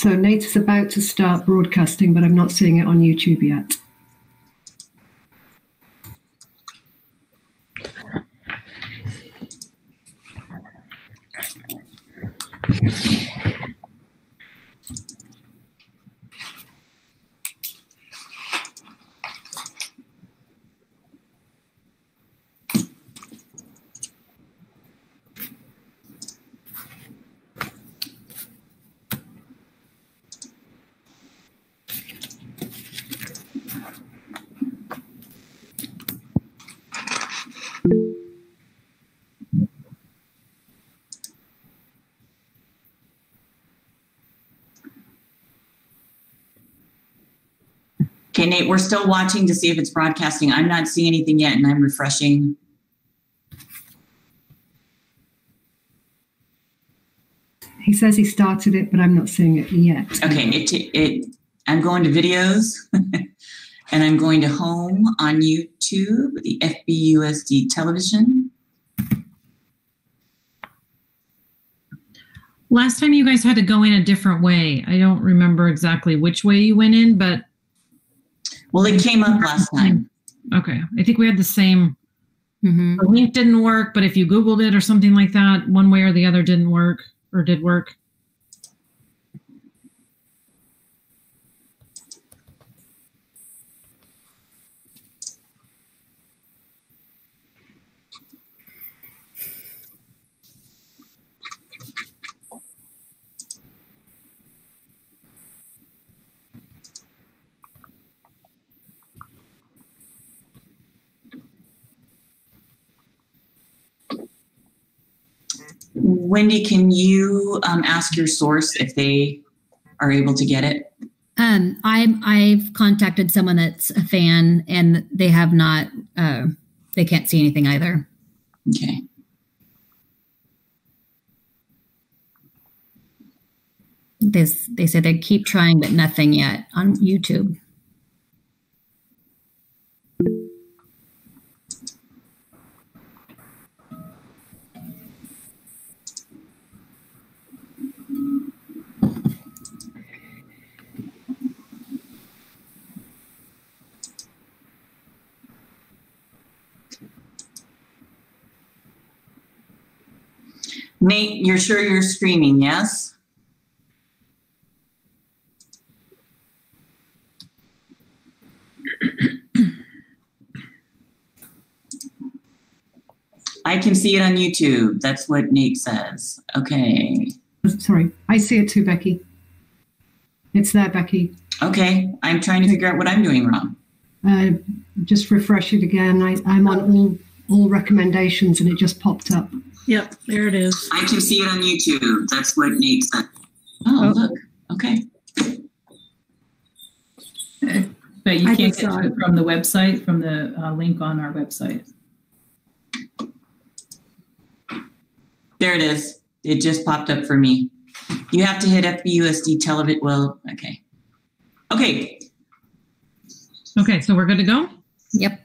So Nate is about to start broadcasting, but I'm not seeing it on YouTube yet. Okay, Nate, we're still watching to see if it's broadcasting. I'm not seeing anything yet, and I'm refreshing. He says he started it, but I'm not seeing it yet. Okay, I'm going to videos, and I'm going to home on YouTube, the FBUSD television. Last time you guys had to go in a different way. I don't remember exactly which way you went in, but... Well, it came up last time. Okay. I think we had the same. Mm-hmm. The link didn't work, but if you Googled it or something like that, one way or the other didn't work or did work. Wendy, can you ask your source if they are able to get it? I've contacted someone that's a fan, and they have not. They can't see anything either. Okay. They said they keep trying, but nothing yet on YouTube. Nate, you're sure you're streaming, yes? I can see it on YouTube. That's what Nate says. Okay. Sorry, I see it too, Becky. It's there, Becky. Okay, I'm trying to figure out what I'm doing wrong. Just refresh it again. I'm on all recommendations, and it just popped up. Yep, there it is. I can see it on YouTube. That's what Nate said. Oh, look. Okay. But you can't get to it from the website, from the link on our website. There it is. It just popped up for me. You have to hit FBUSD television. Well, okay. Okay. Okay, so we're good to go? Yep.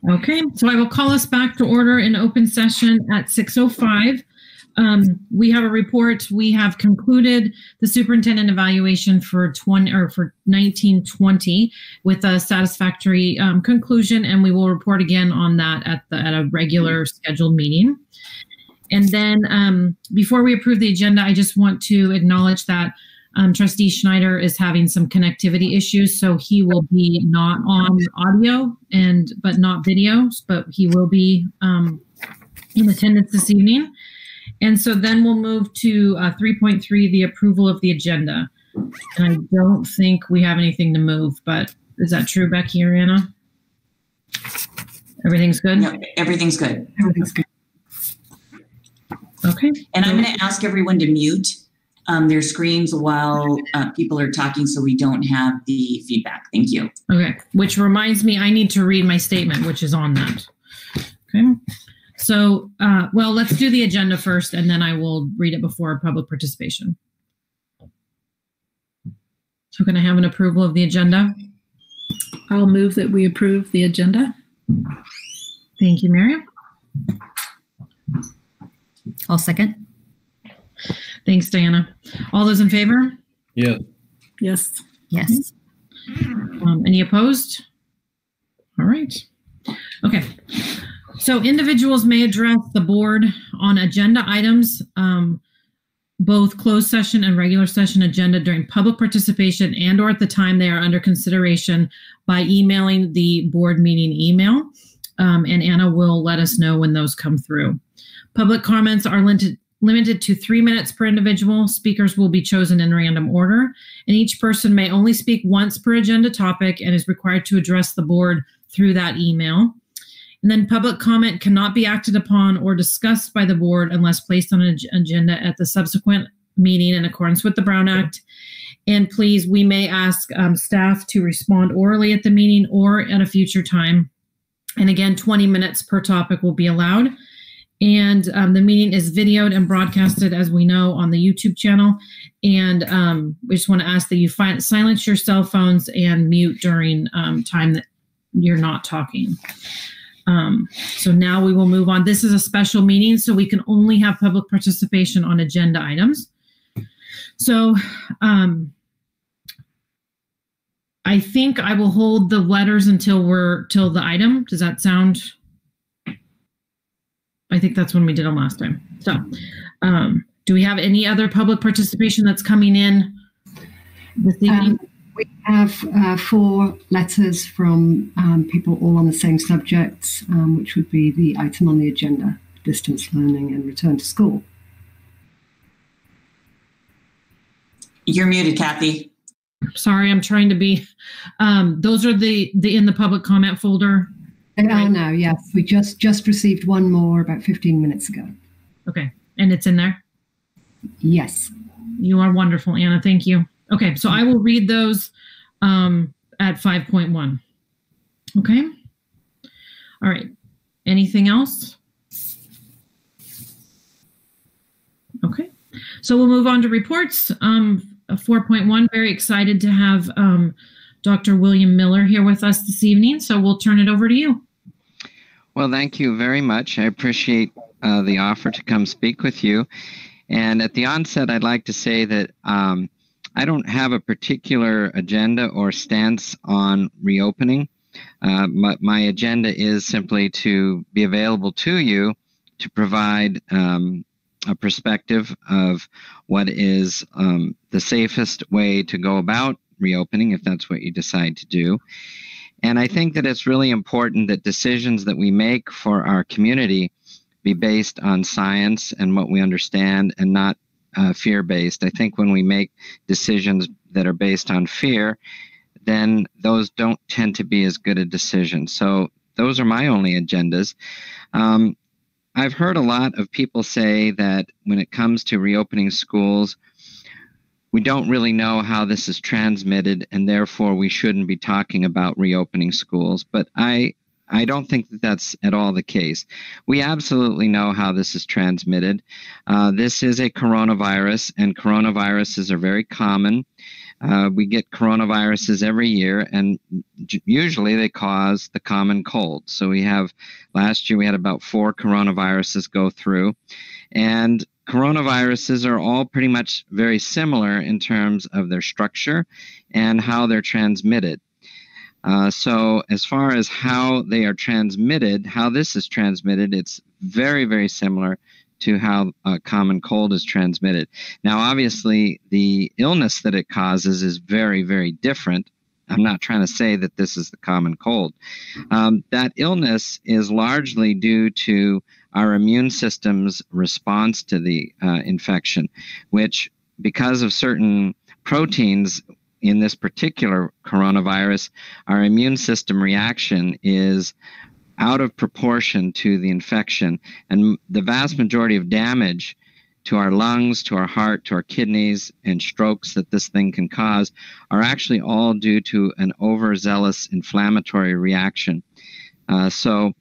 Okay, so I will call us back to order in open session at 6:05. We have a report. We have concluded the superintendent evaluation for 1920 with a satisfactory conclusion, and we will report again on that at a regular scheduled meeting. And then before we approve the agenda, I just want to acknowledge that Trustee Schneider is having some connectivity issues, so he will be not on audio but not video, but he will be in attendance this evening. And so then we'll move to 3.3, the approval of the agenda. And I don't think we have anything to move, but is that true, Becky or Anna? Everything's good? No, everything's good. Everything's good. Okay. And I'm going to ask everyone to mute their screens while people are talking so we don't have the feedback. Thank you. Okay. Which reminds me, I need to read my statement, which is on that. Okay. So, well, let's do the agenda first, and then I will read it before public participation. So can I have an approval of the agenda? I'll move that we approve the agenda. Thank you, Miriam. I'll second. Thanks, Diana. All those in favor? Yeah. Yes. Yes. Any opposed? All right. Okay. So individuals may address the board on agenda items, both closed session and regular session agenda during public participation and or at the time they are under consideration by emailing the board meeting email. And Anna will let us know when those come through. Public comments are limited to 3 minutes per individual. Speakers will be chosen in random order, and each person may only speak once per agenda topic and is required to address the board through that email. And then public comment cannot be acted upon or discussed by the board unless placed on an agenda at the subsequent meeting in accordance with the Brown Act. And please, we may ask staff to respond orally at the meeting or at a future time. And again, 20 minutes per topic will be allowed. And the meeting is videoed and broadcasted, as we know, on the YouTube channel. And we just want to ask that you silence your cell phones and mute during time that you're not talking. So now we will move on. This is a special meeting, so we can only have public participation on agenda items. So I think I will hold the letters until the item. Does that sound? I think that's when we did them last time. So do we have any other public participation that's coming in this evening? We have 4 letters from people all on the same subjects, which would be the item on the agenda, distance learning and return to school. You're muted, Kathy. Sorry, I'm trying to be. Those are the in the public comment folder. They are now, yes. We just received one more about 15 minutes ago. Okay, and it's in there? Yes. You are wonderful, Anna. Thank you. Okay, so I will read those at 5.1. Okay. All right. Anything else? Okay. So we'll move on to reports. 4.1, very excited to have Dr. William Miller here with us this evening. So we'll turn it over to you. Well, thank you very much. I appreciate the offer to come speak with you. And at the onset, I'd like to say that I don't have a particular agenda or stance on reopening. My agenda is simply to be available to you to provide a perspective of what is the safest way to go about reopening, if that's what you decide to do. And I think that it's really important that decisions that we make for our community be based on science and what we understand and not fear-based. I think when we make decisions that are based on fear, then those don't tend to be as good a decision. So those are my only agendas. I've heard a lot of people say that when it comes to reopening schools, we don't really know how this is transmitted, and therefore we shouldn't be talking about reopening schools. But I don't think that that's at all the case. We absolutely know how this is transmitted. This is a coronavirus, and coronaviruses are very common. We get coronaviruses every year, and usually they cause the common cold. So last year we had about 4 coronaviruses go through, and coronaviruses are all pretty much very similar in terms of their structure and how they're transmitted. So as far as how they are transmitted, how this is transmitted, it's very, very similar to how a common cold is transmitted. Now, obviously, the illness that it causes is very, very different. I'm not trying to say that this is the common cold. That illness is largely due to our immune system's response to the infection, which, because of certain proteins in this particular coronavirus, our immune system reaction is out of proportion to the infection. And the vast majority of damage to our lungs, to our heart, to our kidneys, and strokes that this thing can cause are actually all due to an overzealous inflammatory reaction. So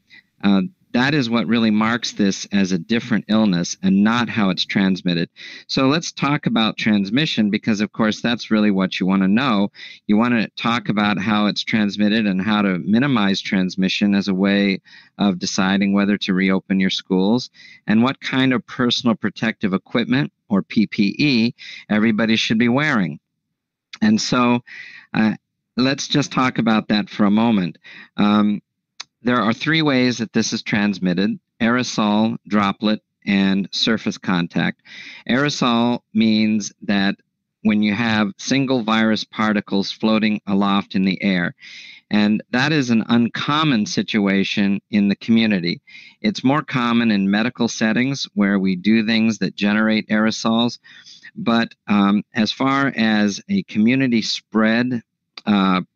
that is what really marks this as a different illness and not how it's transmitted. So let's talk about transmission, because of course that's really what you want to know. You want to talk about how it's transmitted and how to minimize transmission as a way of deciding whether to reopen your schools and what kind of personal protective equipment, or PPE, everybody should be wearing. And so let's just talk about that for a moment. There are three ways that this is transmitted: aerosol, droplet, and surface contact. Aerosol means that when you have single virus particles floating aloft in the air. And that is an uncommon situation in the community. It's more common in medical settings where we do things that generate aerosols. But as far as a community spread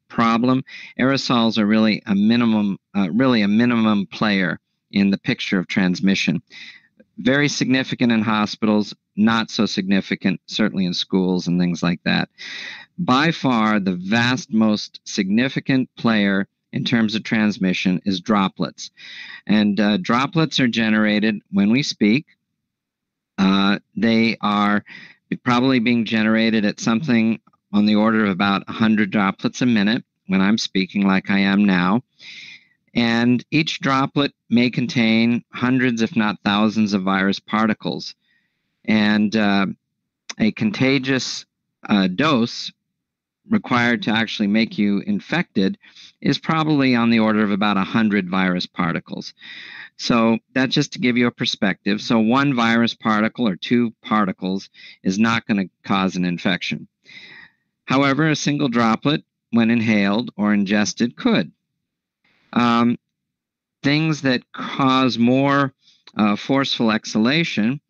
problem, aerosols are really a minimum player in the picture of transmission. Very significant in hospitals, not so significant, certainly in schools and things like that. By far, the vast most significant player in terms of transmission is droplets. And droplets are generated when we speak. They are probably being generated at something on the order of about 100 droplets a minute when I'm speaking like I am now. And each droplet may contain hundreds, if not thousands, of virus particles. And a contagious dose required to actually make you infected is probably on the order of about 100 virus particles. So that's just to give you a perspective. So one virus particle or two particles is not going to cause an infection. However, a single droplet, when inhaled or ingested, could. Things that cause more forceful exhalation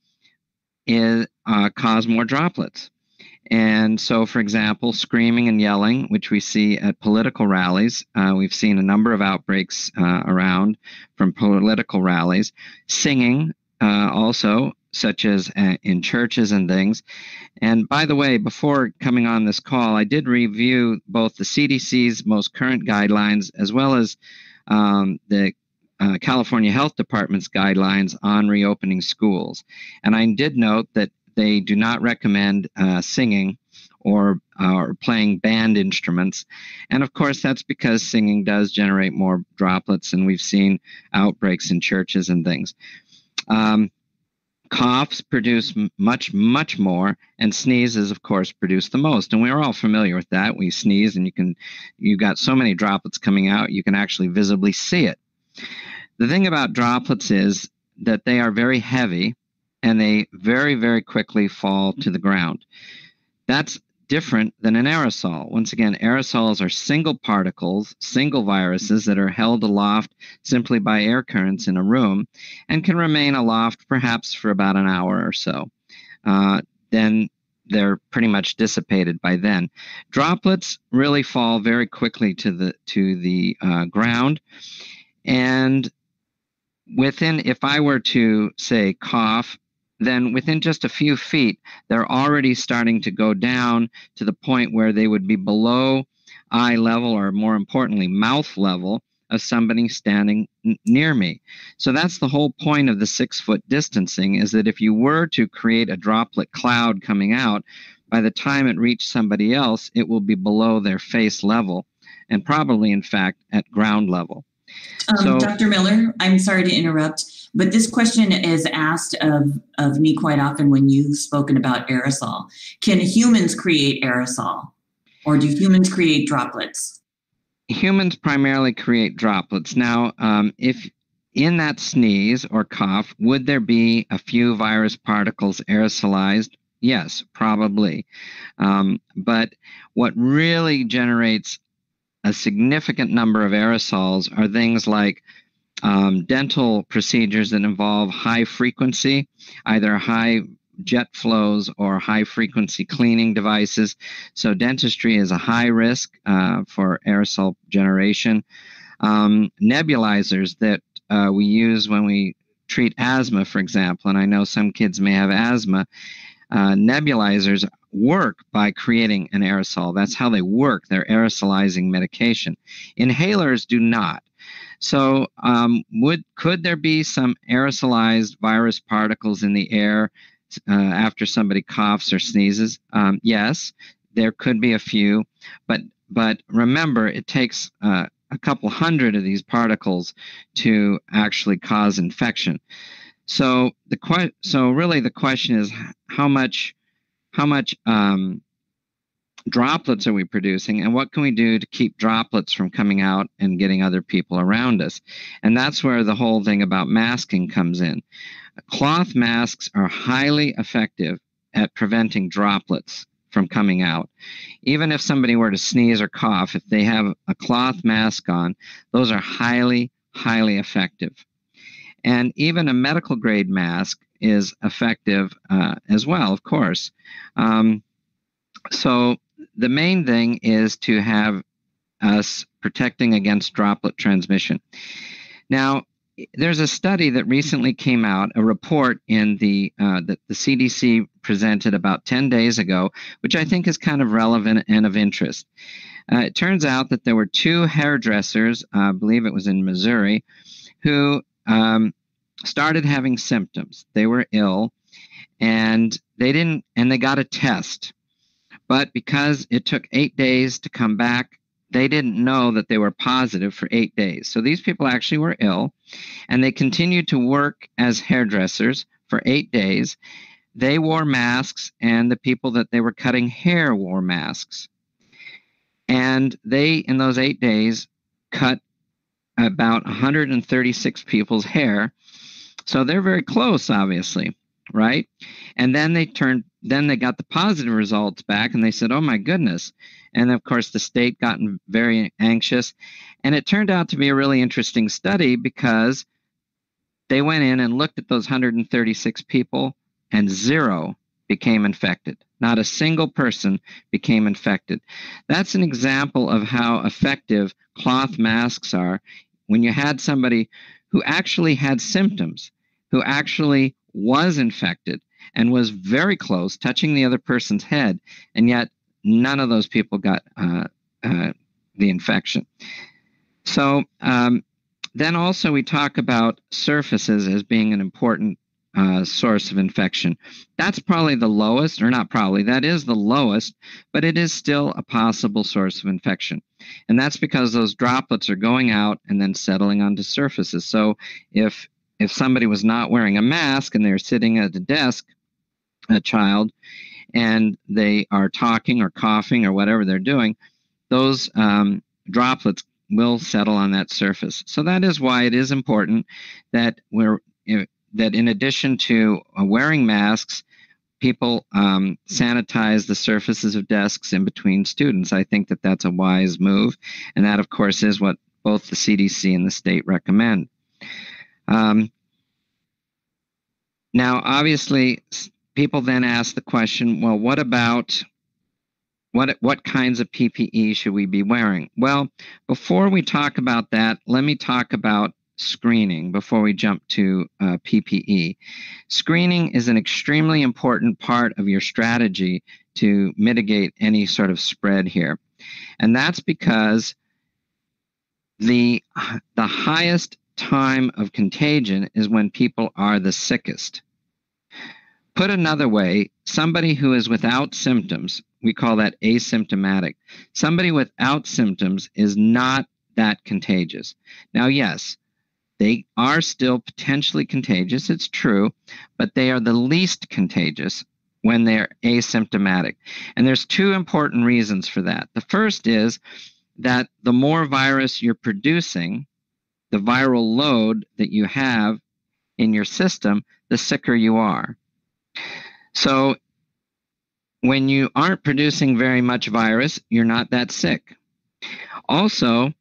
cause more droplets. And so, for example, screaming and yelling, which we see at political rallies, we've seen a number of outbreaks around from political rallies. Singing also, such as in churches and things. And by the way, before coming on this call, I did review both the CDC's most current guidelines as well as the California Health Department's guidelines on reopening schools. And I did note that they do not recommend singing or playing band instruments. And of course, that's because singing does generate more droplets, and we've seen outbreaks in churches and things. Coughs produce much more, and sneezes, of course, produce the most. And we're all familiar with that. We sneeze, and you've got so many droplets coming out, you can actually visibly see it. The thing about droplets is that they are very heavy, and they very, very quickly fall to the ground. That's different than an aerosol. Once again, aerosols are single particles, single viruses that are held aloft simply by air currents in a room and can remain aloft perhaps for about an hour or so. Then they're pretty much dissipated by then. Droplets really fall very quickly to the ground. And if I were to say cough, then within just a few feet, they're already starting to go down to the point where they would be below eye level, or more importantly, mouth level of somebody standing near me. So that's the whole point of the 6-foot distancing, is that if you were to create a droplet cloud coming out, by the time it reached somebody else, it will be below their face level and probably, in fact, at ground level. Dr. Miller, I'm sorry to interrupt, but this question is asked of me quite often when you've spoken about aerosol. Can humans create aerosol, or do humans create droplets? Humans primarily create droplets. Now, if in that sneeze or cough, would there be a few virus particles aerosolized? Yes, probably. But what really generates a significant number of aerosols are things like dental procedures that involve high frequency, either high jet flows or high frequency cleaning devices. So dentistry is a high risk for aerosol generation. Nebulizers that we use when we treat asthma, for example, and I know some kids may have asthma. Nebulizers work by creating an aerosol. That's how they work. They're aerosolizing medication. Inhalers do not. So could there be some aerosolized virus particles in the air after somebody coughs or sneezes? Yes, there could be a few, but remember, it takes a couple hundred of these particles to actually cause infection. So really the question is how much droplets are we producing, and what can we do to keep droplets from coming out and getting other people around us? And that's where the whole thing about masking comes in. Cloth masks are highly effective at preventing droplets from coming out. Even if somebody were to sneeze or cough, if they have a cloth mask on, those are highly, highly effective. And even a medical grade mask is effective as well, of course. So the main thing is to have us protecting against droplet transmission. Now, there's a study that recently came out, a report in that the CDC presented about 10 days ago, which I think is kind of relevant and of interest. It turns out that there were 2 hairdressers, I believe it was in Missouri, who started having symptoms. They were ill, and they got a test. But because it took 8 days to come back, they didn't know that they were positive for 8 days. So these people actually were ill, and they continued to work as hairdressers for 8 days. They wore masks, and the people that they were cutting hair wore masks. And they, in those 8 days, cut about 136 people's hair. So they're very close, obviously, right? And then they got the positive results back, and they said, oh my goodness. And of course, the state got very anxious. And it turned out to be a really interesting study, because they went in and looked at those 136 people, and 0 became infected. Not a single person became infected. That's an example of how effective cloth masks are when you had somebody who actually had symptoms, who actually was infected and was very close, touching the other person's head, and yet none of those people got the infection. So then also we talk about surfaces as being an important source of infection. That's probably the lowest, or not probably, that is the lowest, but it is still a possible source of infection. And that's because those droplets are going out and then settling onto surfaces. So if somebody was not wearing a mask and they're sitting at a desk, a child, and they are talking or coughing or whatever they're doing, those droplets will settle on that surface. So that is why it is important that that in addition to wearing masks, people sanitize the surfaces of desks in between students. I think that that's a wise move, and that, of course, is what both the CDC and the state recommend. Now, obviously, people then ask the question, well, what about what kinds of PPE should we be wearing? Well, before we talk about that, let me talk about screening before we jump to PPE. Screening is an extremely important part of your strategy to mitigate any sort of spread here. And that's because the highest time of contagion is when people are the sickest. Put another way, somebody who is without symptoms, we call that asymptomatic. Somebody without symptoms is not that contagious. Now, yes, they are still potentially contagious, it's true, but they are the least contagious when they're asymptomatic. And there's 2 important reasons for that. The first is that the more virus you're producing, the viral load that you have in your system, the sicker you are. So when you aren't producing very much virus, you're not that sick. Also,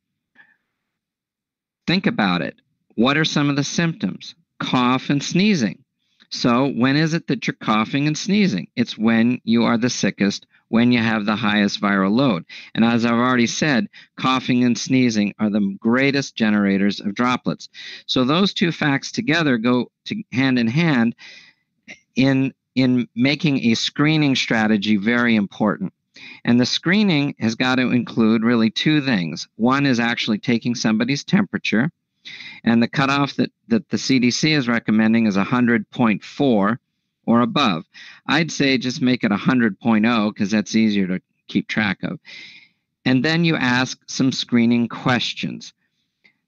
think about it. What are some of the symptoms? Cough and sneezing. So when is it that you're coughing and sneezing? It's when you are the sickest, when you have the highest viral load. And as I've already said, coughing and sneezing are the greatest generators of droplets. So those 2 facts together go hand in hand in making a screening strategy very important. And the screening has got to include really 2 things. One is actually taking somebody's temperature, and the cutoff that the CDC is recommending is 100.4 or above. I'd say just make it 100.0 because that's easier to keep track of. And then you ask some screening questions.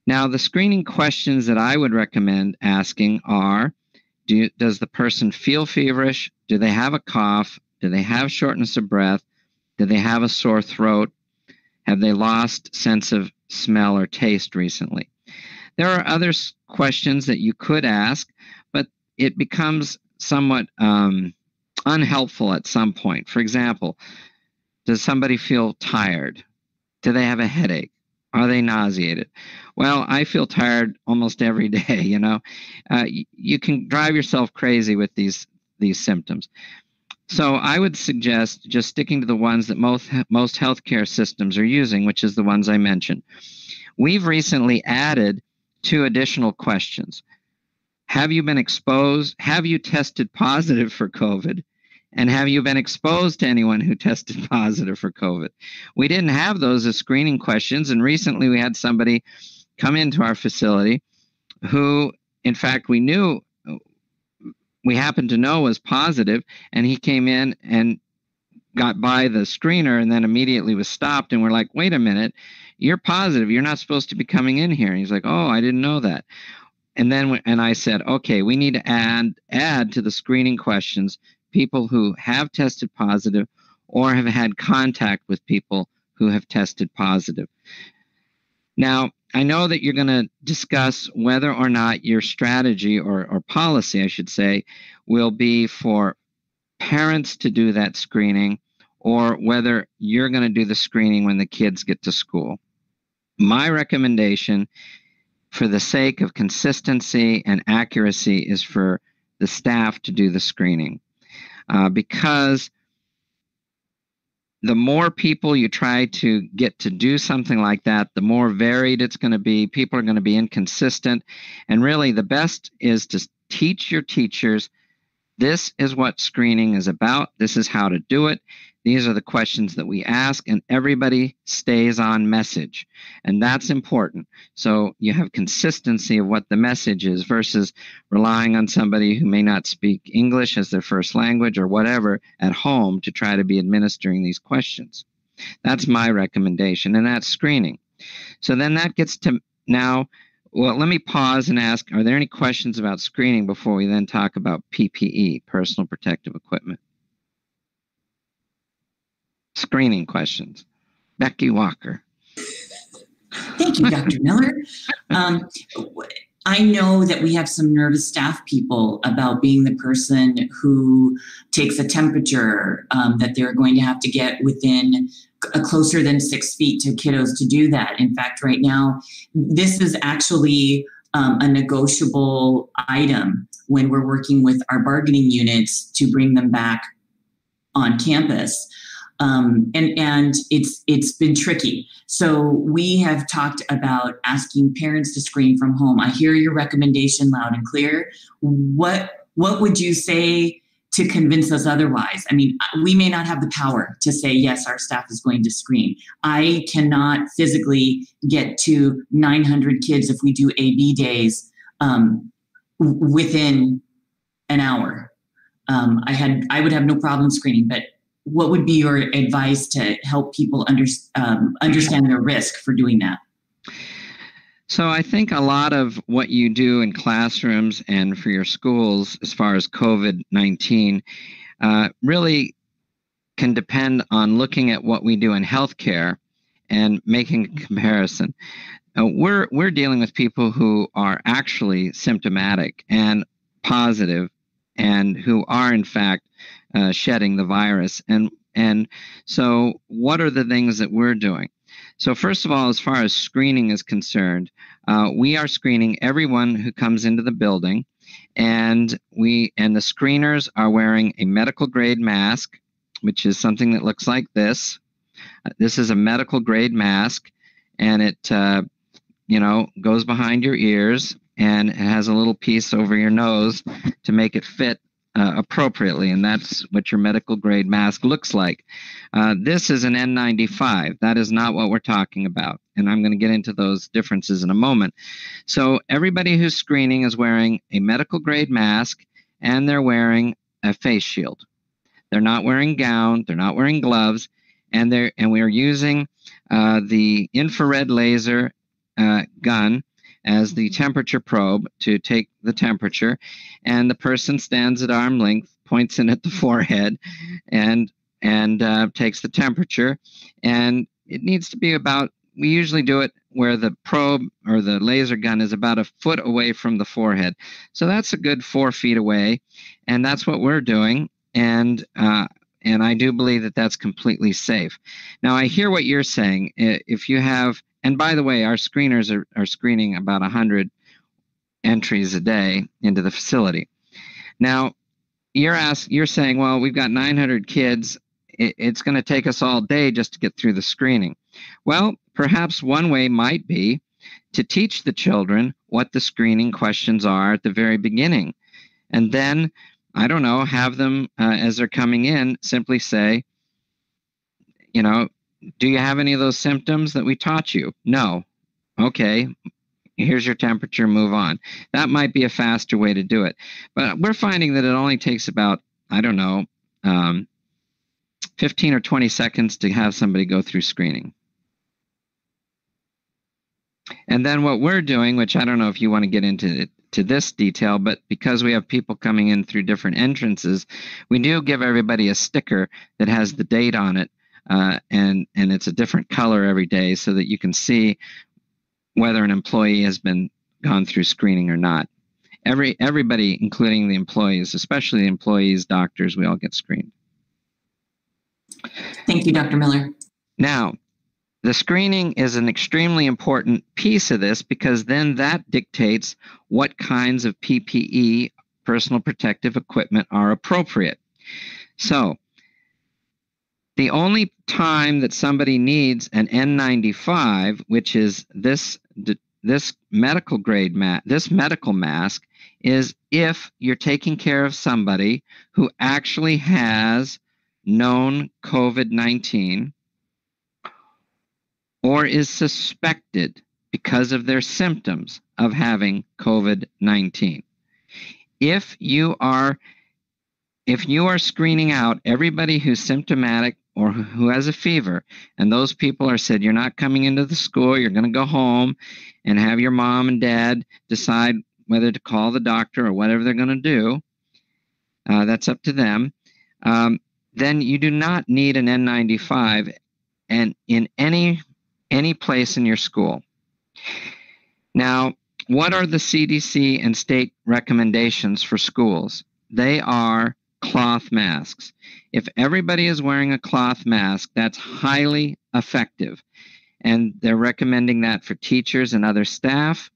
Now, the screening questions that I would recommend asking are, does the person feel feverish? Do they have a cough? Do they have shortness of breath? Do they have a sore throat? Have they lost sense of smell or taste recently? There are other questions that you could ask, but it becomes somewhat unhelpful at some point. For example, does somebody feel tired? Do they have a headache? Are they nauseated? Well, I feel tired almost every day, you know. You can drive yourself crazy with these symptoms. So I would suggest just sticking to the ones that most healthcare systems are using, which is the ones I mentioned. We've recently added 2 additional questions. Have you been exposed? Have you tested positive for COVID? And have you been exposed to anyone who tested positive for COVID? We didn't have those as screening questions. And recently we had somebody come into our facility who, in fact, we happened to know was positive, and he came in and got by the screener and then immediately was stopped. And we're like, wait a minute, you're positive. You're not supposed to be coming in here. And he's like, oh, I didn't know that. And then I said, okay, we need to add to the screening questions people who have tested positive or have had contact with people who have tested positive. Now, I know that you're going to discuss whether or not your strategy or policy, I should say, will be for parents to do that screening or whether you're going to do the screening when the kids get to school. My recommendation, for the sake of consistency and accuracy, is for the staff to do the screening. Because the more people you try to get to do something like that, the more varied it's going to be. People are going to be inconsistent. And really, the best is to teach your teachers, this is what screening is about. This is how to do it. These are the questions that we ask, and everybody stays on message. And that's important. So you have consistency of what the message is versus relying on somebody who may not speak English as their first language or whatever at home to try to be administering these questions. That's my recommendation, and that's screening. So then that gets to now, well, let me pause and ask, are there any questions about screening before we then talk about PPE, personal protective equipment? Screening questions. Becky Walker. Thank you, Dr. Miller. I know that we have some nervous staff people about being the person who takes a temperature, that they're going to have to get within closer than 6 feet to kiddos to do that. In fact, right now, this is actually a negotiable item when we're working with our bargaining units to bring them back on campus. And it's been tricky. So we have talked about asking parents to screen from home. I hear your recommendation loud and clear. What would you say to convince us otherwise? I mean, we may not have the power to say, yes, our staff is going to screen. I cannot physically get to 900 kids if we do AB days within an hour. I would have no problem screening, but what would be your advice to help people understand their risk for doing that? So I think a lot of what you do in classrooms and for your schools as far as COVID-19 really can depend on looking at what we do in healthcare and making a comparison. We're dealing with people who are actually symptomatic and positive and who are in fact shedding the virus. And so what are the things that we're doing? So first of all, as far as screening is concerned, we are screening everyone who comes into the building, and the screeners are wearing a medical grade mask, which is something that looks like this. This is a medical grade mask, and it goes behind your ears, and it has a little piece over your nose to make it fit appropriately, and that's what your medical grade mask looks like. This is an N95. That is not what we're talking about, and I'm going to get into those differences in a moment. So everybody who's screening is wearing a medical grade mask, and they're wearing a face shield. They're not wearing a gown, they're not wearing gloves, and we are using the infrared laser gun as the temperature probe to take the temperature, and the person stands at arm length, points in at the forehead, and and takes the temperature. And it needs to be about, we usually do it where the probe or the laser gun is about a foot away from the forehead. So that's a good 4 feet away. And that's what we're doing. And I do believe that that's completely safe. Now, I hear what you're saying. If you have, and by the way, our screeners are screening about 100 entries a day into the facility. Now, you're saying, well, we've got 900 kids. It's going to take us all day just to get through the screening. Well, perhaps one way might be to teach the children what the screening questions are at the very beginning. And then, I don't know, have them, as they're coming in, simply say, do you have any of those symptoms that we taught you? No. Okay. Here's your temperature, move on. That might be a faster way to do it. But we're finding that it only takes about, 15 or 20 seconds to have somebody go through screening. And then what we're doing, which I don't know if you want to get into this detail, but because we have people coming in through different entrances, we do give everybody a sticker that has the date on it, and it's a different color every day so that you can see whether an employee has been gone through screening or not. Everybody, including the employees, especially the employees, doctors, we all get screened. Thank you, Dr. Miller. Now, the screening is an extremely important piece of this because then that dictates what kinds of PPE, personal protective equipment, are appropriate. So, the only time that somebody needs an N95, which is this medical grade this medical mask, is if you're taking care of somebody who actually has known COVID-19 or is suspected because of their symptoms of having COVID-19. If you are screening out everybody who's symptomatic or who has a fever, and those people are said, you're not coming into the school, you're going to go home and have your mom and dad decide whether to call the doctor or whatever they're going to do, that's up to them, then you do not need an N95 and in any place in your school. Now, what are the CDC and state recommendations for schools? They are cloth masks. If everybody is wearing a cloth mask, that's highly effective. And they're recommending that for teachers and other staff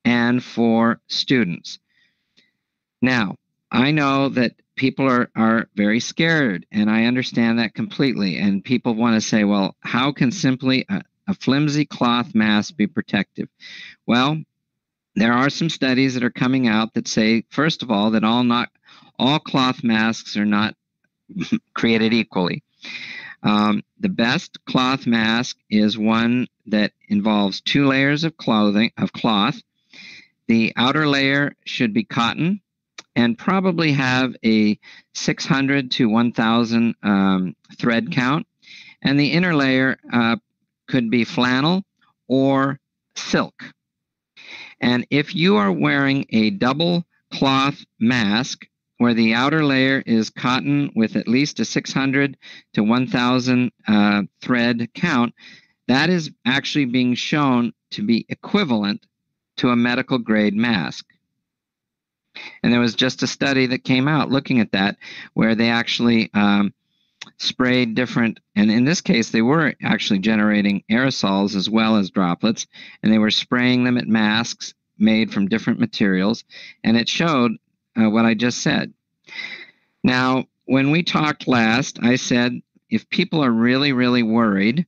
and for students. Now, I know that people are very scared, and I understand that completely. And people want to say, well, how can simply a flimsy cloth mask be protective? Well, there are some studies that are coming out that say, first of all, that all cloth masks are not created equally. The best cloth mask is one that involves 2 layers of cloth. The outer layer should be cotton and probably have a 600 to 1,000 thread count. And the inner layer could be flannel or silk. And if you are wearing a double cloth mask where the outer layer is cotton with at least a 600 to 1,000 thread count, that is actually being shown to be equivalent to a medical grade mask. And there was just a study that came out looking at that where they actually sprayed different, and in this case they were actually generating aerosols as well as droplets, and they were spraying them at masks made from different materials, and it showed what I just said. Now, when we talked last, I said if people are really, really worried,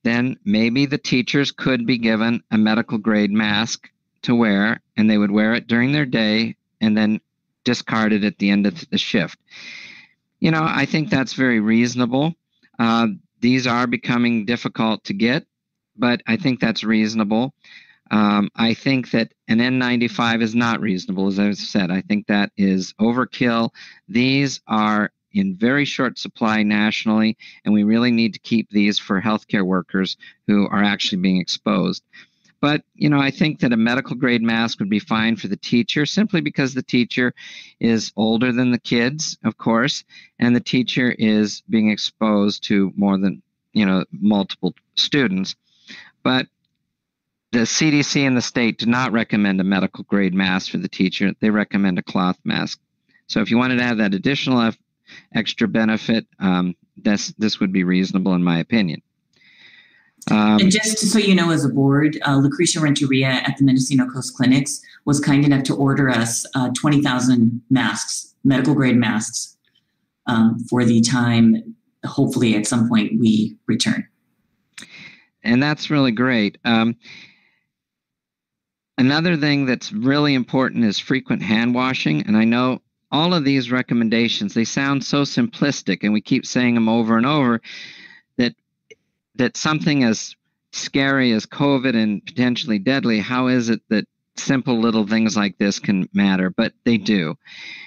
then maybe the teachers could be given a medical grade mask to wear, and they would wear it during their day and then discard it at the end of the shift. I think that's very reasonable. These are becoming difficult to get, but I think that's reasonable. I think that an N95 is not reasonable, as I said. I think that is overkill. These are in very short supply nationally, and we really need to keep these for healthcare workers who are actually being exposed. But, you know, I think that a medical grade mask would be fine for the teacher, simply because the teacher is older than the kids, of course, and the teacher is being exposed to more than, you know, multiple students. But the CDC and the state do not recommend a medical grade mask for the teacher. They recommend a cloth mask. So if you wanted to have that additional extra benefit, this would be reasonable in my opinion. And just so you know, as a board, Lucretia Renteria at the Mendocino Coast Clinics was kind enough to order us 20,000 masks, medical grade masks, for the time, hopefully at some point we return. And that's really great. Another thing that's really important is frequent hand washing. And I know all of these recommendations, they sound so simplistic, and we keep saying them over and over, that something as scary as COVID and potentially deadly, how is it that simple little things like this can matter? But they do.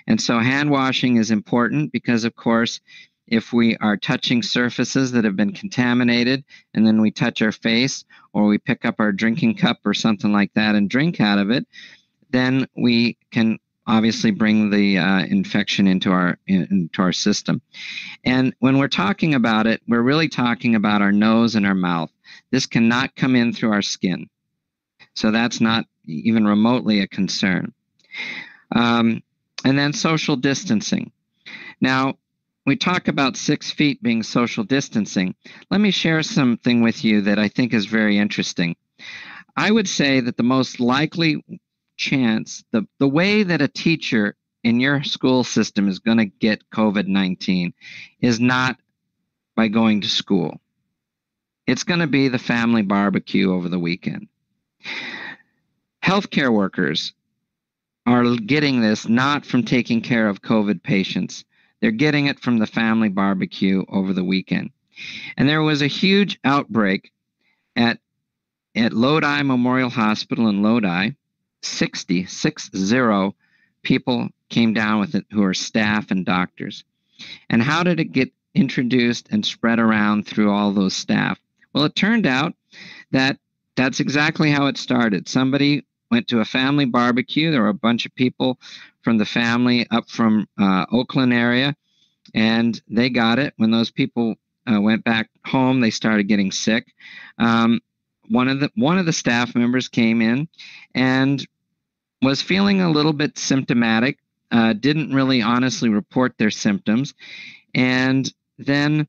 And so hand washing is important because, of course, if we are touching surfaces that have been contaminated and then we touch our face, or we pick up our drinking cup or something like that and drink out of it, then we can obviously bring the infection into our system. And when we're talking about it, we're really talking about our nose and our mouth. This cannot come in through our skin. So that's not even remotely a concern. And then social distancing. Now, we talk about 6 feet being social distancing. Let me share something with you that I think is very interesting. I would say that the most likely chance, the way that a teacher in your school system is going to get COVID-19 is not by going to school. It's going to be the family barbecue over the weekend. Healthcare workers are getting this not from taking care of COVID patients. They're getting it from the family barbecue over the weekend. And there was a huge outbreak at Lodi Memorial Hospital in Lodi. 60 people came down with it who are staff and doctors. And how did it get introduced and spread around through all those staff? Well, it turned out that that's exactly how it started. Somebody went to a family barbecue. There were a bunch of people from the family up from Oakland area, and they got it. When those people went back home, they started getting sick. One of the staff members came in and was feeling a little bit symptomatic, didn't really honestly report their symptoms, and then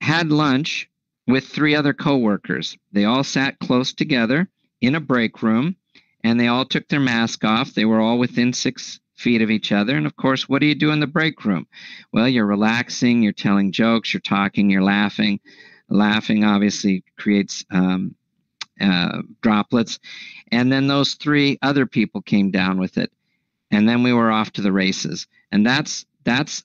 had lunch with 3 other coworkers. They all sat close together in a break room, and they all took their mask off. They were all within 6 feet of each other. And of course, what do you do in the break room? Well, you're relaxing, you're telling jokes, you're talking, you're laughing. Laughing obviously creates droplets. And then those 3 other people came down with it. And then we were off to the races. And that's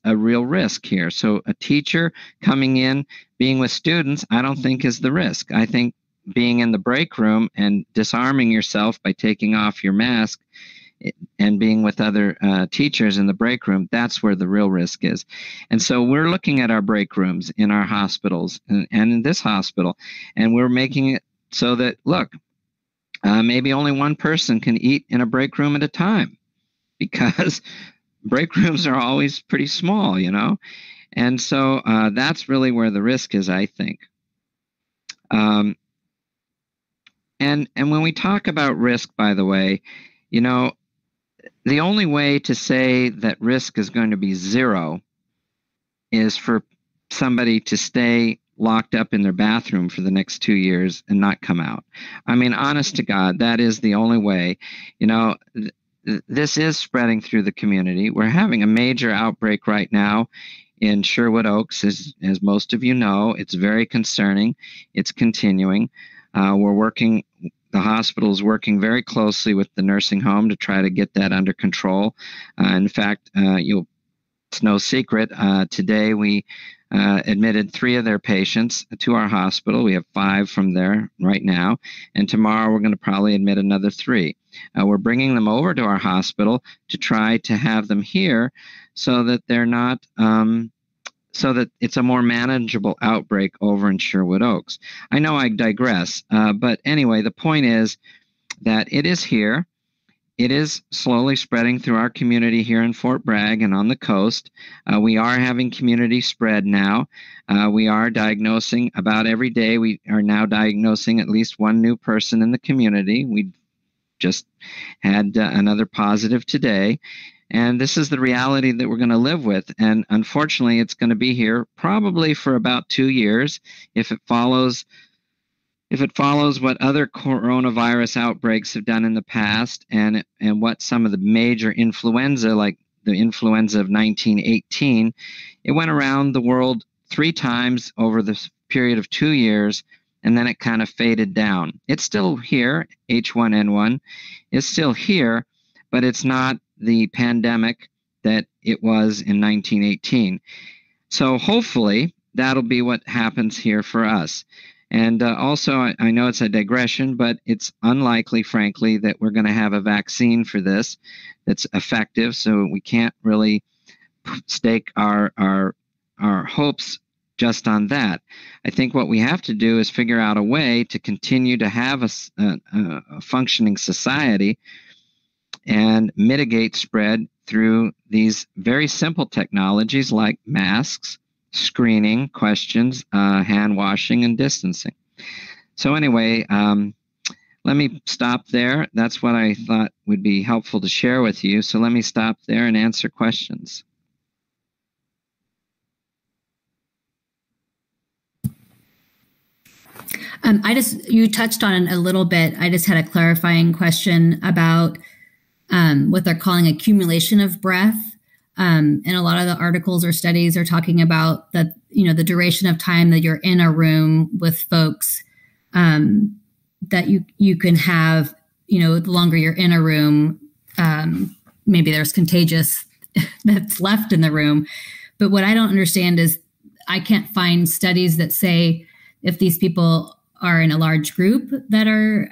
a real risk here. So a teacher coming in, being with students, I don't think is the risk. I think being in the break room and disarming yourself by taking off your mask and being with other teachers in the break room, that's where the real risk is. And so we're looking at our break rooms in our hospitals and in this hospital, and we're making it so that, look, maybe only one person can eat in a break room at a time, because break rooms are always pretty small, you know? And so that's really where the risk is, I think. And when we talk about risk, by the way, you know, the only way to say that risk is going to be 0 is for somebody to stay locked up in their bathroom for the next 2 years and not come out. I mean, honest to God, that is the only way. You know, this is spreading through the community. We're having a major outbreak right now in Sherwood Oaks, as most of you know. It's very concerning. It's continuing. The hospital is working very closely with the nursing home to try to get that under control. In fact, it's no secret. Today we admitted 3 of their patients to our hospital. We have 5 from there right now. And tomorrow we're going to probably admit another 3. We're bringing them over to our hospital to try to have them here so that they're not, so that it's a more manageable outbreak over in Sherwood Oaks. I know I digress, but anyway, the point is that it is here. It is slowly spreading through our community here in Fort Bragg and on the coast. We are having community spread now. We are diagnosing about every day. We are now diagnosing at least one new person in the community. We just had another positive today. And this is the reality that we're going to live with. And unfortunately, it's going to be here probably for about 2 years if it follows what other coronavirus outbreaks have done in the past, and what some of the major influenza, like the influenza of 1918, it went around the world 3 times over the period of 2 years, and then it kind of faded down. It's still here. H1N1 is still here, but it's not the pandemic that it was in 1918. So hopefully that'll be what happens here for us. And also, I know it's a digression, but it's unlikely, frankly, that we're going to have a vaccine for this that's effective. So we can't really stake our hopes just on that. I think what we have to do is figure out a way to continue to have a functioning society and mitigate spread through these very simple technologies like masks, screening, questions, hand washing, and distancing. So anyway, let me stop there. That's what I thought would be helpful to share with you. So let me stop there and answer questions. You touched on it a little bit. I just had a clarifying question about what they're calling accumulation of breath. And a lot of the articles or studies are talking about that, the duration of time that you're in a room with folks, that you can have, the longer you're in a room, maybe there's contagious that's left in the room. But what I don't understand is I can't find studies that say if these people are in a large group that are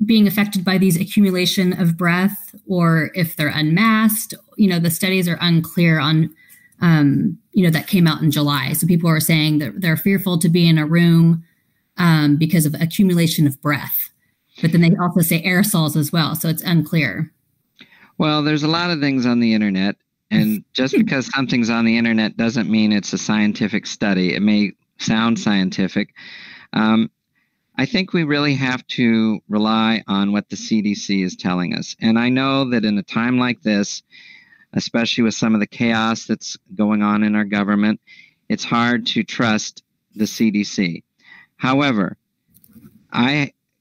being affected by these accumulation of breath, or if they're unmasked. The studies are unclear on, that came out in July. So people are saying that they're fearful to be in a room because of accumulation of breath. But then they also say aerosols as well. So it's unclear. Well, there's a lot of things on the internet. And just because something's on the internet doesn't mean it's a scientific study. It may sound scientific. I think we really have to rely on what the CDC is telling us. And I know that in a time like this, especially with some of the chaos that's going on in our government, it's hard to trust the CDC. However,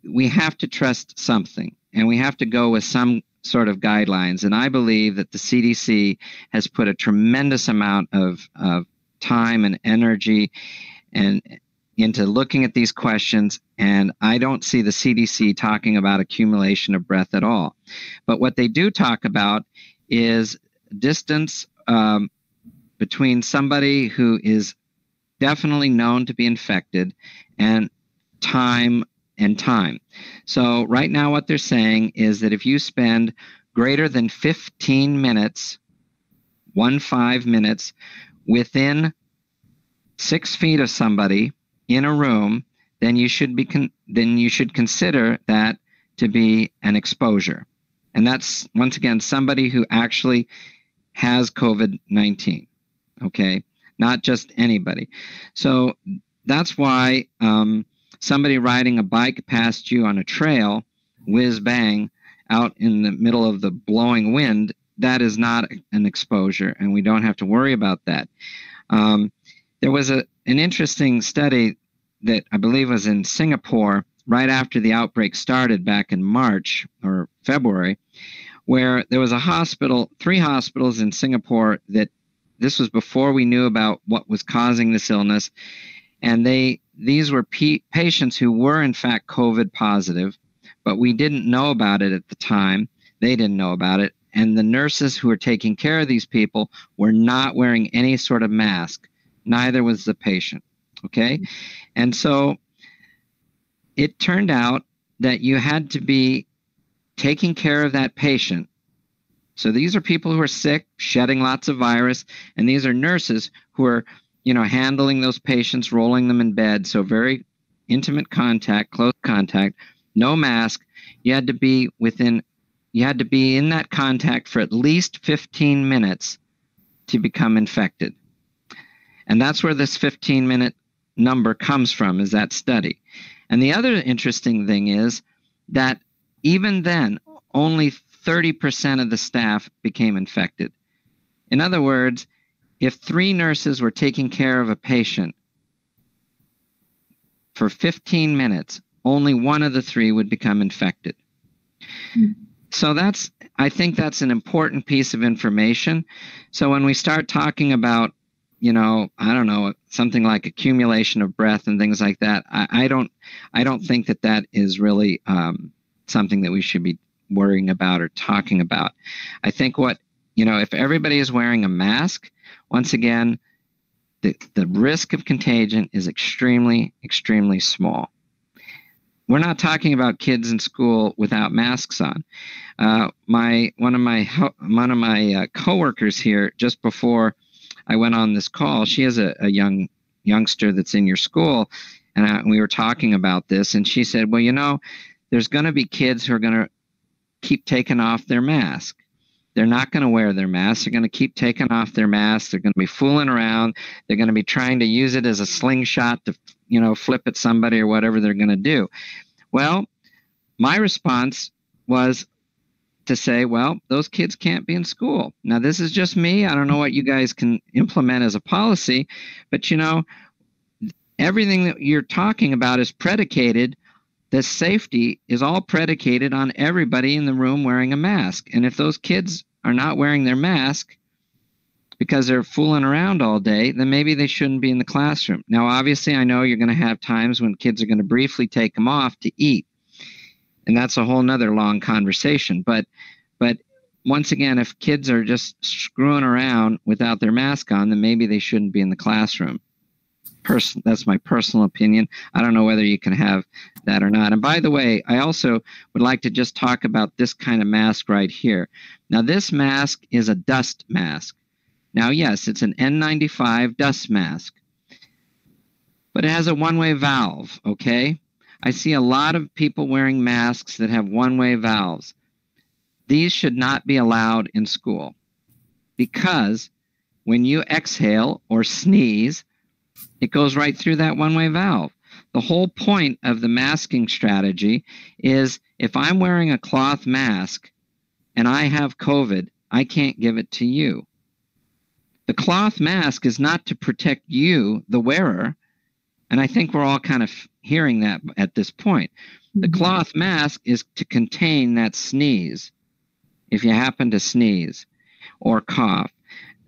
we have to trust something, and we have to go with some sort of guidelines. And I believe that the CDC has put a tremendous amount of time and energy and into looking at these questions, and I don't see the CDC talking about accumulation of breath at all. But what they do talk about is distance between somebody who is definitely known to be infected and time. So right now what they're saying is that if you spend greater than 15 minutes, 15 minutes, within 6 feet of somebody in a room, then you should consider that to be an exposure. And that's, once again, somebody who actually has COVID-19, okay? Not just anybody. So that's why somebody riding a bike past you on a trail, whiz bang, out in the middle of the blowing wind, that is not an exposure, and we don't have to worry about that. There was an interesting study that I believe was in Singapore right after the outbreak started back in March or February, where there was a hospital, 3 hospitals in Singapore, that this was before we knew about what was causing this illness. And these were patients who were in fact COVID positive, but we didn't know about it at the time. They didn't know about it. And the nurses who were taking care of these people were not wearing any sort of mask. Neither was the patient. Okay. And so it turned out that you had to be taking care of that patient. So these are people who are sick, shedding lots of virus, and these are nurses who are, handling those patients, rolling them in bed. So very intimate contact, close contact, no mask. you had to be in that contact for at least 15 minutes to become infected. And that's where this 15-minute number comes from, is that study. And the other interesting thing is that even then, only 30% of the staff became infected. In other words, if 3 nurses were taking care of a patient for 15 minutes, only one of the 3 would become infected. So I think that's an important piece of information. So when we start talking about, something like accumulation of breath and things like that, I don't think that is really something that we should be worrying about or talking about. I think if everybody is wearing a mask, once again, the risk of contagion is extremely, extremely small. We're not talking about kids in school without masks on. One of my coworkers here, just before I went on this call, she has a youngster that's in your school, and we were talking about this, and she said, well, there's going to be kids who are going to keep taking off their mask. They're not going to wear their masks. They're going to keep taking off their masks. They're going to be fooling around. They're going to be trying to use it as a slingshot to, flip at somebody or whatever they're going to do. Well, my response was to say, well, those kids can't be in school. Now, this is just me. I don't know what you guys can implement as a policy, but, everything that you're talking about is predicated. The safety is all predicated on everybody in the room wearing a mask. And if those kids are not wearing their mask because they're fooling around all day, then maybe they shouldn't be in the classroom. Now, obviously, I know you're going to have times when kids are going to briefly take them off to eat. And that's a whole nother long conversation. But once again, if kids are just screwing around without their mask on, then maybe they shouldn't be in the classroom. That's my personal opinion. I don't know whether you can have that or not. And by the way, I also would like to just talk about this kind of mask right here. Now, this mask is a dust mask. Now, yes, it's an N95 dust mask, but it has a one-way valve, okay? I see a lot of people wearing masks that have one-way valves. These should not be allowed in school because when you exhale or sneeze, it goes right through that one-way valve. The whole point of the masking strategy is if I'm wearing a cloth mask and I have COVID, I can't give it to you. The cloth mask is not to protect you, the wearer, and I think we're all kind of hearing that at this point. The cloth mask is to contain that sneeze, if you happen to sneeze or cough.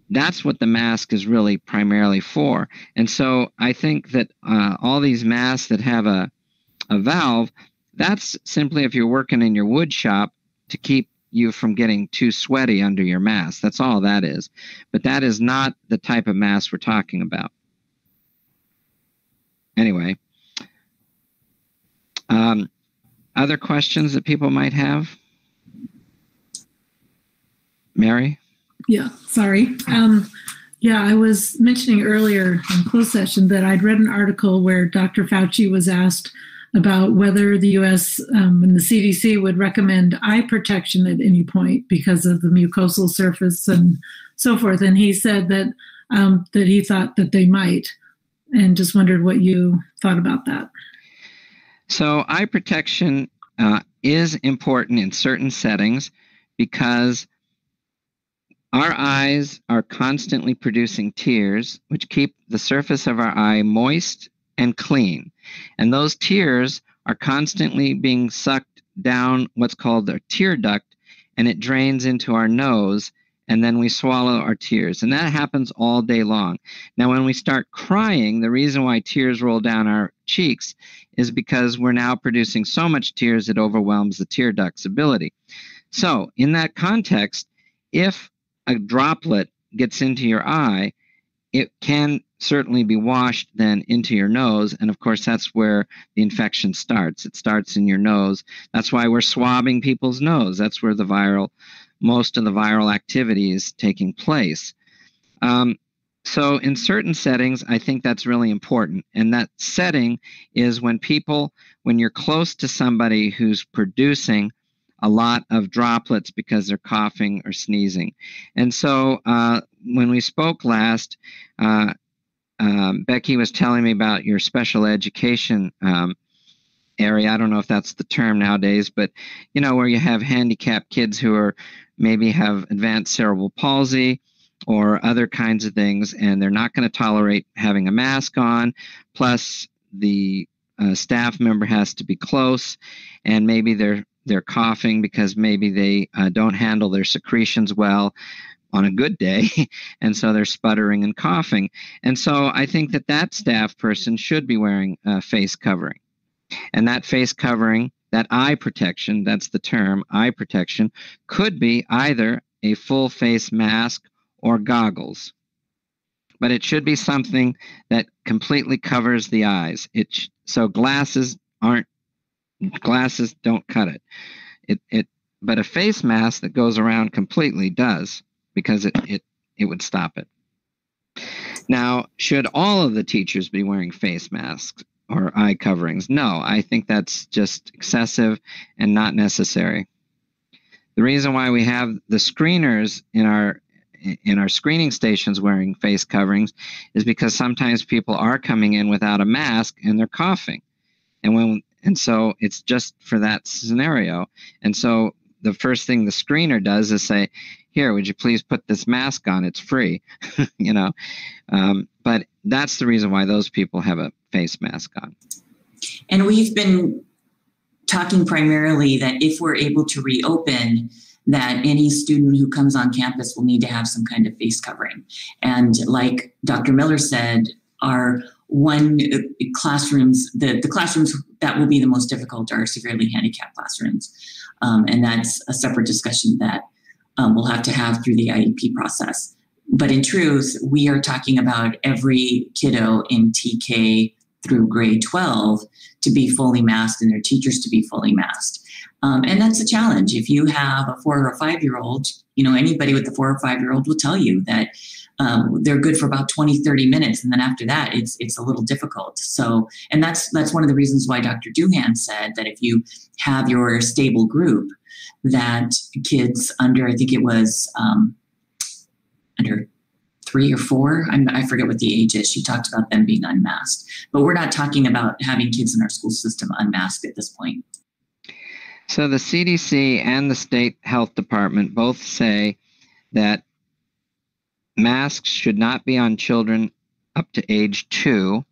That's what the mask is really primarily for. And so I think that all these masks that have a valve, that's simply if you're working in your wood shop to keep you from getting too sweaty under your mask. That's all that is. But that is not the type of mask we're talking about. Anyway, other questions that people might have? Mary? Yeah, sorry. I was mentioning earlier in closed session that I'd read an article where Dr. Fauci was asked about whether the U.S. And the CDC would recommend eye protection at any point because of the mucosal surface and so forth. And he said that he thought that they might, and just wondered what you thought about that. So eye protection is important in certain settings because our eyes are constantly producing tears, which keep the surface of our eye moist and clean. And those tears are constantly being sucked down what's called the tear duct, and it drains into our nose, and then we swallow our tears. And that happens all day long. Now, when we start crying, the reason why tears roll down our cheeks is because we're now producing so much tears it overwhelms the tear duct's ability. So in that context, if a droplet gets into your eye, it can certainly be washed then into your nose. And of course, that's where the infection starts. It starts in your nose. That's why we're swabbing people's nose. That's where most of the viral activity is taking place. So in certain settings, I think that's really important. And that setting is when you're close to somebody who's producing a lot of droplets because they're coughing or sneezing. And so when we spoke last, Becky was telling me about your special education area. I don't know if that's the term nowadays, but where you have handicapped kids who maybe have advanced cerebral palsy or other kinds of things, and they're not going to tolerate having a mask on. Plus, the staff member has to be close, and maybe they're coughing because maybe they don't handle their secretions well on a good day, and so they're sputtering and coughing. And so I think that staff person should be wearing a face covering. And that face covering, that eye protection, that's the term, eye protection, could be either a full face mask or goggles. But it should be something that completely covers the eyes. So glasses don't cut it. But a face mask that goes around completely does, because it would stop it. Now, should all of the teachers be wearing face masks or eye coverings? No, I think that's just excessive and not necessary. The reason why we have the screeners in our screening stations wearing face coverings is because sometimes people are coming in without a mask and they're coughing. And so it's just for that scenario. And so the first thing the screener does is say, here, would you please put this mask on? It's free, But that's the reason why those people have a face mask on. And we've been talking primarily that if we're able to reopen, that any student who comes on campus will need to have some kind of face covering. And like Dr. Miller said, our classrooms, the classrooms that will be the most difficult are severely handicapped classrooms. And that's a separate discussion that we'll have to have through the IEP process. But in truth, we are talking about every kiddo in TK through grade 12 to be fully masked and their teachers to be fully masked. And that's a challenge. If you have a 4 or a 5-year-old, anybody with a 4 or 5-year-old will tell you that they're good for about 20, 30 minutes. And then after that, it's a little difficult. So, and that's one of the reasons why Dr. Duhan said that if you have your stable group, that kids under, I think it was under 3 or 4, I forget what the age is. She talked about them being unmasked. But we're not talking about having kids in our school system unmasked at this point. So the CDC and the state health department both say that masks should not be on children up to age 2,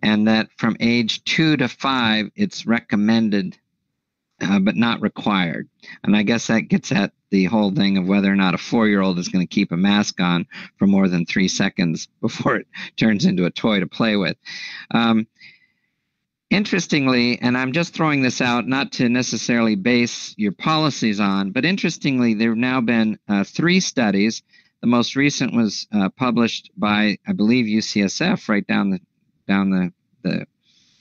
and that from age 2 to 5, it's recommended, but not required. And I guess that gets at the whole thing of whether or not a 4-year-old is going to keep a mask on for more than 3 seconds before it turns into a toy to play with. Interestingly, and I'm just throwing this out not to necessarily base your policies on, but interestingly, there have now been 3 studies. The most recent was published by, I believe, UCSF, right down the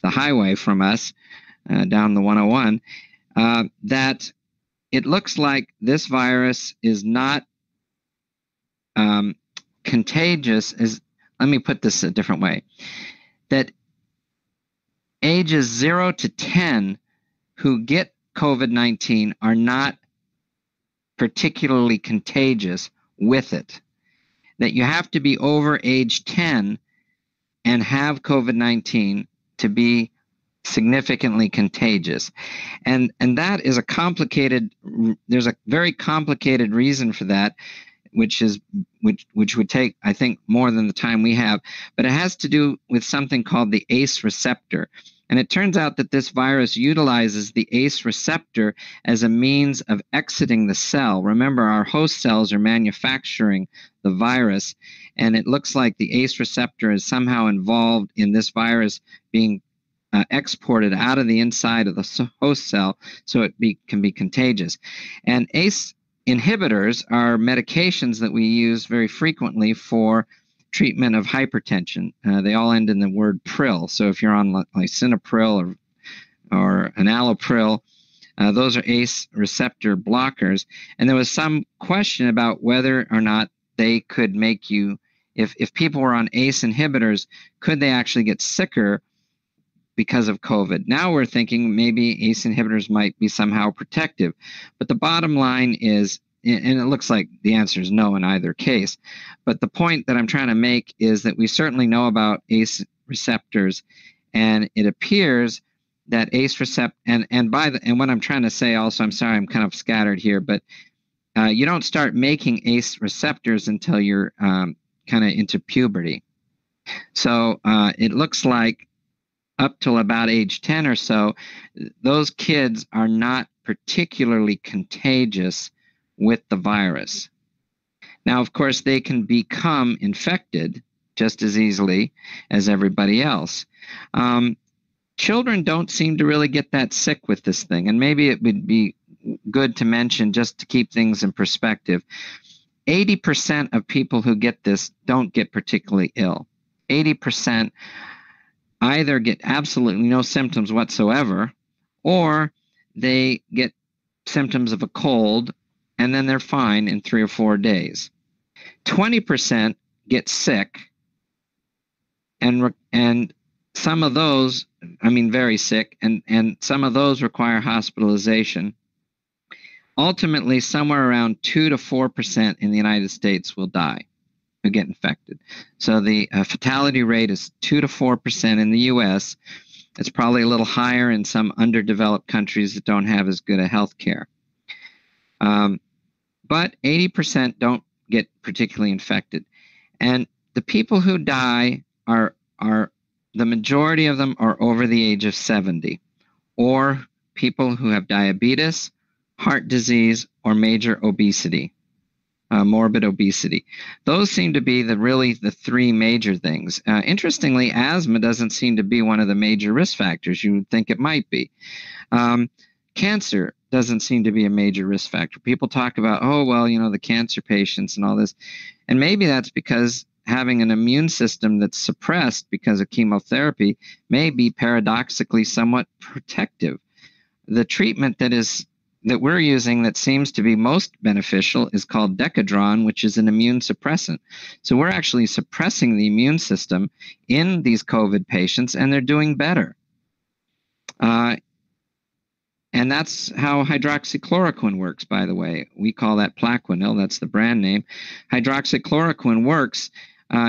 highway from us, down the 101, that it looks like this virus is not contagious. Let me put this a different way. That ages 0 to 10 who get COVID-19 are not particularly contagious with it. That you have to be over age 10 and have COVID-19 to be significantly contagious. And that is there's a very complicated reason for that, which would take, I think, more than the time we have. But it has to do with something called the ACE receptor. And it turns out that this virus utilizes the ACE receptor as a means of exiting the cell. Remember, our host cells are manufacturing the virus, and it looks like the ACE receptor is somehow involved in this virus being exported out of the inside of the host cell so it can be contagious. And ACE inhibitors are medications that we use very frequently for treatment of hypertension. They all end in the word pril. So if you're on lisinopril or enalapril, those are ACE receptor blockers. And there was some question about whether or not they could make you if people were on ACE inhibitors, could they actually get sicker because of COVID? Now we're thinking maybe ACE inhibitors might be somehow protective. But the bottom line is, and it looks like the answer is no in either case, but the point that I'm trying to make is that we certainly know about ACE receptors, and it appears that ACE receptor, and what I'm trying to say also, I'm sorry, I'm kind of scattered here, but you don't start making ACE receptors until you're kind of into puberty. So it looks like up till about age 10 or so, those kids are not particularly contagious with the virus. Now, of course, they can become infected just as easily as everybody else. Children don't seem to really get that sick with this thing, and maybe it would be good to mention, just to keep things in perspective, 80% of people who get this don't get particularly ill. 80% either get absolutely no symptoms whatsoever, or they get symptoms of a cold and then they're fine in 3 or 4 days. 20% get sick, and some of those, I mean very sick, and some of those require hospitalization. Ultimately, somewhere around 2 to 4% in the United States will die who get infected. So the fatality rate is 2 to 4% in the U.S. It's probably a little higher in some underdeveloped countries that don't have as good a health care. But 80% don't get particularly infected. And the people who die are the majority of them are over the age of 70, or people who have diabetes, heart disease, or major obesity, morbid obesity. Those seem to be the three major things. Interestingly, asthma doesn't seem to be one of the major risk factors. You would think it might be. Cancer doesn't seem to be a major risk factor. People talk about, oh, well, you know, the cancer patients and all this. And maybe that's because having an immune system that's suppressed because of chemotherapy may be paradoxically somewhat protective. The treatment that we're using that seems to be most beneficial is called Decadron, which is an immune suppressant. So we're actually suppressing the immune system in these COVID patients, and they're doing better. And that's how hydroxychloroquine works, by the way. We call that Plaquenil. That's the brand name. Hydroxychloroquine works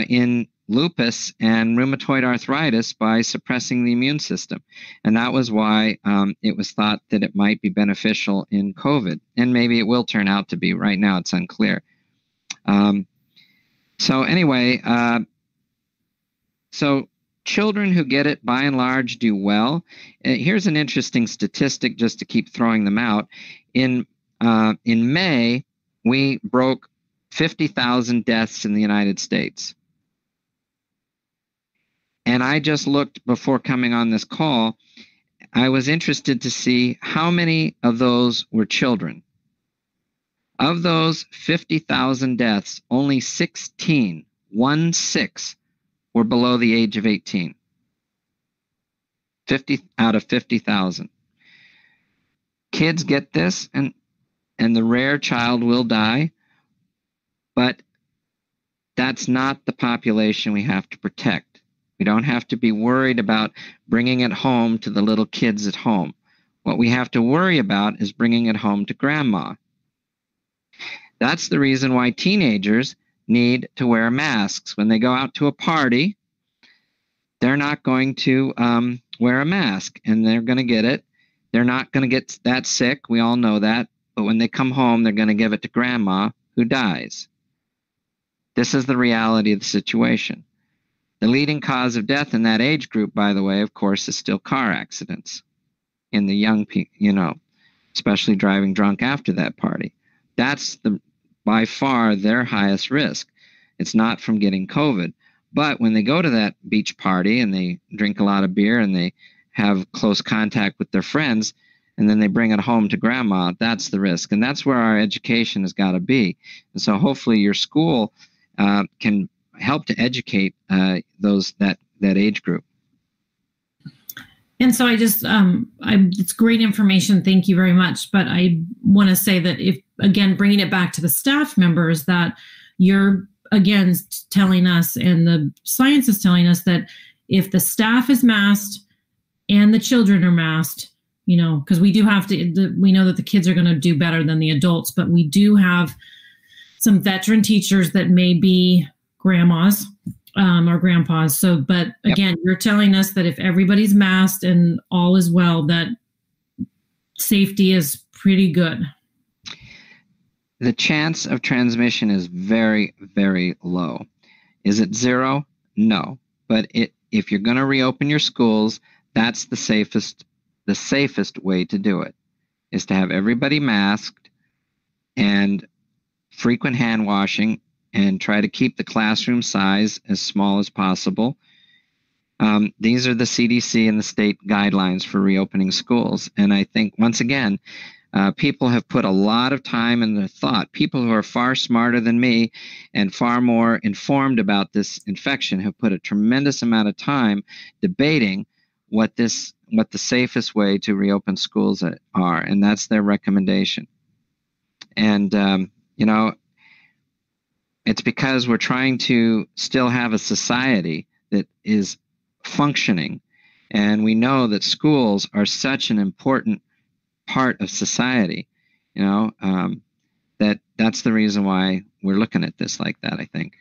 in lupus and rheumatoid arthritis by suppressing the immune system. And that was why it was thought that it might be beneficial in COVID. And maybe it will turn out to be. Right now, it's unclear. So anyway, so children who get it, by and large, do well. Here's an interesting statistic, just to keep throwing them out. In May, we broke 50,000 deaths in the United States. And I just looked before coming on this call. I was interested to see how many of those were children. Of those 50,000 deaths, only 16 were below the age of 18. 50 out of 50,000. Kids get this, and the rare child will die, but that's not the population we have to protect. We don't have to be worried about bringing it home to the little kids at home. What we have to worry about is bringing it home to grandma. That's the reason why teenagers need to wear masks. When they go out to a party, they're not going to wear a mask, and they're going to get it. They're not going to get that sick. We all know that. But when they come home, they're going to give it to grandma, who dies. This is the reality of the situation. The leading cause of death in that age group, by the way, of course, is still car accidents in the young people, you know, especially driving drunk after that party. That's by far their highest risk. It's not from getting COVID. But when they go to that beach party and they drink a lot of beer and they have close contact with their friends, and then they bring it home to grandma, that's the risk. And that's where our education has got to be. And so hopefully your school can help to educate that age group. And so I just, it's great information. Thank you very much. But I want to say that if, again, bringing it back to the staff members, that your again telling us, and the science is telling us, that if the staff is masked and the children are masked, because we do have to, we know that the kids are going to do better than the adults, but we do have some veteran teachers that may be grandmas or grandpas. So, but again, you're telling us that if everybody's masked and all is well, that safety is pretty good. The chance of transmission is very, very low. Is it zero? No. But if you're going to reopen your schools, that's the safest way to do it, is to have everybody masked and frequent hand washing, and try to keep the classroom size as small as possible. These are the CDC and the state guidelines for reopening schools. And I think, once again, people have put a lot of time and their thought. People who are far smarter than me and far more informed about this infection have put a tremendous amount of time debating what the safest way to reopen schools are, and that's their recommendation. And it's because we're trying to still have a society that is functioning, and we know that schools are such an important part of society. That's the reason why we're looking at this like that, I think.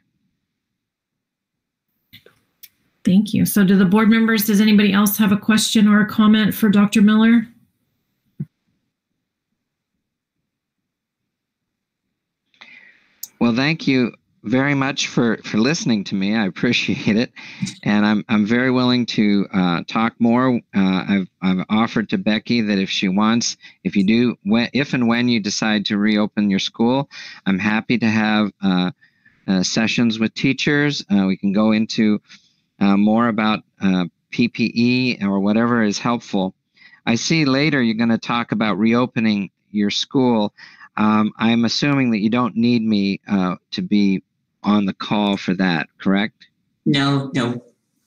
Thank you. So does anybody else have a question or a comment for Dr. Miller? Well, thank you very much for listening to me. I appreciate it, and I'm very willing to talk more. I've offered to Becky that if and when you decide to reopen your school, I'm happy to have sessions with teachers. We can go into more about PPE or whatever is helpful. I see later you're going to talk about reopening your school. I'm assuming that you don't need me to be on the call for that, correct? No.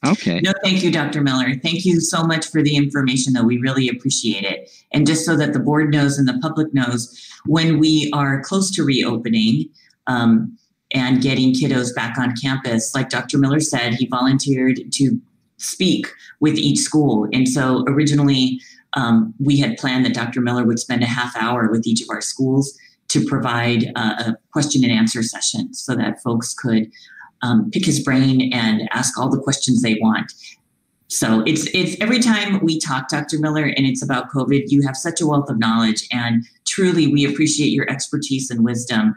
Okay. No, thank you, Dr. Miller. Thank you so much for the information, though. We really appreciate it. And just so that the board knows and the public knows, when we are close to reopening and getting kiddos back on campus, like Dr. Miller said, he volunteered to speak with each school. And so originally, we had planned that Dr. Miller would spend a half hour with each of our schools to provide a question and answer session so that folks could pick his brain and ask all the questions they want. So it's every time we talk, Dr. Miller, and it's about COVID, you have such a wealth of knowledge, and truly we appreciate your expertise and wisdom.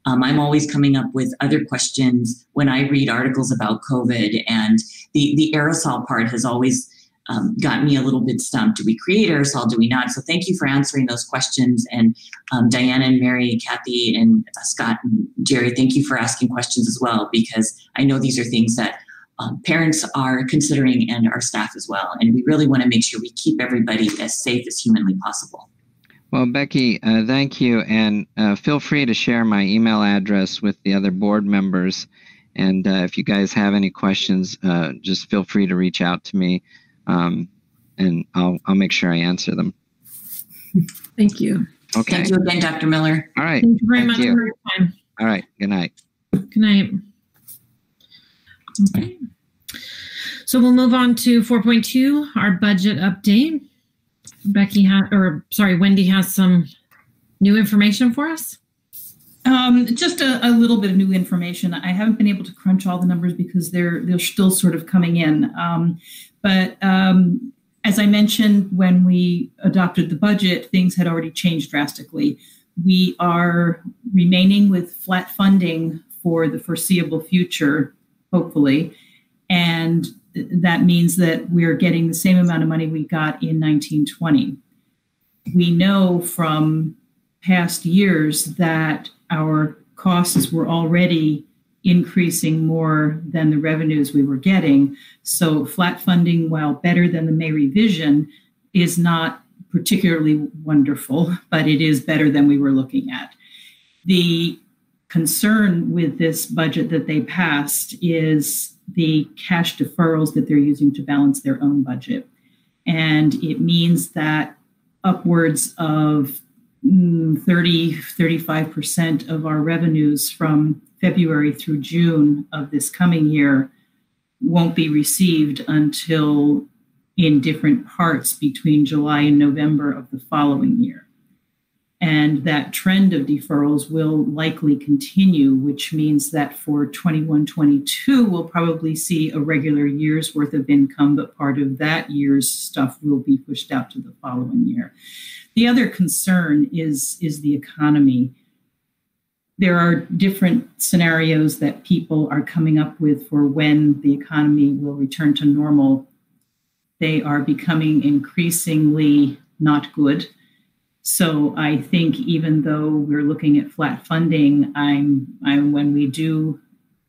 I'm always coming up with other questions when I read articles about COVID, and the aerosol part has always got me a little bit stumped. Do we create aerosol? Do we not? So thank you for answering those questions. And Diana and Mary, Kathy and Scott and Jerry, thank you for asking questions as well, because I know these are things that parents are considering and our staff as well. And we really want to make sure we keep everybody as safe as humanly possible. Well, Becky, thank you. And feel free to share my email address with the other board members. And if you guys have any questions, just feel free to reach out to me. And I'll make sure I answer them. Thank you. Okay. Thank you again, Dr. Miller. All right. Thank you very much for your time. All right. Good night. Good night. Okay. So we'll move on to 4.2, our budget update. Wendy has some new information for us. Just a little bit of new information. I haven't been able to crunch all the numbers because they're still sort of coming in. But as I mentioned, when we adopted the budget, things had already changed drastically. We are remaining with flat funding for the foreseeable future, hopefully. And that means that we're getting the same amount of money we got in 1920. We know from past years that our costs were already increasing more than the revenues we were getting. So flat funding, while better than the May revision, is not particularly wonderful, but it is better than we were looking at. The concern with this budget that they passed is the cash deferrals that they're using to balance their own budget. And it means that upwards of 35% of our revenues from February through June of this coming year won't be received until in different parts between July and November of the following year. And that trend of deferrals will likely continue, which means that for 21-22, we'll probably see a regular year's worth of income, but part of that year's stuff will be pushed out to the following year. The other concern is the economy. There are different scenarios that people are coming up with for when the economy will return to normal. They are becoming increasingly not good. So I think even though we're looking at flat funding, when we do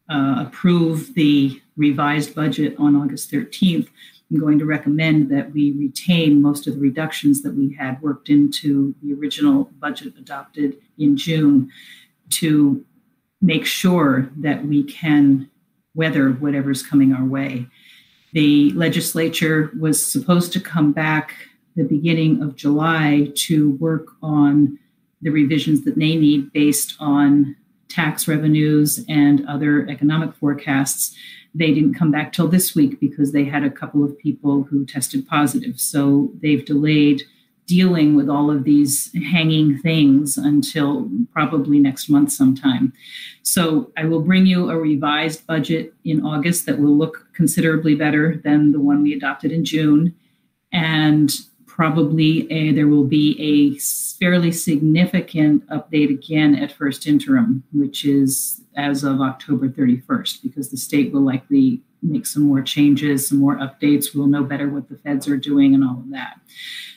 approve the revised budget on August 13th, I'm going to recommend that we retain most of the reductions that we had worked into the original budget adopted in June to make sure that we can weather whatever's coming our way. The legislature was supposed to come back the beginning of July to work on the revisions that they need based on tax revenues and other economic forecasts. They didn't come back till this week because they had a couple of people who tested positive. So they've delayed dealing with all of these hanging things until probably next month sometime. So I will bring you a revised budget in August that will look considerably better than the one we adopted in June. And probably there will be a fairly significant update again at first interim, which is as of October 31st, because the state will likely make some more changes, some more updates. We'll know better what the feds are doing and all of that.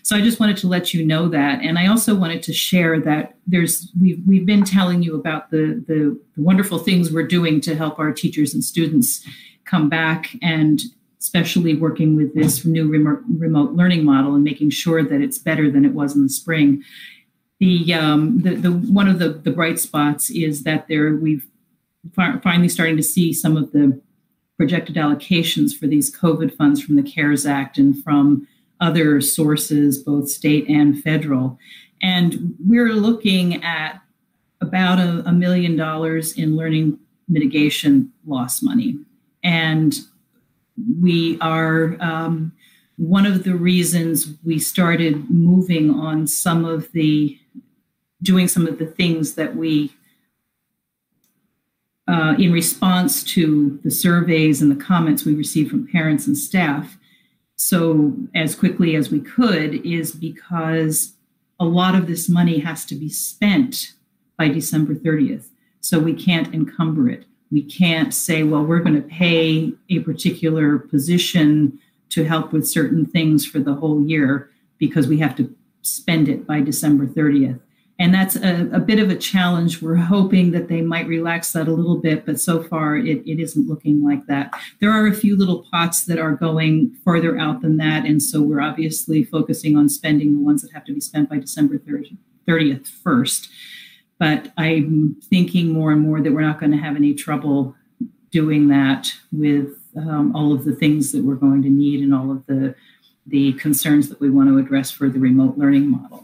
So I just wanted to let you know that. And I also wanted to share that we've been telling you about the wonderful things we're doing to help our teachers and students come back, and especially working with this new remote learning model and making sure that it's better than it was in the spring. One of the bright spots is that we've finally starting to see some of the projected allocations for these COVID funds from the CARES Act and from other sources, both state and federal. And we're looking at about $1 million in learning mitigation loss money. And we are, one of the reasons we started moving on doing some of the things that we, in response to the surveys and the comments we received from parents and staff, so as quickly as we could, is because a lot of this money has to be spent by December 30th. So we can't encumber it. We can't say, well, we're going to pay a particular position to help with certain things for the whole year because we have to spend it by December 30th. And that's a bit of a challenge. We're hoping that they might relax that a little bit, but so far it isn't looking like that. There are a few little pots that are going further out than that. And so we're obviously focusing on spending the ones that have to be spent by December 30th first. But I'm thinking more and more that we're not going to have any trouble doing that with all of the things that we're going to need and all of the concerns that we want to address for the remote learning model.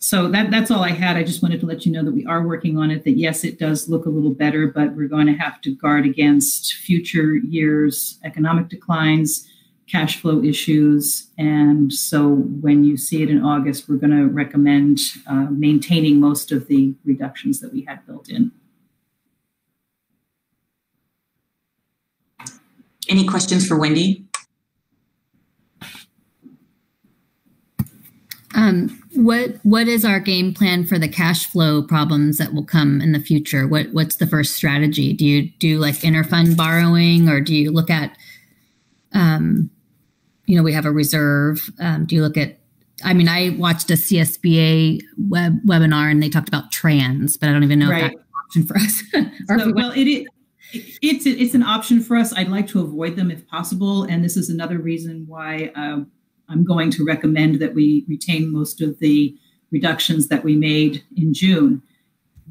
So that's all I had. I just wanted to let you know that we are working on it, that yes, it does look a little better, but we're going to have to guard against future years' economic declines, cash flow issues. And so when you see it in August, we're going to recommend maintaining most of the reductions that we had built in. Any questions for Wendy? What is our game plan for the cash flow problems that will come in the future? What's the first strategy? Do you do like interfund borrowing, or do you look at, we have a reserve. Do you look at, I watched a CSBA webinar and they talked about trans, but I don't even know if that's an option for us. It's an option for us. I'd like to avoid them if possible. And this is another reason why I'm going to recommend that we retain most of the reductions that we made in June.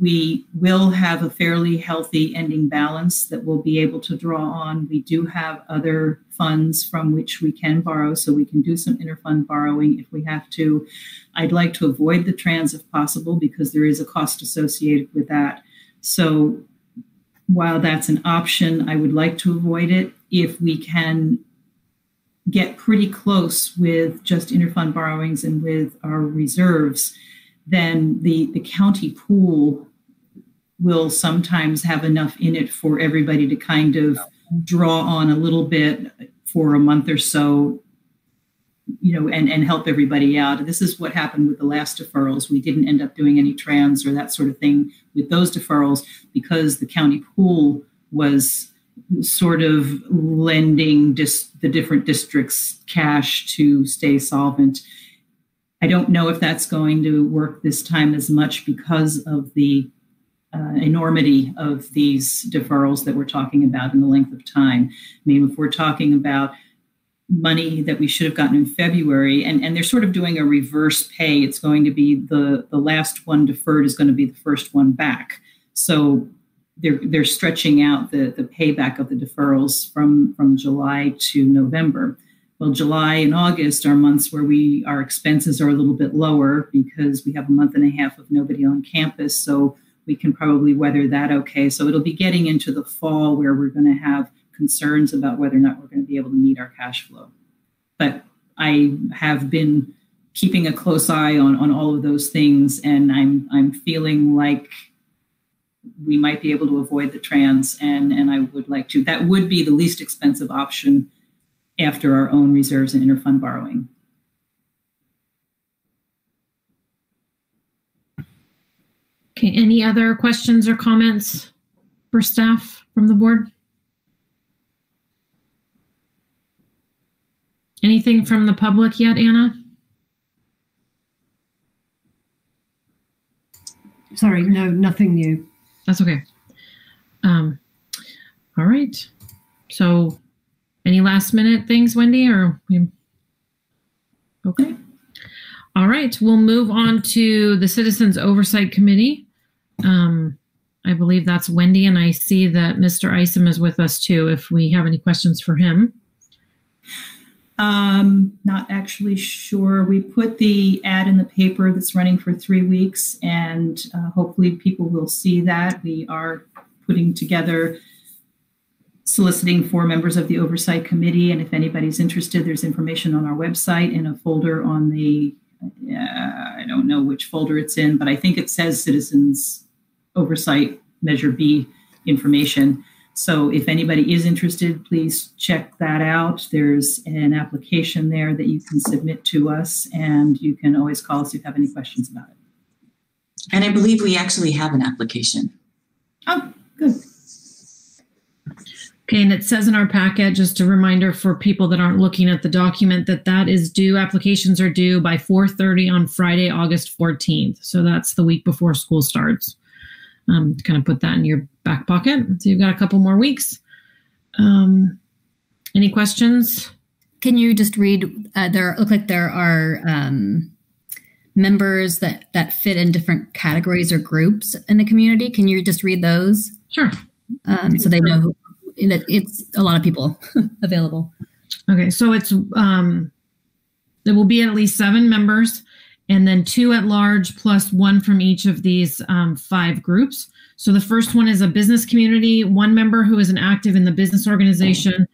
We will have a fairly healthy ending balance that we'll be able to draw on. We do have other funds from which we can borrow, so we can do some interfund borrowing if we have to. I'd like to avoid the trans if possible because there is a cost associated with that. So while that's an option, I would like to avoid it. If we can get pretty close with just interfund borrowings and with our reserves, then the county pool will sometimes have enough in it for everybody to kind of draw on a little bit for a month or so, and help everybody out. This is what happened with the last deferrals. We didn't end up doing any trans or that sort of thing with those deferrals because the county pool was sort of lending the different districts cash to stay solvent. I don't know if that's going to work this time as much because of the enormity of these deferrals that we're talking about and the length of time. I mean, if we're talking about money that we should have gotten in February, and they're sort of doing a reverse pay, it's going to be the last one deferred is going to be the first one back. So they're stretching out the payback of the deferrals from July to November. Well, July and August are months where our expenses are a little bit lower because we have a month and a half of nobody on campus. So we can probably weather that okay. So it'll be getting into the fall where we're going to have concerns about whether or not we're going to be able to meet our cash flow. But I have been keeping a close eye on all of those things, and I'm feeling like we might be able to avoid the trans, and I would like to. That would be the least expensive option after our own reserves and interfund borrowing. Okay, any other questions or comments for staff from the board? Anything from the public yet, Anna? Sorry, no, nothing new. That's okay. All right. So any last minute things, Wendy, or okay. All right, we'll move on to the Citizens Oversight Committee. I believe that's Wendy, and I see that Mr. Isom is with us too, if we have any questions for him. Not actually sure. We put the ad in the paper that's running for 3 weeks, and hopefully people will see that. We are putting together soliciting for members of the Oversight Committee, and if anybody's interested, there's information on our website in a folder on the I don't know which folder it's in, but I think it says Citizens Oversight Measure B information. So if anybody is interested, please check that out. There's an application there that you can submit to us, and you can always call us if you have any questions about it. And I believe we actually have an application. Oh, good. Okay, and it says in our packet, just a reminder for people that aren't looking at the document, that is due, applications are due by 4:30 on Friday, August 14th. So that's the week before school starts. Kind of put that in your back pocket. So you've got a couple more weeks. Any questions? Can you just read, look like there are members that fit in different categories or groups in the community. Can you just read those? Sure. So they know it's a lot of people available. Okay, so it's there will be at least 7 members, and then 2 at large plus 1 from each of these 5 groups. So the first one is a business community, 1 member who is an active in the business organization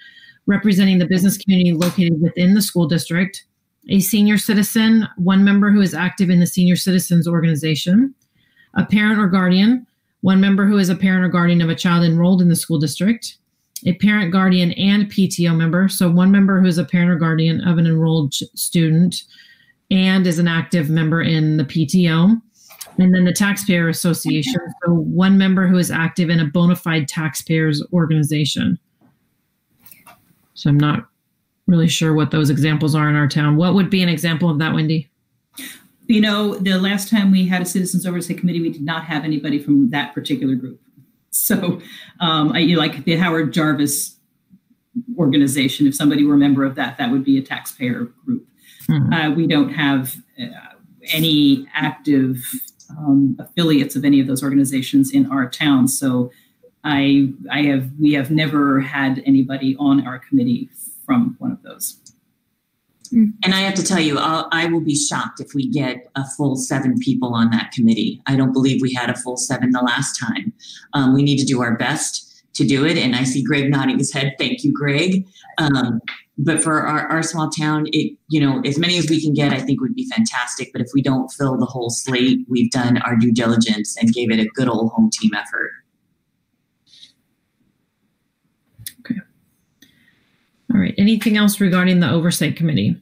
representing the business community located within the school district. A senior citizen, 1 member who is active in the senior citizens organization. A parent or guardian, 1 member who is a parent or guardian of a child enrolled in the school district. A parent, guardian, and PTO member. So 1 member who is a parent or guardian of an enrolled student and is an active member in the PTO. And then the Taxpayer Association. So 1 member who is active in a bona fide taxpayers organization. So I'm not really sure what those examples are in our town. What would be an example of that, Wendy? You know, the last time we had a Citizens Oversight Committee, we did not have anybody from that particular group. So like the Howard Jarvis organization, if somebody were a member of that, that would be a taxpayer group. Mm-hmm. We don't have any active affiliates of any of those organizations in our town. So we have never had anybody on our committee from one of those. And I have to tell you, I will be shocked if we get a full 7 people on that committee. I don't believe we had a full 7 the last time. We need to do our best to do it. And I see Greg nodding his head. Thank you, Greg. But for our small town, as many as we can get, I think would be fantastic. But if we don't fill the whole slate, we've done our due diligence and gave it a good old home team effort. Okay. All right. Anything else regarding the oversight committee?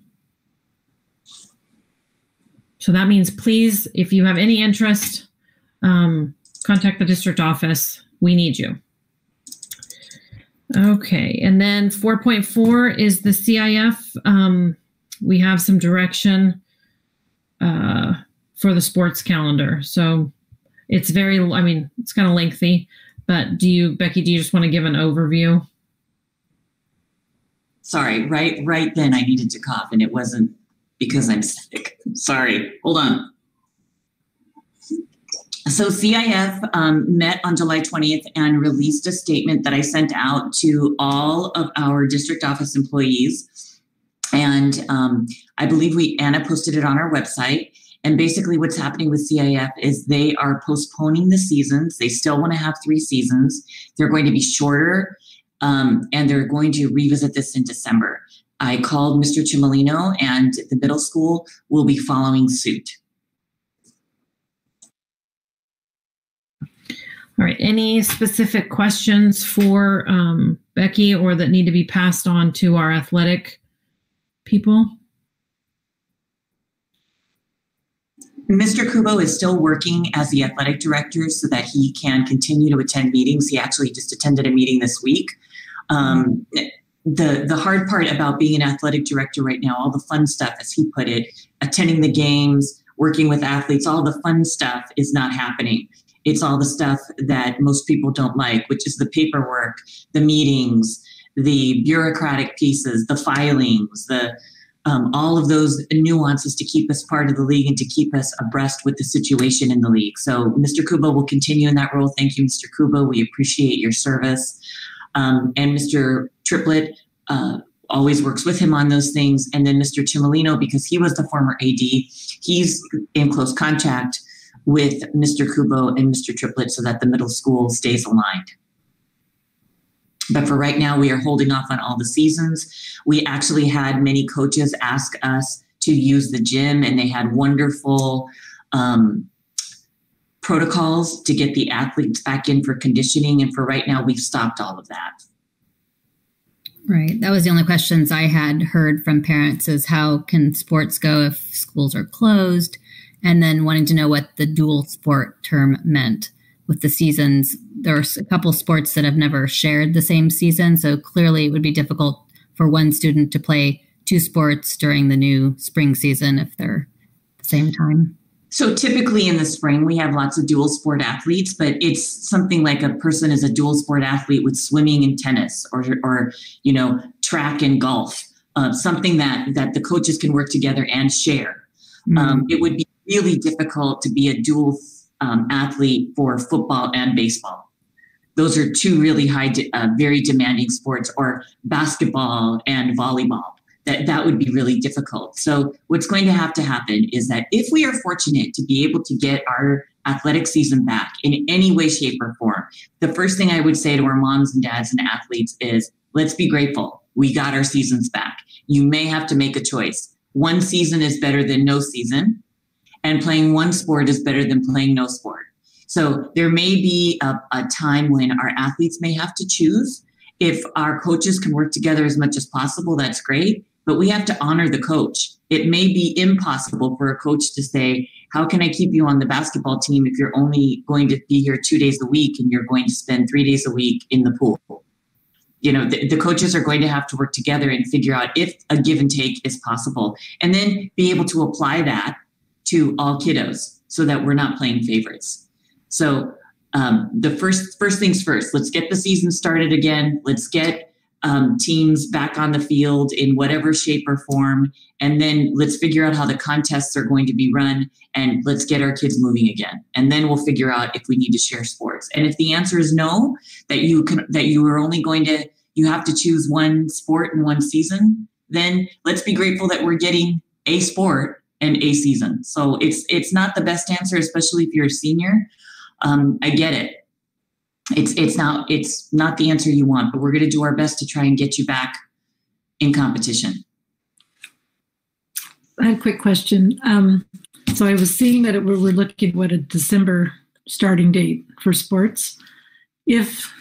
So that means, please, if you have any interest, contact the district office. We need you. Okay, and then 4.4 is the CIF. We have some direction for the sports calendar. So it's it's kind of lengthy, but Becky, do you just want to give an overview? Sorry, right then I needed to cough, and it wasn't because I'm sick. Sorry, hold on. So CIF met on July 20th and released a statement that I sent out to all of our district office employees. And I believe Anna posted it on our website. And basically what's happening with CIF is they are postponing the seasons. They still want to have 3 seasons. They're going to be shorter, and they're going to revisit this in December. I called Mr. Chimolino, and the middle school will be following suit. All right. Any specific questions for Becky or that need to be passed on to our athletic people? Mr. Kubo is still working as the athletic director so that he can continue to attend meetings. He actually just attended a meeting this week. The hard part about being an athletic director right now, all the fun stuff, as he put it, attending the games, working with athletes, all the fun stuff is not happening. It's all the stuff that most people don't like, which is the paperwork, the meetings, the bureaucratic pieces, the filings, all of those nuances to keep us part of the league and to keep us abreast with the situation in the league. So Mr. Kubo will continue in that role. Thank you, Mr. Kubo. We appreciate your service. And Mr. Triplett always works with him on those things. And then Mr. Chimolino, because he was the former AD, he's in close contact with Mr. Kubo and Mr. Triplett so that the middle school stays aligned. But for right now, we are holding off on all the seasons. We actually had many coaches ask us to use the gym, and they had wonderful protocols to get the athletes back in for conditioning. And for right now, we've stopped all of that. Right. That was the only questions I had heard from parents is how can sports go if schools are closed? And then wanting to know what the dual sport term meant with the seasons. There's a couple sports that have never shared the same season. So clearly it would be difficult for one student to play 2 sports during the new spring season if they're at the same time. So typically in the spring, we have lots of dual sport athletes, but it's something like a person is a dual sport athlete with swimming and tennis or track and golf, something that the coaches can work together and share. Mm-hmm. It would be really difficult to be a dual athlete for football and baseball. Those are 2 really very demanding sports, or basketball and volleyball. That would be really difficult. So what's going to happen is that if we are fortunate to be able to get our athletic season back in any way, shape, or form, the first thing I would say to our moms and dads and athletes is, let's be grateful. We got our seasons back. You may have to make a choice. One season is better than no season, and playing one sport is better than playing no sport. So there may be a time when our athletes may have to choose. If our coaches can work together as much as possible, that's great. But we have to honor the coach. It may be impossible for a coach to say, how can I keep you on the basketball team if you're only going to be here 2 days a week and you're going to spend 3 days a week in the pool? The coaches are going to have to work together and figure out if a give and take is possible, and then be able to apply that to all kiddos so that we're not playing favorites. So the first things first, let's get the season started again. Let's get teams back on the field in whatever shape or form. And then let's figure out how the contests are going to be run, and let's get our kids moving again. And then we'll figure out if we need to share sports. And if the answer is no, that you have to choose one sport in one season, then let's be grateful that we're getting a sport and a season. So it's not the best answer, especially if you're a senior. I get it. It's not the answer you want, but we're going to do our best to try and get you back in competition. I had a quick question. So I was seeing that we're looking at a December starting date for sports. If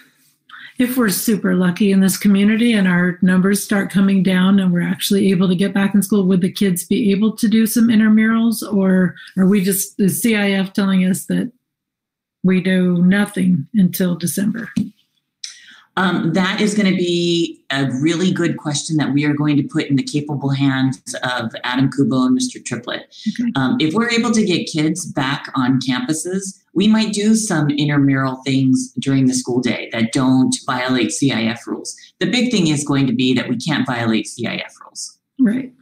we're super lucky in this community and our numbers start coming down and we're actually able to get back in school, would the kids be able to do some intramurals, or are we just, is CIF telling us that we do nothing until December? That is going to be a really good question that we are going to put in the capable hands of Adam Kubo and Mr. Triplett. Okay. If we're able to get kids back on campuses, we might do some intramural things during the school day that don't violate CIF rules. The big thing is going to be that we can't violate CIF rules. Right.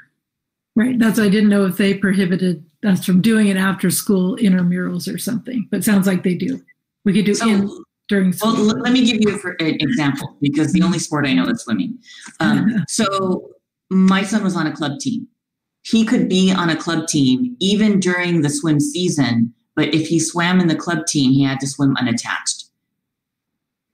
That's why I didn't know if they prohibited us from doing it after school intramurals or something, but it sounds like they do. We could do during school. Well, let me give you an example, because the only sport I know is swimming. So my son was on a club team. He could be on a club team even during the swim season, but if he swam in the club team, he had to swim unattached.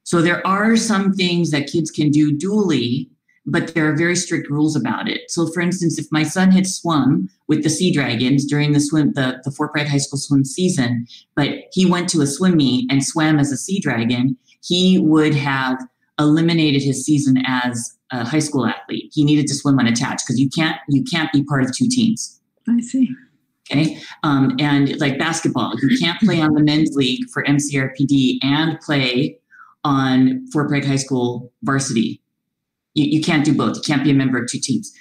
So there are some things that kids can do dually, but there are very strict rules about it. So for instance, if my son had swum with the Sea Dragons during the Fort Bragg High School swim season, but he went to a swim meet and swam as a Sea Dragon, he would have eliminated his season as a high school athlete. He needed to swim unattached because you can't be part of two teams. I see. Okay. And like basketball, you can't play on the men's league for MCRPD and play on Fort Bragg High School varsity. You can't do both. You can't be a member of two teams.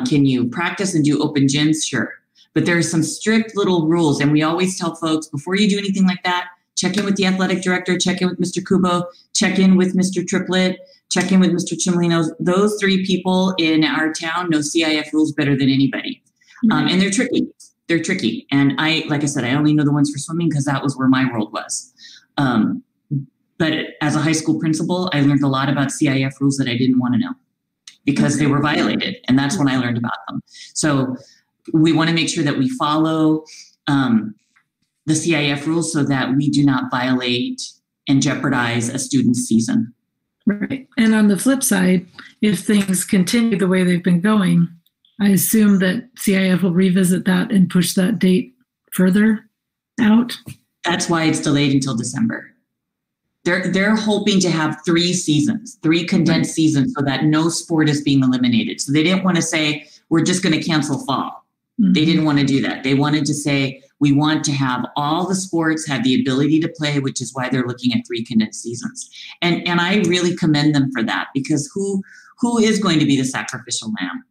Can you practice and do open gyms? Sure. But there are some strict little rules. And we always tell folks, before you do anything like that, check in with the athletic director, check in with Mr. Kubo, check in with Mr. Triplett, check in with Mr. Chimolino. Those three people in our town know CIF rules better than anybody. And they're tricky. They're tricky. And like I said, I only know the ones for swimming because that was where my world was. But as a high school principal, I learned a lot about CIF rules that I didn't want to know because they were violated. And that's when I learned about them. So we want to make sure that we follow the CIF rules so that we do not violate and jeopardize a student's season. Right. And on the flip side, if things continue the way they've been going, I assume that CIF will revisit that and push that date further out. That's why it's delayed until December. They're hoping to have 3 seasons, 3 condensed seasons, so that no sport is being eliminated. So they didn't want to say, we're just going to cancel fall. Mm-hmm. They didn't want to do that. They wanted to say, we want to have all the sports have the ability to play, which is why they're looking at 3 condensed seasons. And I really commend them for that, because who is going to be the sacrificial lamb?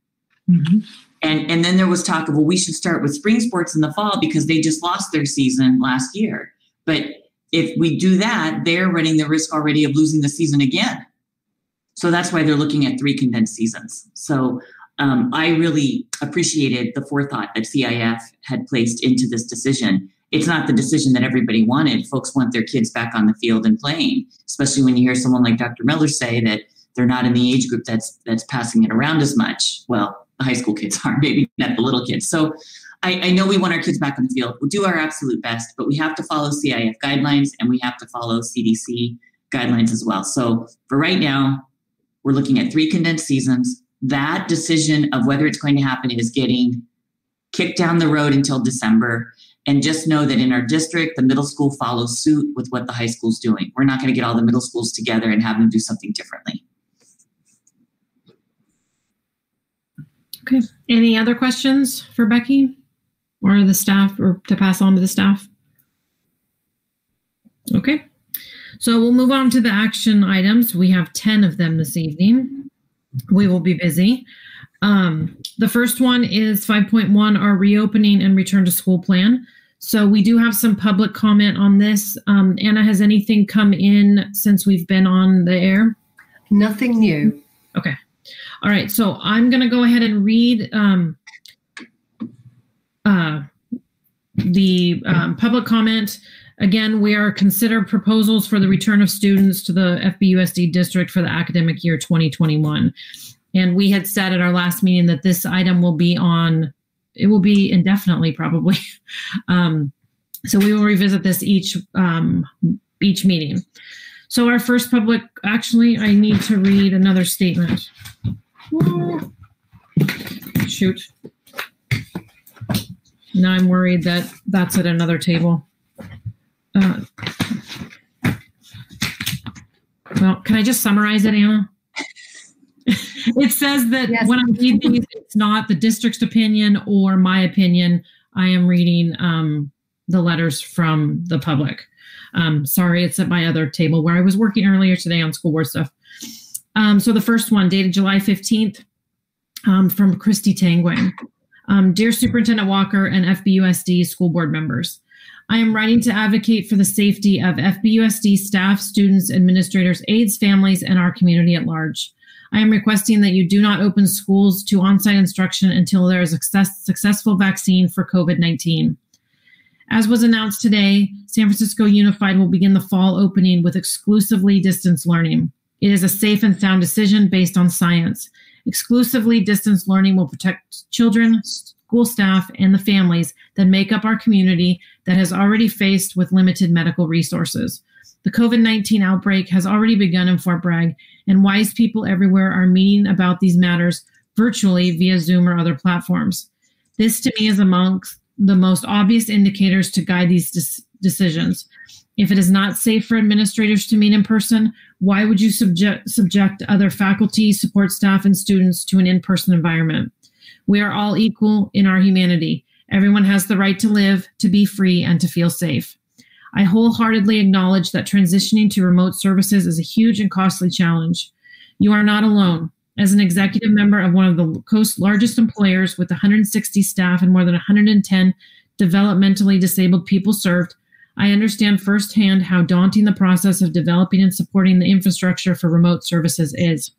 Mm-hmm. And then there was talk of, well, we should start with spring sports in the fall because they just lost their season last year. But if we do that, they're running the risk already of losing the season again. So that's why they're looking at 3 condensed seasons. So I really appreciated the forethought that CIF had placed into this decision. It's not the decision that everybody wanted. Folks want their kids back on the field and playing, especially when you hear someone like Dr. Miller say that they're not in the age group that's passing it around as much. Well, the high school kids are, maybe not the little kids. So I know we want our kids back on the field. We'll do our absolute best, but we have to follow CIF guidelines and we have to follow CDC guidelines as well. So for right now, we're looking at 3 condensed seasons. That decision of whether it's going to happen is getting kicked down the road until December. And just know that in our district, the middle school follows suit with what the high school's doing. We're not going to get all the middle schools together and have them do something differently. Okay. Any other questions for Becky or the staff, or to pass on to the staff? Okay. So we'll move on to the action items. We have 10 of them this evening. We will be busy. The first one is 5.1, our reopening and return to school plan. So we do have some public comment on this. Anna, has anything come in since we've been on the air? Nothing new. Okay. All right. So I'm going to go ahead and read the public comment. Again, we are considered proposals for the return of students to the FBUSD district for the academic year 2021. And we had said at our last meeting that this item will be indefinitely probably. So we will revisit this each meeting. So our first public, actually, I need to read another statement. Shoot. Now I'm worried that that's at another table. Well, can I just summarize it, Anna? It says that yes. When I read these, it's not the district's opinion or my opinion. I am reading the letters from the public. Sorry, it's at my other table where I was working earlier today on school board stuff. So the first one, dated July 15th, from Christy Tangway. Dear Superintendent Walker and FBUSD school board members, I am writing to advocate for the safety of FBUSD staff, students, administrators, aides, families, and our community at large. I am requesting that you do not open schools to on-site instruction until there is a successful vaccine for COVID-19. As was announced today, San Francisco Unified will begin the fall opening with exclusively distance learning. It is a safe and sound decision based on science. Exclusively distance learning will protect children, school staff, and the families that make up our community that has already faced with limited medical resources. The COVID-19 outbreak has already begun in Fort Bragg, and wise people everywhere are meeting about these matters virtually via Zoom or other platforms. This, to me, is amongst the most obvious indicators to guide these decisions. If it is not safe for administrators to meet in person, why would you subject other faculty, support staff, and students to an in-person environment? We are all equal in our humanity. Everyone has the right to live, to be free, and to feel safe. I wholeheartedly acknowledge that transitioning to remote services is a huge and costly challenge. You are not alone. As an executive member of one of the coast's largest employers with 160 staff and more than 110 developmentally disabled people served, I understand firsthand how daunting the process of developing and supporting the infrastructure for remote services is.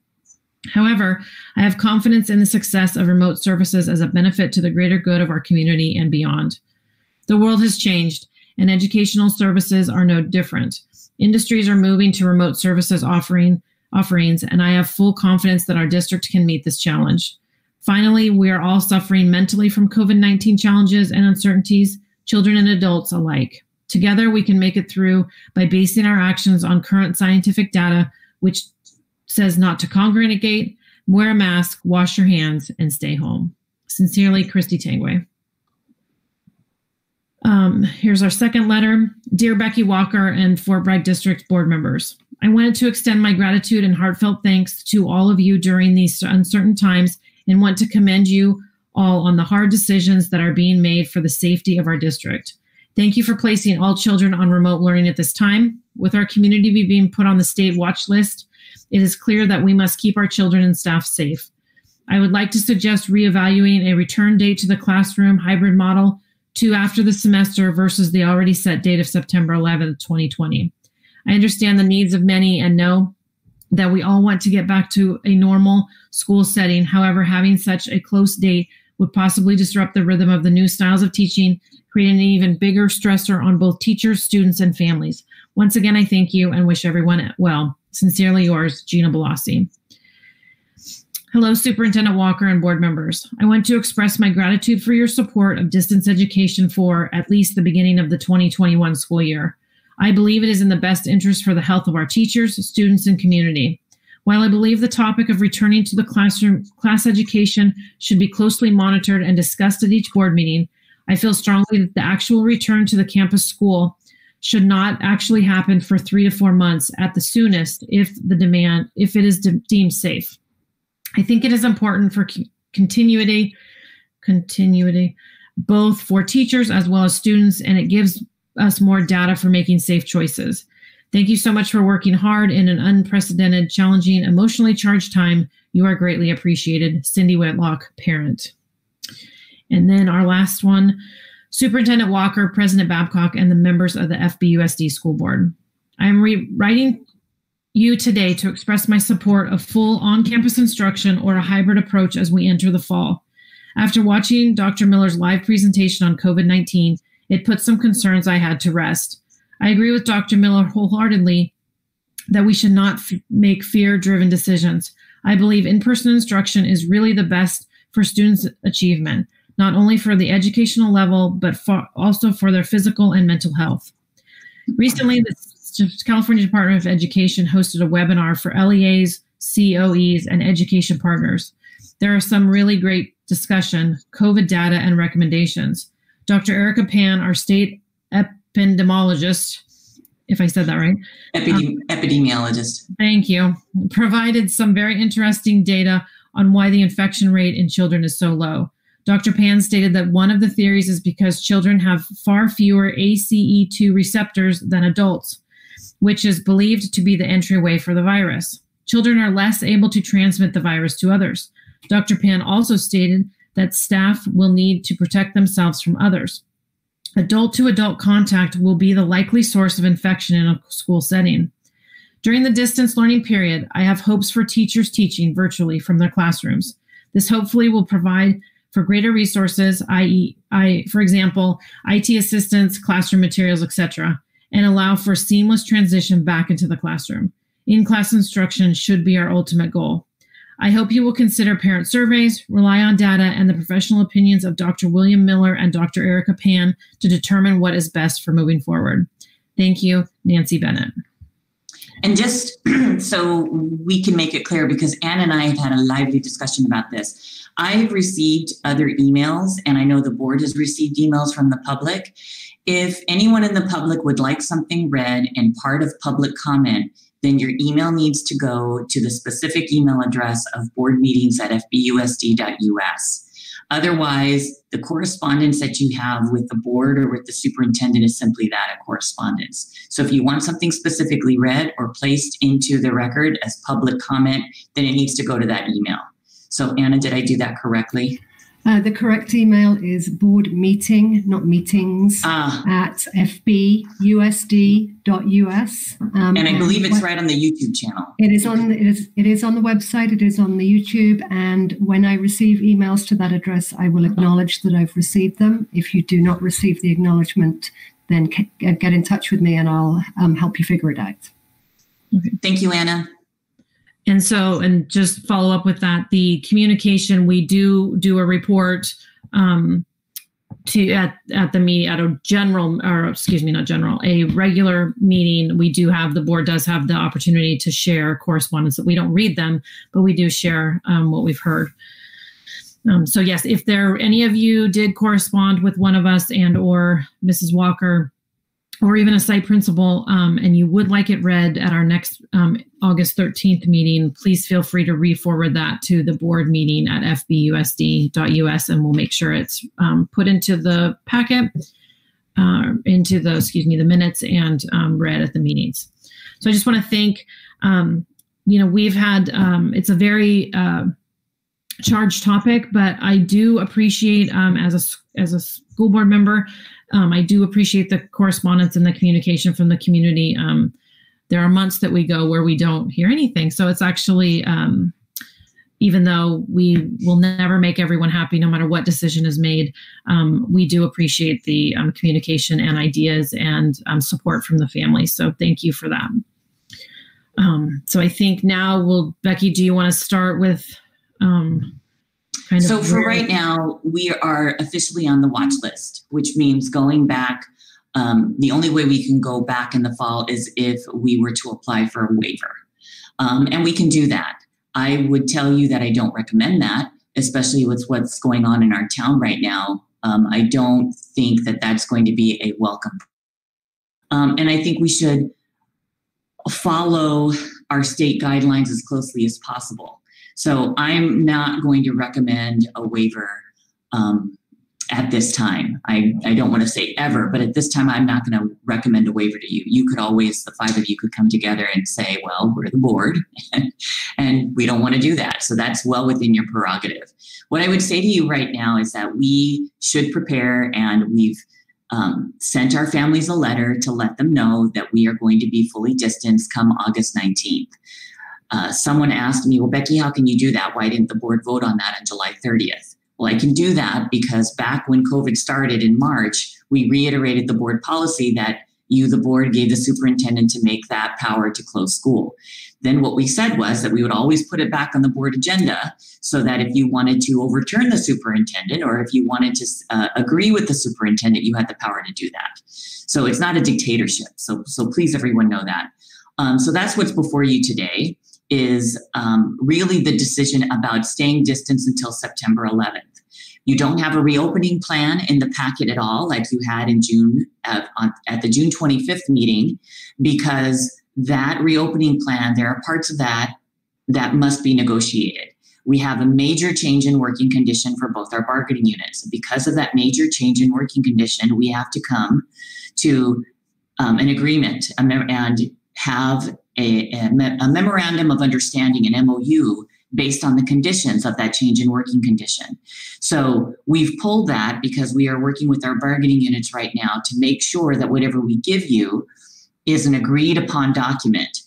However, I have confidence in the success of remote services as a benefit to the greater good of our community and beyond. The world has changed, and educational services are no different. Industries are moving to remote services offerings, and I have full confidence that our district can meet this challenge. Finally, we are all suffering mentally from COVID-19 challenges and uncertainties, children and adults alike. Together, we can make it through by basing our actions on current scientific data, which says not to congregate, wear a mask, wash your hands, and stay home. Sincerely, Christy Tangway. Here's our second letter. Dear Becky Walker and Fort Bragg District board members, I wanted to extend my gratitude and heartfelt thanks to all of you during these uncertain times and want to commend you all on the hard decisions that are being made for the safety of our district. Thank you for placing all children on remote learning at this time. With our community being put on the state watch list, it is clear that we must keep our children and staff safe. I would like to suggest reevaluating a return date to the classroom hybrid model to after the semester versus the already set date of September 11th, 2020. I understand the needs of many and know that we all want to get back to a normal school setting. However, having such a close date would possibly disrupt the rhythm of the new styles of teaching, creating an even bigger stressor on both teachers, students, and families. Once again, I thank you and wish everyone well. Sincerely yours, Gina Belossi. Hello, Superintendent Walker and board members. I want to express my gratitude for your support of distance education for at least the beginning of the 2021 school year. I believe it is in the best interest for the health of our teachers, students, and community. While I believe the topic of returning to the classroom, class education should be closely monitored and discussed at each board meeting, I feel strongly that the actual return to the campus school should not actually happen for 3 to 4 months at the soonest if it is deemed safe. I think it is important for continuity, both for teachers as well as students, and it gives us more data for making safe choices. Thank you so much for working hard in an unprecedented, challenging, emotionally charged time. You are greatly appreciated. Cindy Whitlock, parent. And then our last one, Superintendent Walker, President Babcock, and the members of the FBUSD School Board. I am writing you today to express my support of full on-campus instruction or a hybrid approach as we enter the fall. After watching Dr. Miller's live presentation on COVID-19, it put some concerns I had to rest. I agree with Dr. Miller wholeheartedly that we should not make fear-driven decisions. I believe in-person instruction is really the best for students' achievement, not only for the educational level, but also for their physical and mental health. Recently, the California Department of Education hosted a webinar for LEAs, COEs, and education partners. There are some really great discussion, COVID data, and recommendations. Dr. Erica Pan, our state epidemiologist, if I said that right. Epidemiologist. Thank you. Provided some very interesting data on why the infection rate in children is so low. Dr. Pan stated that one of the theories is because children have far fewer ACE2 receptors than adults, which is believed to be the entryway for the virus. Children are less able to transmit the virus to others. Dr. Pan also stated that staff will need to protect themselves from others. Adult-to-adult contact will be the likely source of infection in a school setting. During the distance learning period, I have hopes for teachers teaching virtually from their classrooms. This hopefully will provide for greater resources, i.e., for example, IT assistance, classroom materials, etc., and allow for seamless transition back into the classroom. In-class instruction should be our ultimate goal. I hope you will consider parent surveys, rely on data and the professional opinions of Dr. William Miller and Dr. Erica Pan to determine what is best for moving forward. Thank you, Nancy Bennett. And just so we can make it clear, because Ann and I have had a lively discussion about this, I've received other emails, and I know the board has received emails from the public. If anyone in the public would like something read and part of public comment, then your email needs to go to the specific email address of boardmeetings@fbusd.us. Otherwise, the correspondence that you have with the board or with the superintendent is simply that, a correspondence. So if you want something specifically read or placed into the record as public comment, then it needs to go to that email. So Anna, did I do that correctly? The correct email is board meeting, not meetings, at fbusd.us. And I believe it's right on the YouTube channel. It is on the website. It is on the YouTube. And when I receive emails to that address, I will acknowledge that I've received them. If you do not receive the acknowledgement, then get in touch with me and I'll help you figure it out. Okay. Thank you, Anna. And so, and just follow up with that, the communication, we do a report at the meeting, at a regular meeting. We do have, the board does have the opportunity to share correspondence. That we don't read them, but we do share what we've heard. So yes, if any of you did correspond with one of us and or Mrs. Walker, or even a site principal, and you would like it read at our next August 13th meeting, please feel free to re-forward that to the board meeting at fbusd.us, and we'll make sure it's put into the packet, into the minutes, and read at the meetings. So I just want to thank, we've had, it's a very charged topic, but I do appreciate, as a school board member, I do appreciate the correspondence and the communication from the community. There are months that we go where we don't hear anything. So it's actually, even though we will never make everyone happy, no matter what decision is made, we do appreciate the communication and ideas and support from the family. So thank you for that. So I think now Becky, do you want to start with So for right now, we are officially on the watch list, which means going back. The only way we can go back in the fall is if we were to apply for a waiver. And we can do that. I would tell you that I don't recommend that, especially with what's going on in our town right now. I don't think that that's going to be a welcome. And I think we should follow our state guidelines as closely as possible. So I'm not going to recommend a waiver at this time. I don't want to say ever, but at this time, I'm not going to recommend a waiver to you. You could always, the five of you could come together and say, well, we're the board and we don't want to do that. So that's well within your prerogative. What I would say to you right now is that we should prepare, and we've sent our families a letter to let them know that we are going to be fully distanced come August 19th. Someone asked me, well, Becky, how can you do that? Why didn't the board vote on that on July 30th? Well, I can do that because back when COVID started in March, we reiterated the board policy that You, the board, gave the superintendent to make that power to close school. Then what we said was that we would always put it back on the board agenda so that if you wanted to overturn the superintendent or if you wanted to agree with the superintendent, you had the power to do that. So it's not a dictatorship. So please, everyone, know that. So that's what's before you today is really the decision about staying distance until September 11th. You don't have a reopening plan in the packet at all, like you had in June at the June 25th meeting, because that reopening plan, there are parts of that must be negotiated. We have a major change in working condition for both our bargaining units. Because of that major change in working condition, we have to come to an agreement and have a memorandum of understanding, an MOU, based on the conditions of that change in working condition. So we've pulled that because we are working with our bargaining units right now to make sure that whatever we give you is an agreed upon document.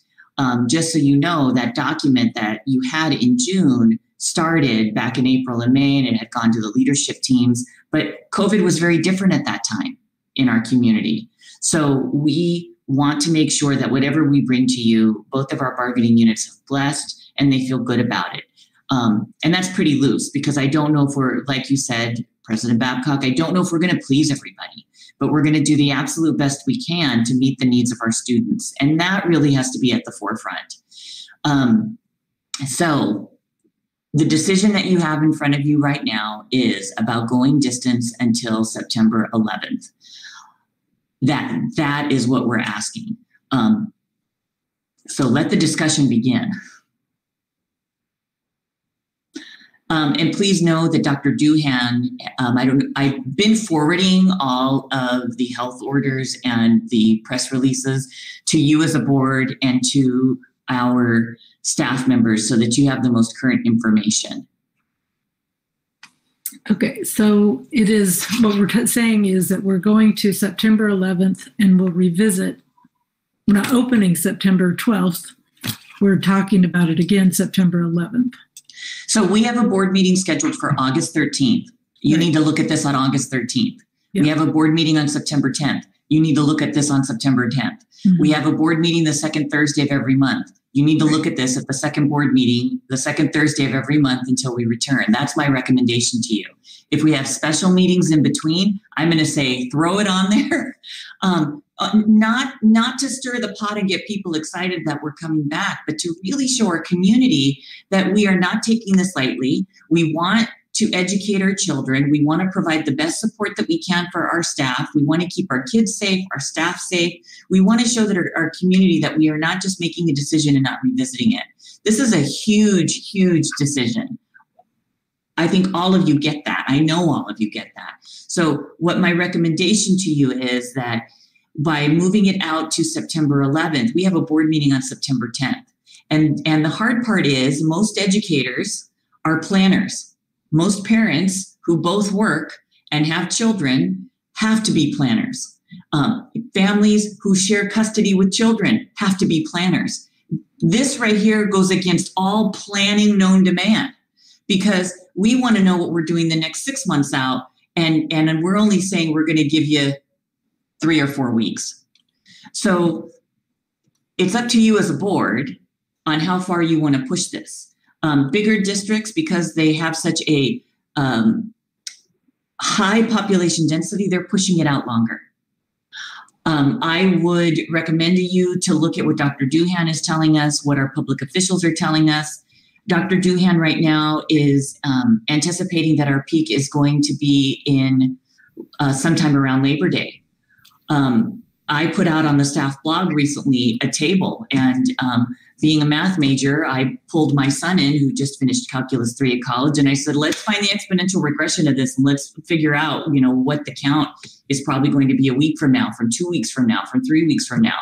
Just so you know, that document that you had in June started back in April and May, and it had gone to the leadership teams, but COVID was very different at that time in our community. So we want to make sure that whatever we bring to you, both of our bargaining units have blessed and they feel good about it. And that's pretty loose because I don't know if we're, like you said, President Babcock, I don't know if we're going to please everybody, but we're going to do the absolute best we can to meet the needs of our students. And that really has to be at the forefront. So the decision that you have in front of you right now is about going distance until September 11th. That is what we're asking. So let the discussion begin. And please know that Dr. Doohan, I've been forwarding all of the health orders and the press releases to you as a board and to our staff members so that you have the most current information. Okay, so it is, what we're saying is that we're going to September 11th and we'll revisit. We're not opening September 12th. We're talking about it again September 11th. So we have a board meeting scheduled for August 13th. You need to look at this on August 13th. Yep. We have a board meeting on September 10th. You need to look at this on September 10th. Mm-hmm. We have a board meeting the second Thursday of every month. You need to look at this at the second board meeting, the second Thursday of every month until we return. That's my recommendation to you. If we have special meetings in between, I'm going to say throw it on there. Not to stir the pot and get people excited that we're coming back, but to really show our community that we are not taking this lightly. We want to educate our children. We want to provide the best support that we can for our staff. We want to keep our kids safe, our staff safe. We want to show that our community that we are not just making a decision and not revisiting it. This is a huge, huge decision. I think all of you get that. I know all of you get that. So what my recommendation to you is that by moving it out to September 11th, we have a board meeting on September 10th. And the hard part is most educators are planners. Most parents who both work and have children have to be planners. Families who share custody with children have to be planners. This right here goes against all planning known to man because we want to know what we're doing the next 6 months out. And we're only saying we're going to give you 3 or 4 weeks. So it's up to you as a board on how far you want to push this. Bigger districts, because they have such a high population density, they're pushing it out longer. I would recommend to you to look at what Dr. Doohan is telling us, what our public officials are telling us. Dr. Doohan right now is anticipating that our peak is going to be in sometime around Labor Day. I put out on the staff blog recently a table, and being a math major, I pulled my son in who just finished Calculus 3 at college, and I said, let's find the exponential regression of this and let's figure out, what the count is probably going to be a week from now, from 2 weeks from now, from 3 weeks from now.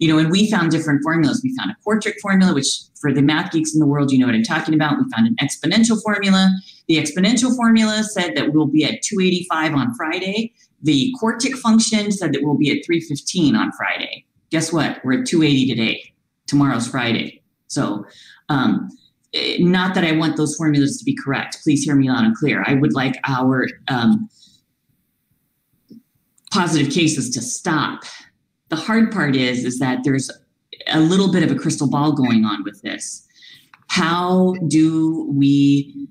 And we found different formulas. We found a quartic formula, which for the math geeks in the world, you know what I'm talking about. We found an exponential formula. The exponential formula said that we'll be at 285 on Friday. The quartic function said that we'll be at 315 on Friday. Guess what? We're at 280 today. Tomorrow's Friday. So not that I want those formulas to be correct. Please hear me loud and clear. I would like our positive cases to stop The hard part is that there's a little bit of a crystal ball going on with this. How do we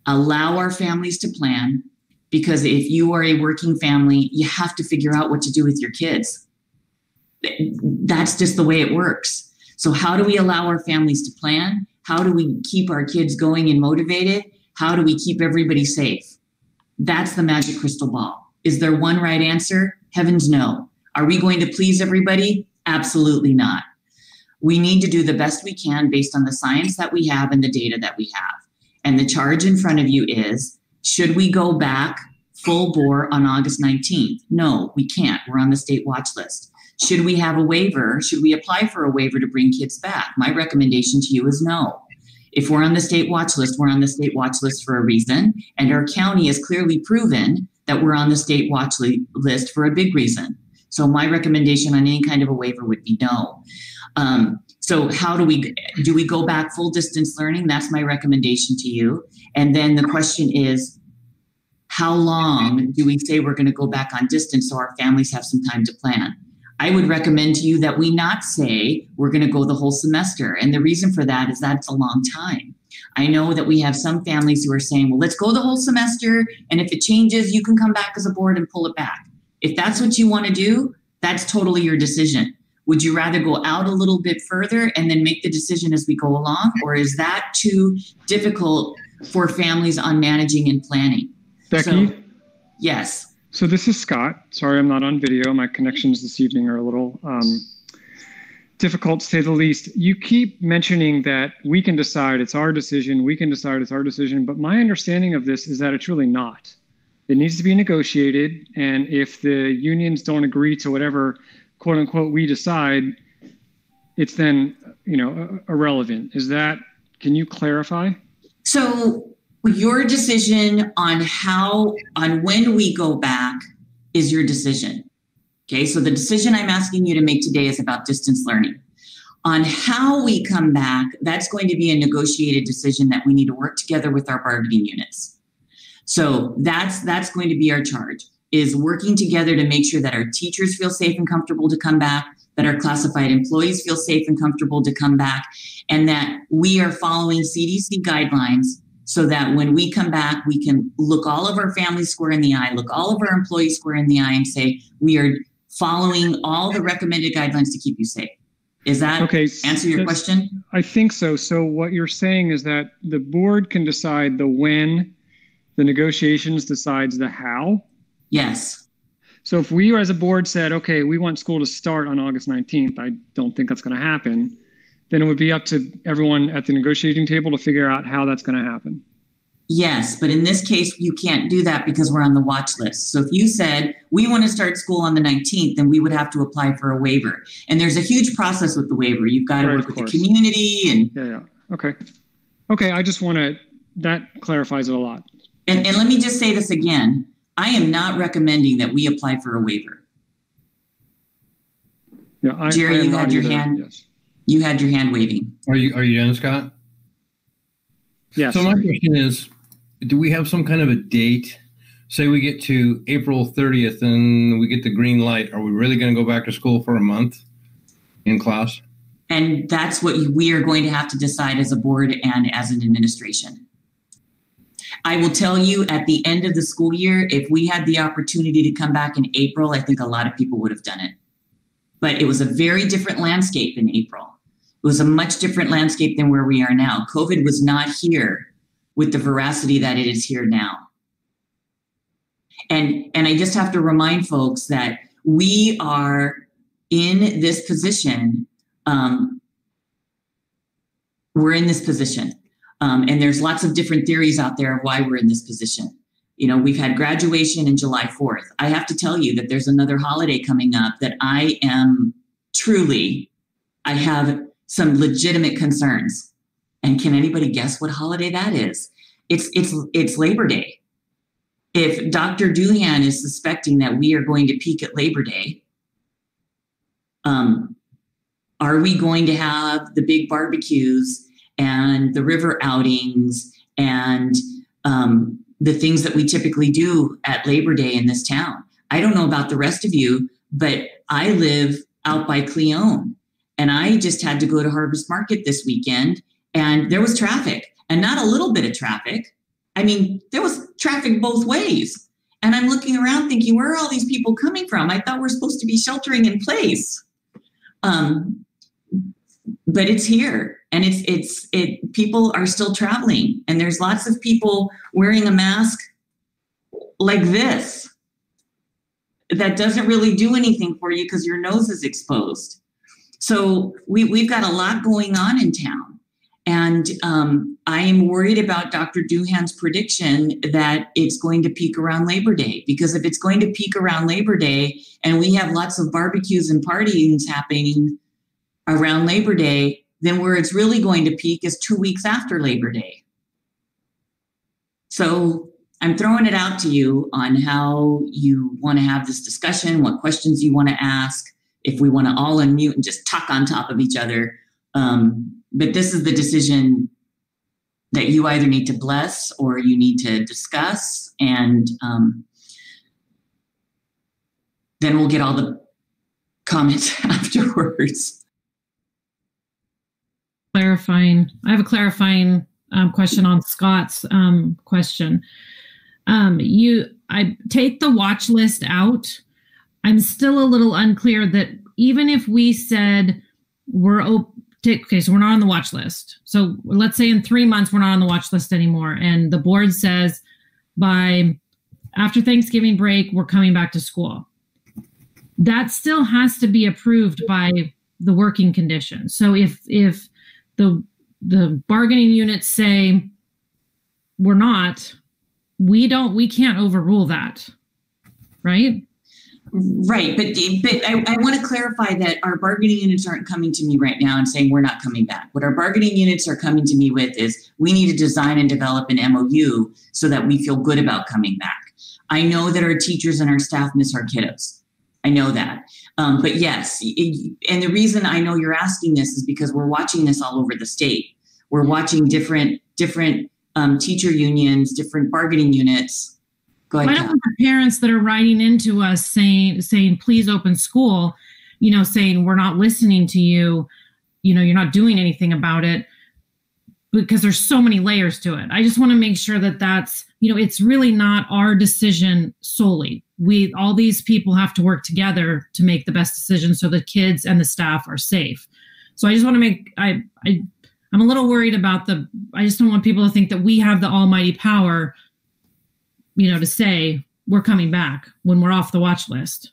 allow our families to plan? Because if you are a working family, you have to figure out what to do with your kids. That's just the way it works. So how do we allow our families to plan? How do we keep our kids going and motivated? How do we keep everybody safe? That's the magic crystal ball. Is there one right answer? Heavens no. Are we going to please everybody? Absolutely not. We need to do the best we can based on the science that we have and the data that we have. And the charge in front of you is, should we go back full bore on August 19th? No, we can't. We're on the state watch list. Should we have a waiver? Should we apply for a waiver to bring kids back? My recommendation to you is no. If we're on the state watch list, we're on the state watch list for a reason. And our county has clearly proven that we're on the state watch list for a big reason. So my recommendation on any kind of a waiver would be no. So how do we go back full distance learning? That's my recommendation to you. And then the question is, how long do we say we're going to go back on distance so our families have some time to plan? I would recommend to you that we not say we're going to go the whole semester. And the reason for that is that's a long time. I know that we have some families who are saying, well, let's go the whole semester. And if it changes, you can come back as a board and pull it back. If that's what you want to do, that's totally your decision. Would you rather go out a little bit further and then make the decision as we go along? Or is that too difficult for families on managing and planning? Becky? So, yes. So this is Scott. Sorry, I'm not on video. My connections this evening are a little difficult, to say the least. You keep mentioning that we can decide it's our decision, we can decide it's our decision, but my understanding of this is that it's really not. It needs to be negotiated, and if the unions don't agree to whatever, quote unquote, we decide, it's then, irrelevant. Can you clarify? So your decision on when we go back is your decision. Okay, so the decision I'm asking you to make today is about distance learning. On how we come back, that's going to be a negotiated decision that we need to work together with our bargaining units. So that's going to be our charge, is working together to make sure that our teachers feel safe and comfortable to come back, that our classified employees feel safe and comfortable to come back, and that we are following CDC guidelines so that when we come back, we can look all of our families square in the eye, look all of our employees square in the eye and say, we are following all the recommended guidelines to keep you safe. Is that answer your question? I think so. So what you're saying is that the board can decide the when, the negotiations decides the how? Yes. So if we as a board said, okay, we want school to start on August 19th, I don't think that's going to happen, then it would be up to everyone at the negotiating table to figure out how that's going to happen. Yes, but in this case, you can't do that because we're on the watch list. So if you said, we want to start school on the 19th, then we would have to apply for a waiver. And there's a huge process with the waiver. You've got to work with the community. And Yeah. Okay, I just want to, that clarifies it a lot. And let me just say this again. I am not recommending that we apply for a waiver. Yeah, Jerry, you had your hand. Yes. You had your hand waving. Are you done, Scott? Yes. So my question is, do we have some kind of a date? Say we get to April 30th and we get the green light. Are we really going to go back to school for a month in class? And that's what we are going to have to decide as a board and as an administration. I will tell you, at the end of the school year, if we had the opportunity to come back in April, I think a lot of people would have done it. But it was a very different landscape in April. It was a much different landscape than where we are now. COVID was not here with the veracity that it is here now. And I just have to remind folks that we are in this position. We're in this position. And there's lots of different theories out there of why we're in this position. We've had graduation in July 4th. I have to tell you that there's another holiday coming up that I have some legitimate concerns. And can anybody guess what holiday that is? It's Labor Day. If Dr. Doohan is suspecting that we are going to peak at Labor Day, are we going to have the big barbecues and the river outings and the things that we typically do at Labor Day in this town? I don't know about the rest of you, but I live out by Cleone, and I just had to go to Harvest Market this weekend, and there was traffic, and not a little bit of traffic. I mean, there was traffic both ways. And I'm looking around thinking, where are all these people coming from? I thought we're supposed to be sheltering in place. But it's here, and people are still traveling, and there's lots of people wearing a mask like this that doesn't really do anything for you because your nose is exposed. So we've got a lot going on in town. And I am worried about Dr. Doohan's prediction that it's going to peak around Labor Day, because if it's going to peak around Labor Day and we have lots of barbecues and partying happening around Labor Day, then where it's really going to peak is 2 weeks after Labor Day. So I'm throwing it out to you on how you want to have this discussion, what questions you want to ask, if we want to all unmute and just talk on top of each other. But this is the decision that you either need to bless or you need to discuss. And then we'll get all the comments afterwards. I have a clarifying question on Scott's question. I take the watch list out. I'm still a little unclear that even if we said okay, so we're not on the watch list. So let's say in 3 months, we're not on the watch list anymore. And the board says by after Thanksgiving break, we're coming back to school. That still has to be approved by the working conditions. So if the bargaining units say we're not, we can't overrule that, right? Right, but I want to clarify that our bargaining units aren't coming to me right now and saying we're not coming back. What our bargaining units are coming to me with is we need to design and develop an MOU so that we feel good about coming back. I know that our teachers and our staff miss our kiddos. I know that. But yes, and the reason I know you're asking this is because we're watching this all over the state. We're watching different teacher unions, different bargaining units. Go ahead. Why don't the parents that are writing into us saying, please open school, saying we're not listening to you, you're not doing anything about it, because there's so many layers to it. I just want to make sure that that's, it's really not our decision solely. All these people have to work together to make the best decision so the kids and the staff are safe. So I just want to make, I'm a little worried about I just don't want people to think that we have the almighty power, to say we're coming back when we're off the watch list.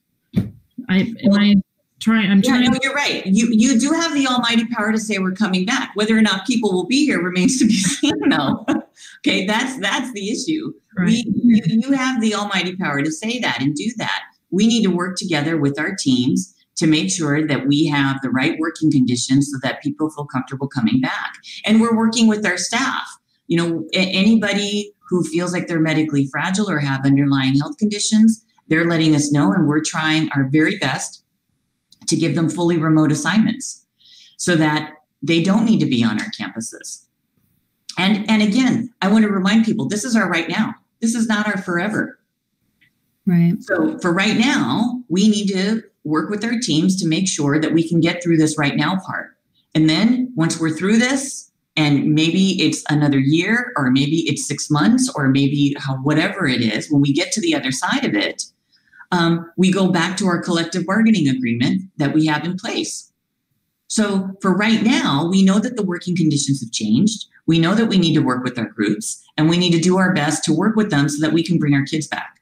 I'm trying. No, you're right. You do have the almighty power to say we're coming back. Whether or not people will be here remains to be seen, though. Okay, that's the issue. Right. You have the almighty power to say that and do that. We need to work together with our teams to make sure that we have the right working conditions so that people feel comfortable coming back. And we're working with our staff. Anybody who feels like they're medically fragile or have underlying health conditions, they're letting us know, and we're trying our very best to give them fully remote assignments so that they don't need to be on our campuses. And again, I want to remind people, this is our right now. This is not our forever. Right. So for right now, we need to work with our teams to make sure that we can get through this right now part. And then once we're through this, and maybe it's another year, or maybe it's 6 months, or maybe whatever it is, when we get to the other side of it, we go back to our collective bargaining agreement that we have in place. So for right now, we know that the working conditions have changed. We know that we need to work with our groups, and we need to do our best to work with them so that we can bring our kids back.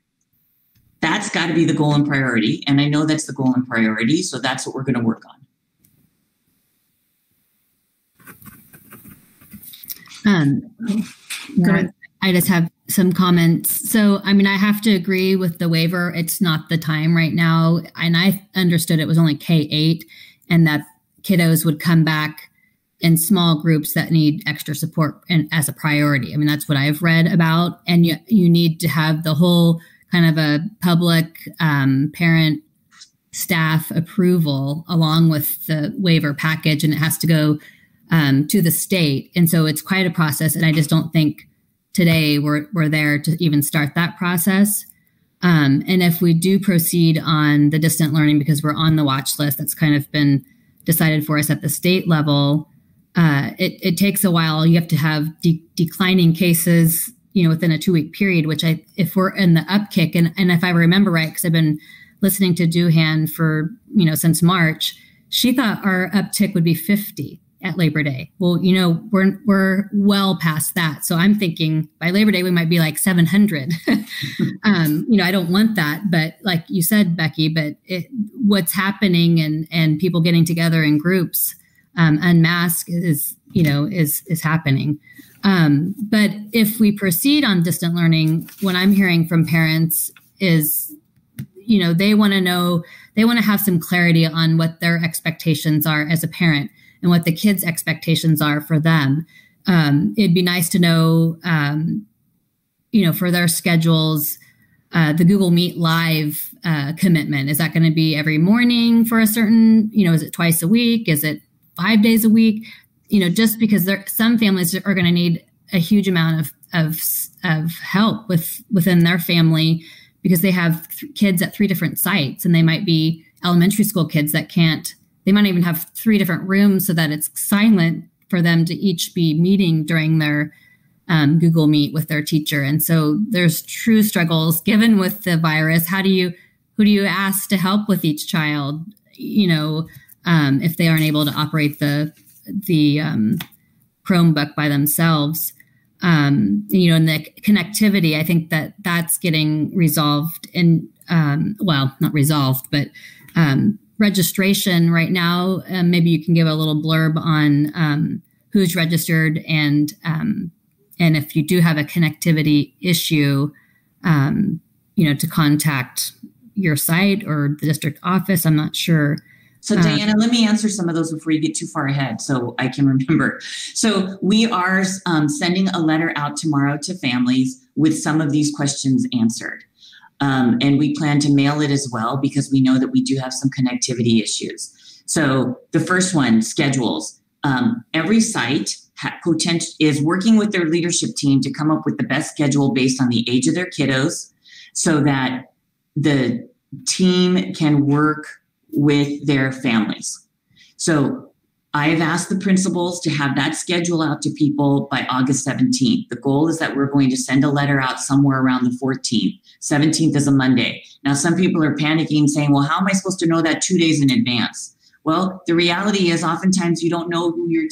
That's got to be the goal and priority. And I know that's the goal and priority. So that's what we're going to work on. I just have some comments. So, I have to agree with the waiver. It's not the time right now. And I understood it was only K-8 and that kiddos would come back in small groups that need extra support and as a priority. That's what I've read about. And you need to have the whole kind of a public parent staff approval along with the waiver package, and it has to go to the state. And so it's quite a process. And I just don't think today we're there to even start that process. And if we do proceed on the distant learning, because we're on the watch list, that's kind of been decided for us at the state level, it takes a while. You have to have declining cases, within a 2-week period, which if we're in the upkick, and if I remember right, because I've been listening to Doohan for, since March, she thought our uptick would be 50 at Labor Day. Well, we're well past that. So I'm thinking by Labor Day, we might be like 700. I don't want that, but like you said, Becky, but what's happening and people getting together in groups, unmasked is happening. But if we proceed on distant learning, what I'm hearing from parents is, they want to have some clarity on what their expectations are as a parent and what the kids' expectations are for them. It'd be nice to know, for their schedules, the Google Meet Live commitment. Is that going to be every morning for a certain, is it twice a week? Is it 5 days a week? Just because some families are going to need a huge amount of help within their family because they have kids at 3 different sites, and they might be elementary school kids that can't. They might even have 3 different rooms so that it's silent for them to each be meeting during their Google Meet with their teacher. And so there's true struggles given with the virus. Who do you ask to help with each child? If they aren't able to operate the Chromebook by themselves, and the connectivity, I think that's getting resolved and not resolved, but registration right now. Maybe you can give a little blurb on who's registered and if you do have a connectivity issue, to contact your site or the district office. I'm not sure. So Diana, let me answer some of those before you get too far ahead so I can remember. So we are sending a letter out tomorrow to families with some of these questions answered. And we plan to mail it as well because we know that we do have some connectivity issues. So the first one, schedules. Every site is working with their leadership team to come up with the best schedule based on the age of their kiddos so that the team can work with their families. So I've asked the principals to have that schedule out to people by August 17th. The goal is that we're going to send a letter out somewhere around the 14th. 17th is a Monday. Now, some people are panicking saying, well, how am I supposed to know that 2 days in advance? Well, the reality is oftentimes you don't know who your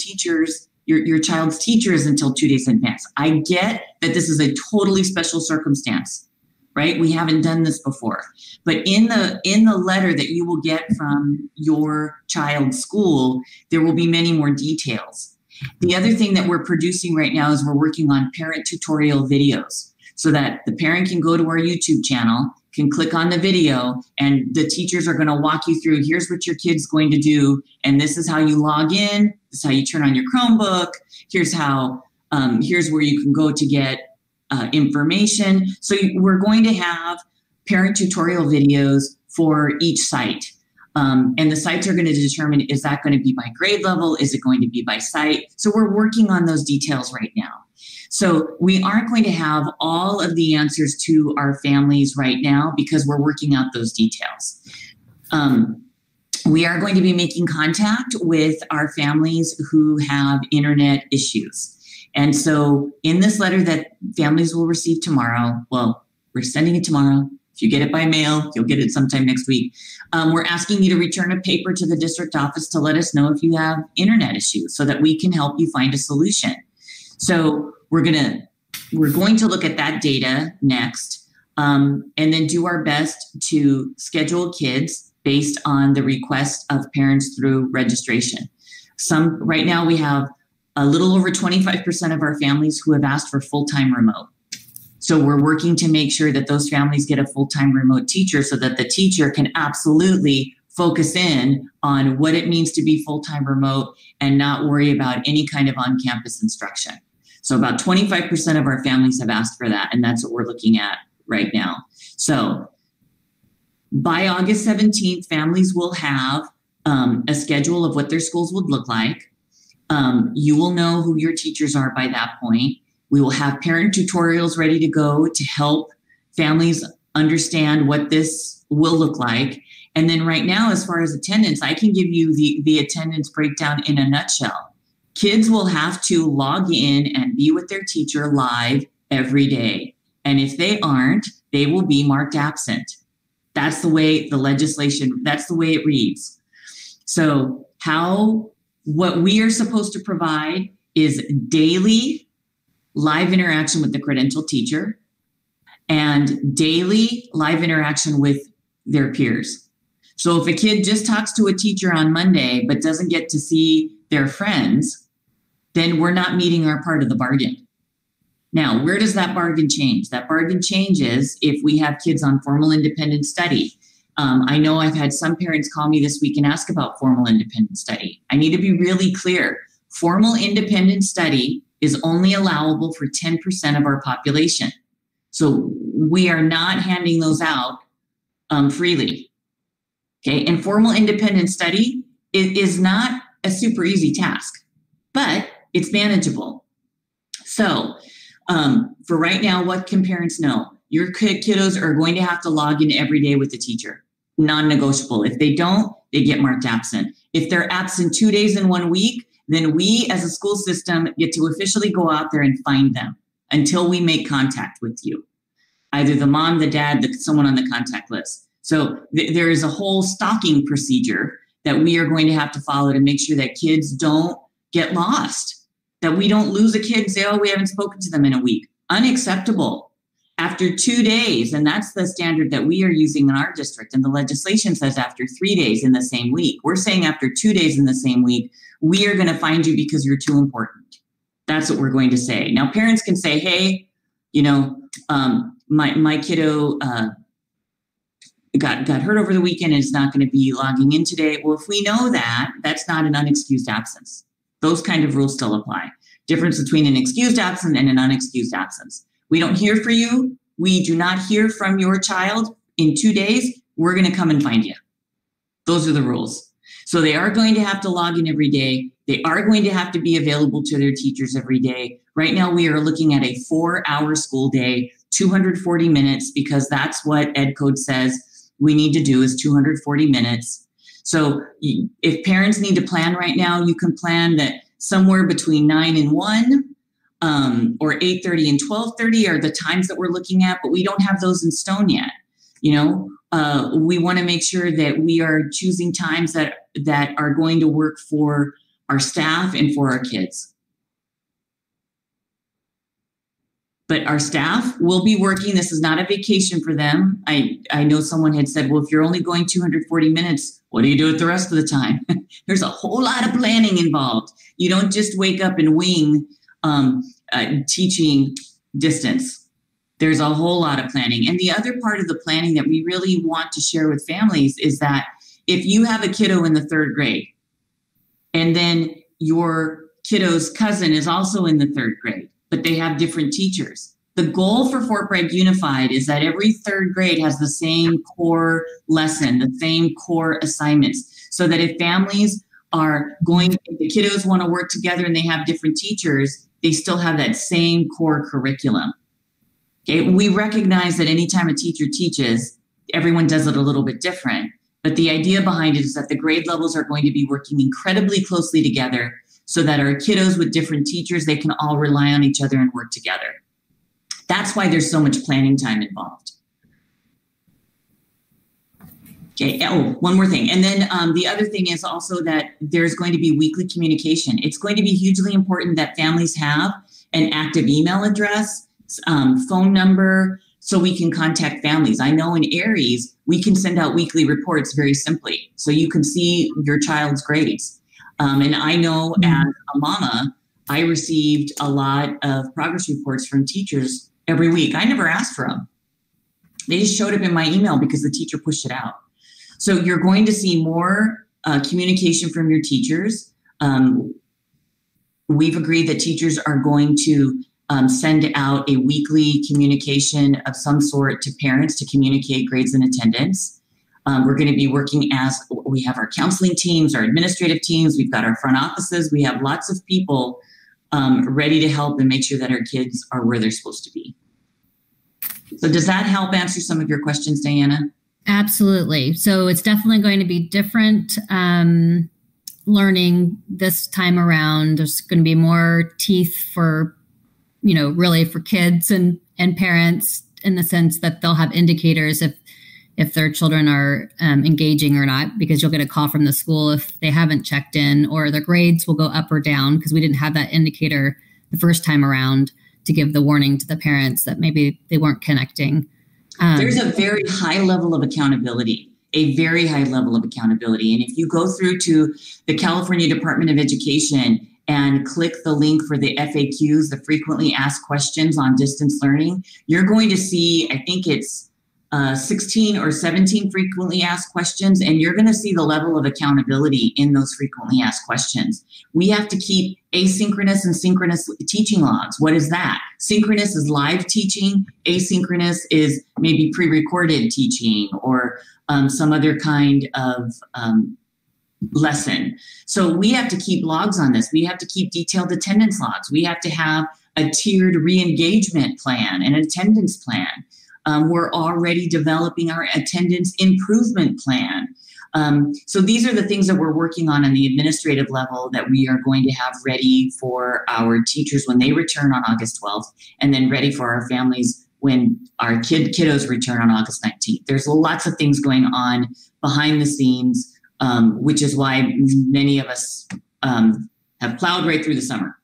child's teacher is until 2 days in advance. I get that this is a totally special circumstance, right? We haven't done this before. But in the letter that you will get from your child's school, there will be many more details. The other thing that we're producing right now is we're working on parent tutorial videos so that the parent can go to our YouTube channel, can click on the video, and the teachers are going to walk you through, here's what your kid's going to do, and this is how you log in, this is how you turn on your Chromebook, here's where you can go to get information. So we're going to have parent tutorial videos for each site. And the sites are going to determine, is that going to be by grade level? Is it going to be by site? So we're working on those details right now. So we aren't going to have all of the answers to our families right now because we're working out those details. We are going to be making contact with our families who have internet issues. And so in this letter that families will receive tomorrow, well, we're sending it tomorrow. If you get it by mail, you'll get it sometime next week. We're asking you to return a paper to the district office to let us know if you have internet issues so that we can help you find a solution. So we're going to look at that data next, and then do our best to schedule kids based on the request of parents through registration. Right now we have a little over 25% of our families who have asked for full-time remote. So we're working to make sure that those families get a full-time remote teacher so that the teacher can absolutely focus in on what it means to be full-time remote and not worry about any kind of on-campus instruction. So about 25% of our families have asked for that, and that's what we're looking at right now. So by August 17th, families will have a schedule of what their schools would look like. You will know who your teachers are by that point. We will have parent tutorials ready to go to help families understand what this will look like. And then right now, as far as attendance, I can give you the attendance breakdown in a nutshell. Kids will have to log in and be with their teacher live every day. And if they aren't, they will be marked absent. That's the way the legislation, that's the way it reads. So what we are supposed to provide is daily live interaction with the credentialed teacher and daily live interaction with their peers. So if a kid just talks to a teacher on Monday but doesn't get to see their friends, then we're not meeting our part of the bargain. Now, where does that bargain change? That bargain changes if we have kids on formal independent study. I know I've had some parents call me this week and ask about formal independent study. I need to be really clear. Formal independent study is only allowable for 10% of our population. So we are not handing those out freely. Okay, and formal independent study is not a super easy task, but it's manageable. So for right now, what can parents know? Your kiddos are going to have to log in every day with the teacher, non-negotiable. If they don't, they get marked absent. If they're absent 2 days in 1 week, then we as a school system get to officially go out there and find them until we make contact with you. Either the mom, the dad, someone on the contact list. So there is a whole stalking procedure that we are going to have to follow to make sure that kids don't get lost, that we don't lose a kid and say, oh, we haven't spoken to them in a week. Unacceptable. After 2 days, and that's the standard that we are using in our district, and the legislation says after 3 days in the same week. We're saying after 2 days in the same week, we are going to find you because you're too important. That's what we're going to say. Now, parents can say, hey, my kiddo got hurt over the weekend and is not going to be logging in today. Well, if we know that, that's not an unexcused absence. Those kind of rules still apply. Difference between an excused absence and an unexcused absence. We don't hear for you. We do not hear from your child in 2 days. We're going to come and find you. Those are the rules. So they are going to have to log in every day. They are going to have to be available to their teachers every day. Right now, we are looking at a 4-hour school day, 240 minutes, because that's what Ed Code says we need to do is 240 minutes. So if parents need to plan right now, you can plan that somewhere between 9 and 1 or 8:30 and 12:30 are the times that we're looking at, but we don't have those in stone yet. We want to make sure that we are choosing times that are going to work for our staff and for our kids. But our staff will be working. This is not a vacation for them. I know someone had said, well, if you're only going 240 minutes, what do you do with the rest of the time? There's a whole lot of planning involved. You don't just wake up and wing teaching distance. There's a whole lot of planning. And the other part of the planning that we really want to share with families is that if you have a kiddo in the 3rd grade, and then your kiddo's cousin is also in the 3rd grade, but they have different teachers. The goal for Fort Bragg Unified is that every 3rd grade has the same core lesson, the same core assignments, so that if families are if the kiddos want to work together and they have different teachers, they still have that same core curriculum. Okay, we recognize that anytime a teacher teaches, everyone does it a little bit different. But the idea behind it is that the grade levels are going to be working incredibly closely together so that our kiddos with different teachers, they can all rely on each other and work together. That's why there's so much planning time involved. Okay, oh, one more thing. And then the other thing is also that there's going to be weekly communication. It's going to be hugely important that families have an active email address, phone number, so we can contact families. I know in Aries, we can send out weekly reports very simply, so you can see your child's grades. And I know as a mama, I received a lot of progress reports from teachers every week. I never asked for them. They just showed up in my email because the teacher pushed it out. So you're going to see more communication from your teachers. We've agreed that teachers are going to send out a weekly communication of some sort to parents to communicate grades and attendance. We're going to be working we have our counseling teams, our administrative teams, we've got our front offices, we have lots of people ready to help and make sure that our kids are where they're supposed to be. So does that help answer some of your questions, Diana? Absolutely. So it's definitely going to be different learning this time around. There's going to be more teeth for, really for kids and parents, in the sense that they'll have indicators if their children are engaging or not, because you'll get a call from the school if they haven't checked in, or their grades will go up or down because we didn't have that indicator the first time around to give the warning to the parents that maybe they weren't connecting. There's a very high level of accountability, And if you go through to the California Department of Education and click the link for the FAQs, the frequently asked questions on distance learning, you're going to see, I think it's 16 or 17 frequently asked questions, and you're going to see the level of accountability in those frequently asked questions. We have to keep asynchronous and synchronous teaching logs. What is that? Synchronous is live teaching. Asynchronous is maybe pre-recorded teaching or some other kind of lesson. So we have to keep logs on this. We have to keep detailed attendance logs. We have to have a tiered re-engagement plan, an attendance plan. We're already developing our attendance improvement plan. So these are the things that we're working on the administrative level that we are going to have ready for our teachers when they return on August 12th, and then ready for our families when our kiddos return on August 19th. There's lots of things going on behind the scenes, which is why many of us have plowed right through the summer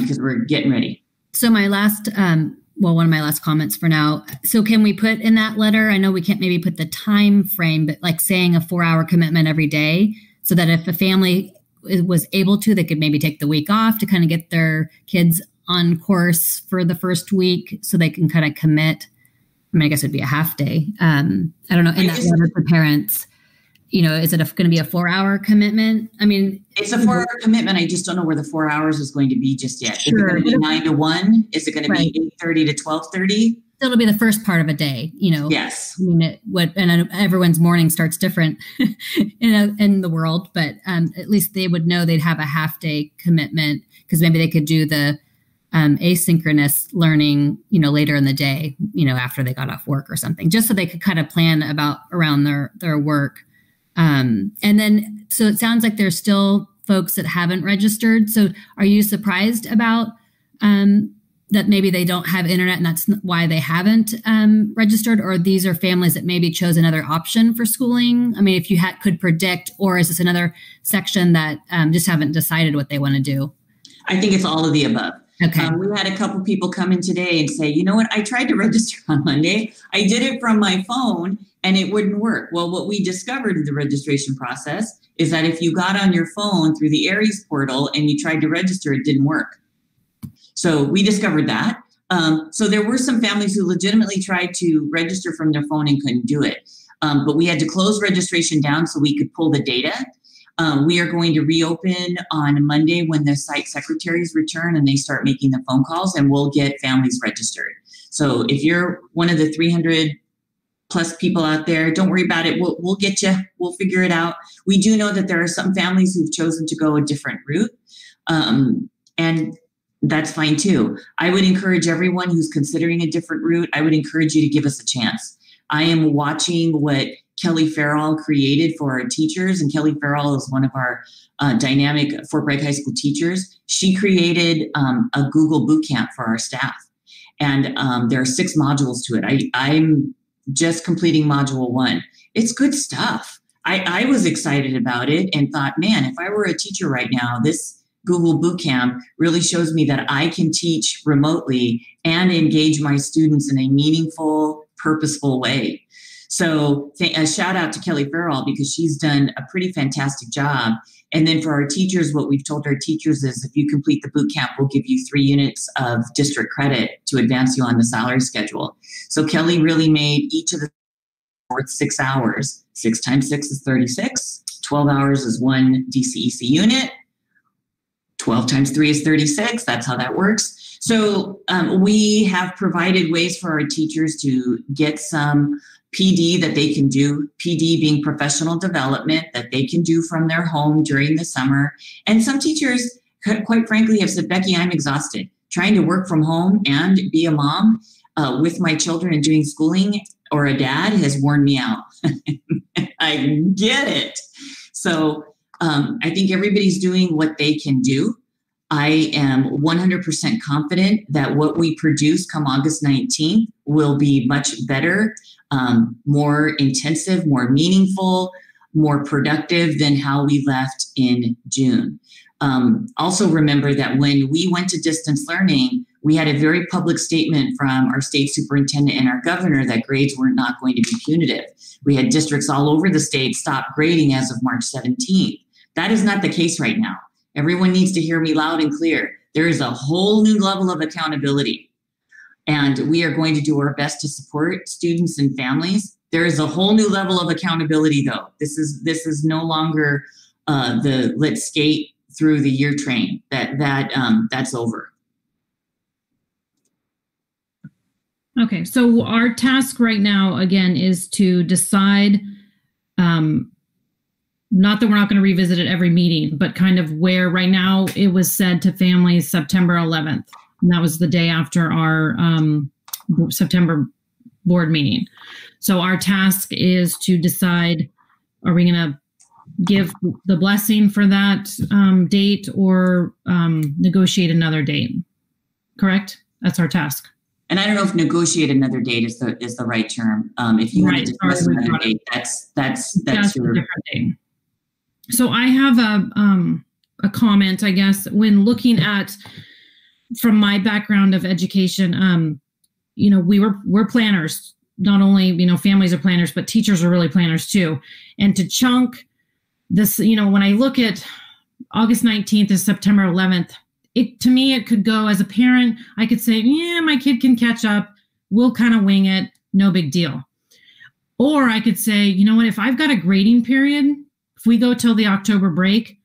because we're getting ready. So my last one of my last comments for now. So can we put in that letter, I know we can't maybe put the time frame, but like saying a 4-hour commitment every day, so that if a family was able to, they could maybe take the week off to kind of get their kids on course for the first week so they can kind of commit. I mean, I guess it'd be a half day. I don't know. In that letter to parents, is it going to be a 4-hour commitment? I mean, it's a 4-hour commitment. I just don't know where the 4 hours is going to be just yet. Sure. Is it going to be 9 to 1? Is it going to be 8:30 to 12:30? It'll be the first part of a day, Yes. I mean, and everyone's morning starts different in the world, but at least they would know they'd have a half day commitment, because maybe they could do the asynchronous learning, later in the day, after they got off work or something, just so they could kind of plan around their work. And then, so it sounds like there's still folks that haven't registered. So are you surprised about that maybe they don't have internet and that's why they haven't registered? Or these are families that maybe chose another option for schooling? I mean, if you could predict, or is this another section that just haven't decided what they want to do? I think it's all of the above. Okay. We had a couple people come in today and say, you know what, I tried to register on Monday. I did it from my phone and it wouldn't work. Well, what we discovered in the registration process is that if you got on your phone through the Aries portal and you tried to register, it didn't work. So we discovered that. So there were some families who legitimately tried to register from their phone and couldn't do it. But we had to close registration down so we could pull the data. We are going to reopen on Monday when the site secretaries return and they start making the phone calls, and we'll get families registered. So if you're one of the 300 plus people out there, don't worry about it. We'll get you. We'll figure it out. We do know that there are some families who've chosen to go a different route, and that's fine too. I would encourage everyone who's considering a different route, I would encourage you to give us a chance. I am watching what Kelly Farrell created for our teachers, and Kelly Farrell is one of our dynamic Fort Bragg High School teachers. She created a Google Bootcamp for our staff, and there are 6 modules to it. I'm just completing module 1. It's good stuff. I was excited about it and thought, man, if I were a teacher right now, this Google Bootcamp really shows me that I can teach remotely and engage my students in a meaningful, purposeful way. So a shout out to Kelly Farrell, because she's done a pretty fantastic job. And then for our teachers, what we've told our teachers is if you complete the boot camp, we'll give you 3 units of district credit to advance you on the salary schedule. So Kelly really made each of the worth 6 hours. 6 times 6 is 36. 12 hours is 1 DCEC unit. 12 times 3 is 36. That's how that works. So we have provided ways for our teachers to get some PD that they can do, PD being professional development that they can do from their home during the summer. And some teachers, quite frankly, have said, Becky, I'm exhausted. Trying to work from home and be a mom, with my children and doing schooling, or a dad, has worn me out. I get it. So I think everybody's doing what they can do. I am 100% confident that what we produce come August 19th will be much better, more intensive, more meaningful, more productive than how we left in June. Also remember that when we went to distance learning, we had a very public statement from our state superintendent and our governor that grades were not going to be punitive. We had districts all over the state stop grading as of March 17th. That is not the case right now. Everyone needs to hear me loud and clear. There is a whole new level of accountability, and we are going to do our best to support students and families. There is a whole new level of accountability, though. This is no longer the let's skate through the year train. That's over. Okay, so our task right now, again, is to decide, not that we're not going to revisit it every meeting, but kind of where right now it was said to families September 11th. And that was the day after our September board meeting. So our task is to decide, are we going to give the blessing for that date or negotiate another date? Correct? That's our task. And I don't know if negotiate another date is the right term. If you want to discuss another date, that's your different date. So I have a comment, I guess, when looking at, from my background of education, we're planners. Not only, families are planners, but teachers are really planners too. And to chunk this, when I look at August 19th and September 11th, to me, it could go as a parent, I could say, yeah, my kid can catch up. We'll kind of wing it. No big deal. Or I could say, you know what, if I've got a grading period, if we go till the October break,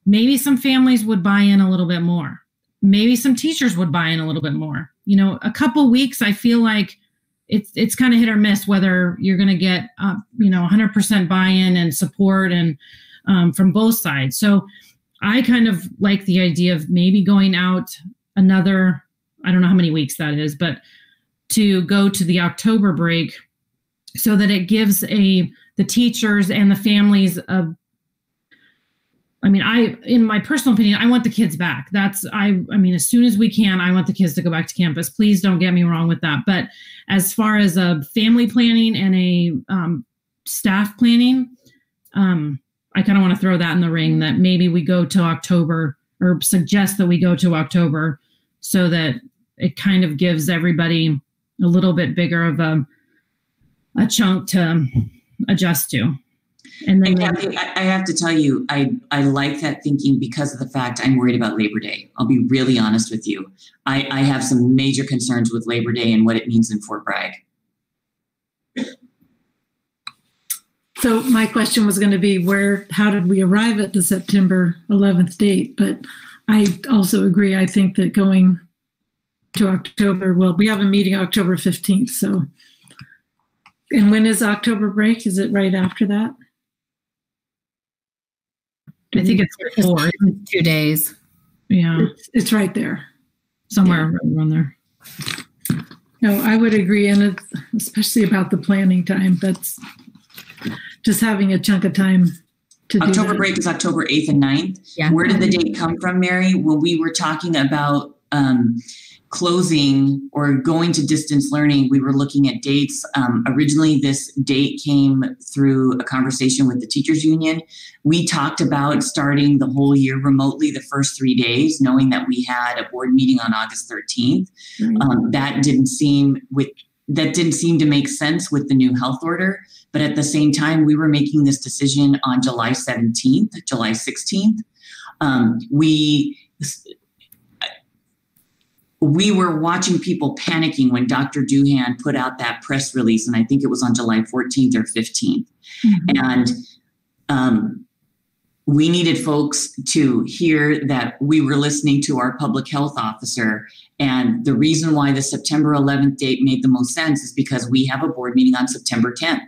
maybe some families would buy in a little bit more. Maybe some teachers would buy in a little bit more. A couple weeks, I feel like it's kind of hit or miss whether you're going to get 100% buy-in and support and from both sides. So I kind of like the idea of maybe going out another, I don't know how many weeks that is, but to go to the October break so that it gives the teachers and the families in my personal opinion, I want the kids back. As soon as we can, I want the kids to go back to campus. Please don't get me wrong with that. But as far as a family planning and a staff planning, I kind of want to throw that in the ring that maybe we go to October, or suggest that we go to October, so that it kind of gives everybody a little bit bigger of a chunk to adjust to. And then Kathy, I have to tell you, I like that thinking because of the fact I'm worried about Labor Day. I'll be really honest with you. I have some major concerns with Labor Day and what it means in Fort Bragg. So my question was going to be how did we arrive at the September 11th date? But I also agree. I think that going to October, we have a meeting October 15th. So, and when is October break? Is it right after that? I think it's 2 days. Yeah. It's right there. Somewhere around there. No, I would agree. And especially about the planning time. That's just having a chunk of time to do October that. break is October 8th and 9th. Yeah. Where did the date come from, Mary? When we were talking about closing or going to distance learning, we were looking at dates. Originally, this date came through a conversation with the teachers union. We talked about starting the whole year remotely the first 3 days, knowing that we had a board meeting on August 13th. Right. That didn't seem to make sense with the new health order. But at the same time, we were making this decision on July 17th, July 16th. We were watching people panicking when Dr. Doohan put out that press release, and I think it was on July 14th or 15th. Mm-hmm. And we needed folks to hear that we were listening to our public health officer. And the reason why the September 11th date made the most sense is because we have a board meeting on September 10th.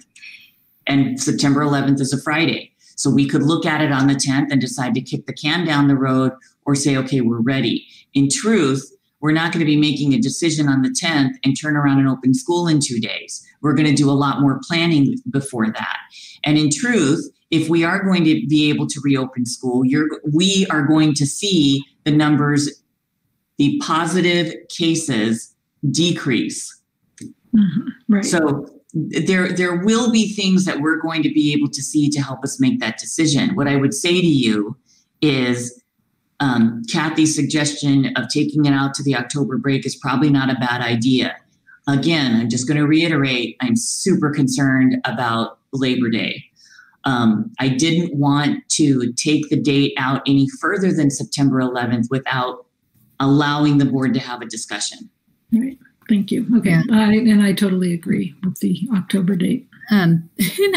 And September 11th is a Friday. So we could look at it on the 10th and decide to kick the can down the road or say, okay, we're ready. In truth, we're not going to be making a decision on the 10th and turn around and open school in 2 days. We're going to do a lot more planning before that. And in truth, if we are going to be able to reopen school, we are going to see the numbers, the positive cases decrease. Mm-hmm. Right. So there will be things that we're going to be able to see to help us make that decision. What I would say to you is Kathy's suggestion of taking it out to the October break is probably not a bad idea. Again, I'm just going to reiterate, I'm super concerned about Labor Day. I didn't want to take the date out any further than September 11th without allowing the board to have a discussion. Right. Thank you. Okay. Yeah. I totally agree with the October date. And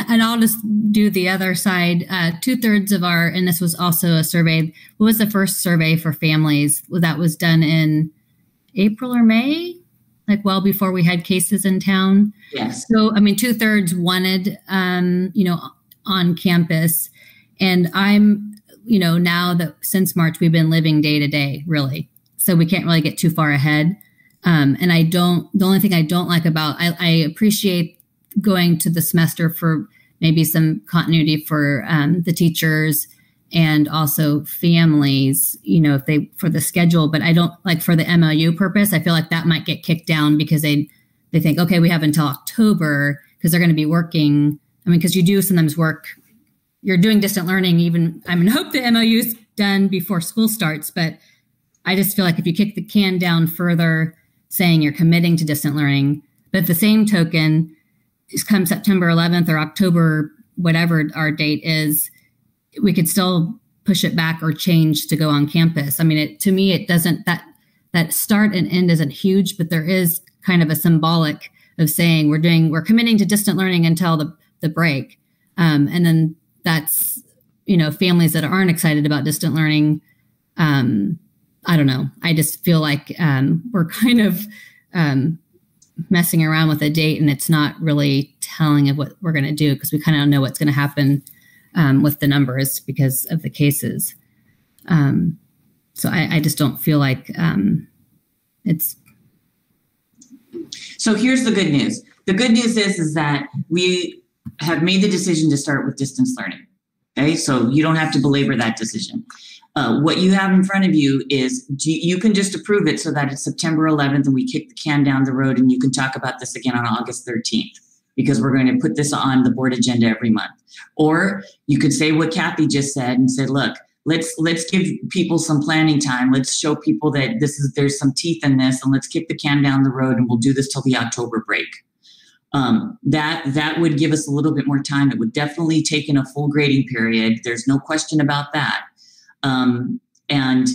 I'll just do the other side. 2/3 of our, and this was also a survey, what was the first survey for families? Well, that was done in April or May, like well before we had cases in town. Yes. So, 2/3 wanted, on campus. And I'm, now that since March, we've been living day to day, really. So we can't really get too far ahead. And the only thing I don't like about, I appreciate going to the semester for maybe some continuity for the teachers and also families, for the schedule, but I don't like for the MLU purpose. I feel like that might get kicked down because they think, okay, we have until October because they're going to be working. Because you do sometimes work, you're doing distant learning, even, I hope the MLU is done before school starts, but I just feel like if you kick the can down further, saying you're committing to distant learning, but at the same token, come September 11th or October, whatever our date is, we could still push it back or change to go on campus. To me, it doesn't, that start and end isn't huge, but there is kind of a symbolic of saying we're committing to distant learning until the break. And then that's, families that aren't excited about distant learning, I don't know. I just feel like we're kind of messing around with a date and it's not really telling of what we're going to do because we kind of know what's going to happen with the numbers because of the cases. So I just don't feel like it's. So here's the good news. The good news is that we have made the decision to start with distance learning. Okay, so you don't have to belabor that decision. What you have in front of you is you can just approve it so that it's September 11th and we kick the can down the road and you can talk about this again on August 13th because we're going to put this on the board agenda every month. Or you could say what Kathy just said and say, look, let's give people some planning time. Let's show people that there's some teeth in this and let's kick the can down the road and we'll do this till the October break. That would give us a little bit more time. It would definitely take in a full grading period. There's no question about that. And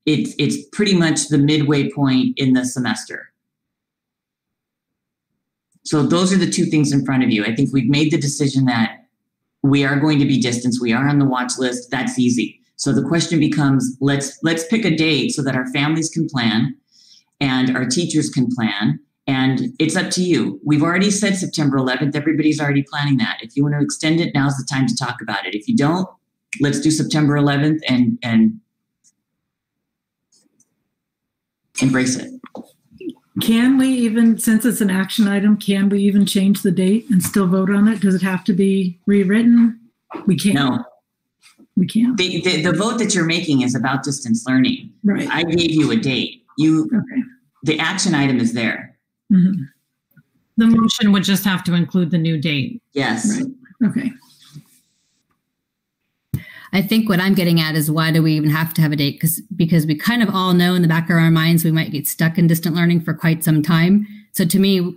it's pretty much the midway point in the semester. So those are the two things in front of you. I think we've made the decision that we are going to be distanced. We are on the watch list. That's easy. So the question becomes, let's pick a date so that our families can plan and our teachers can plan. And it's up to you. We've already said September 11th. Everybody's already planning that. If you want to extend it, now's the time to talk about it. If you don't, let's do September 11th and embrace it. Can we even, since it's an action item, can we even change the date and still vote on it? Does it have to be rewritten? We can't. No. We can't. The vote that you're making is about distance learning. Right. I gave you a date. Okay. The action item is there. Mm-hmm. The motion would just have to include the new date. Yes. Right. Okay. I think what I'm getting at is why do we even have to have a date? Because we kind of all know in the back of our minds we might get stuck in distant learning for quite some time. So to me,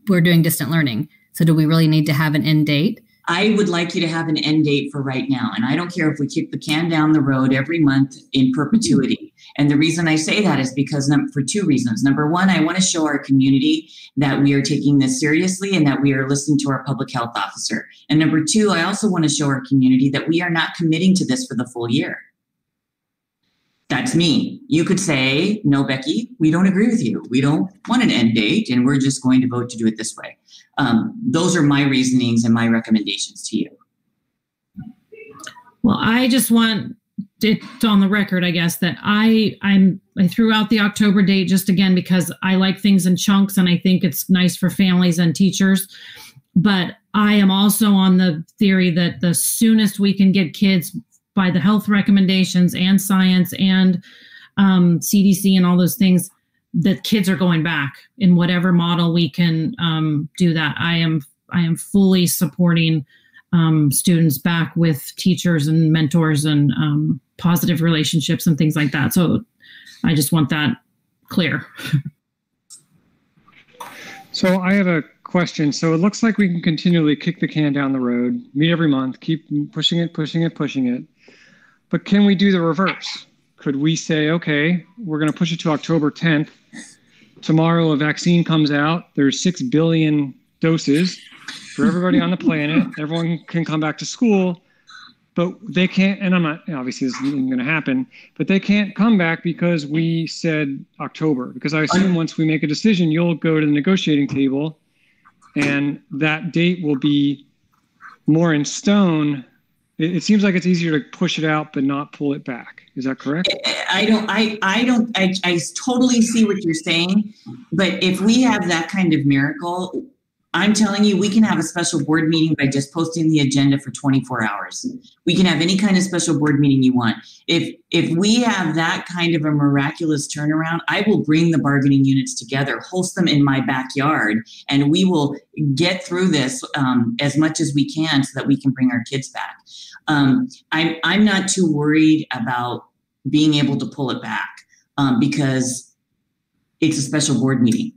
we're doing distant learning. So do we really need to have an end date? I would like you to have an end date for right now. And I don't care if we kick the can down the road every month in perpetuity. And the reason I say that is because for two reasons. Number one, I want to show our community that we are taking this seriously and that we are listening to our public health officer. And number two, I also want to show our community that we are not committing to this for the full year. That's me. You could say, no, Becky, we don't agree with you. We don't want an end date and we're just going to vote to do it this way. Those are my reasonings and my recommendations to you. Well, I just want it's on the record, I guess, that I threw out the October date just again because I like things in chunks and I think it's nice for families and teachers. But I am also on the theory that the soonest we can get kids by the health recommendations and science and CDC and all those things, that kids are going back in whatever model we can do that. I am fully supporting students back with teachers and mentors and positive relationships and things like that. So I just want that clear. So I have a question. So it looks like we can continually kick the can down the road, meet every month, keep pushing it. But can we do the reverse? Could we say, okay, we're going to push it to October 10th. Tomorrow a vaccine comes out. There's 6 billion doses for everybody on the planet. Everyone can come back to school, but they can't, and I'm not, obviously this isn't going to happen, but they can't come back because we said October. Because I assume once we make a decision, you'll go to the negotiating table and that date will be more in stone. It seems like it's easier to push it out but not pull it back. Is that correct? I totally see what you're saying, but if we have that kind of miracle, I'm telling you, we can have a special board meeting by just posting the agenda for 24 hours. We can have any kind of special board meeting you want. If we have that kind of a miraculous turnaround, I will bring the bargaining units together, host them in my backyard, and we will get through this as much as we can so that we can bring our kids back. I'm not too worried about being able to pull it back because it's a special board meeting.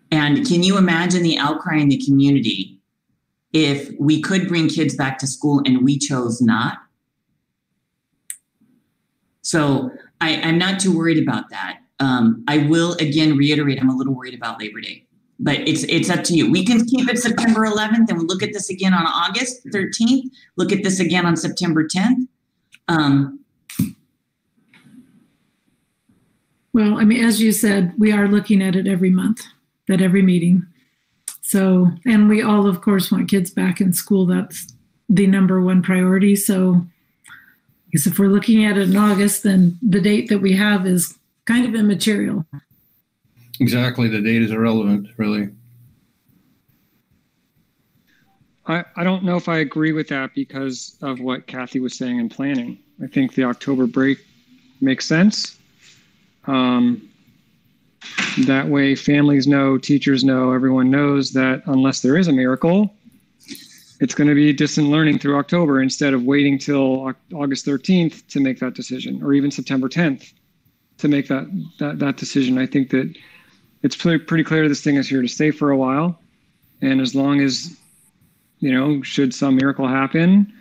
And can you imagine the outcry in the community if we could bring kids back to school and we chose not? So I'm not too worried about that. I will again reiterate, I'm a little worried about Labor Day, but it's up to you. We can keep it September 11th and we'll look at this again on August 13th, look at this again on September 10th. Well, I mean, as you said, we are looking at it every month. At every meeting. So, and we all, of course, want kids back in school. That's the number one priority. So I guess if we're looking at it in August, then the date that we have is kind of immaterial. Exactly. The date is irrelevant, really. I don't know if I agree with that because of what Kathy was saying in planning. I think the October break makes sense. That way families know, teachers know, everyone knows that unless there is a miracle, it's going to be distant learning through October instead of waiting till August 13th to make that decision, or even September 10th to make that decision. I think that it's pretty clear this thing is here to stay for a while. And as long as, should some miracle happen,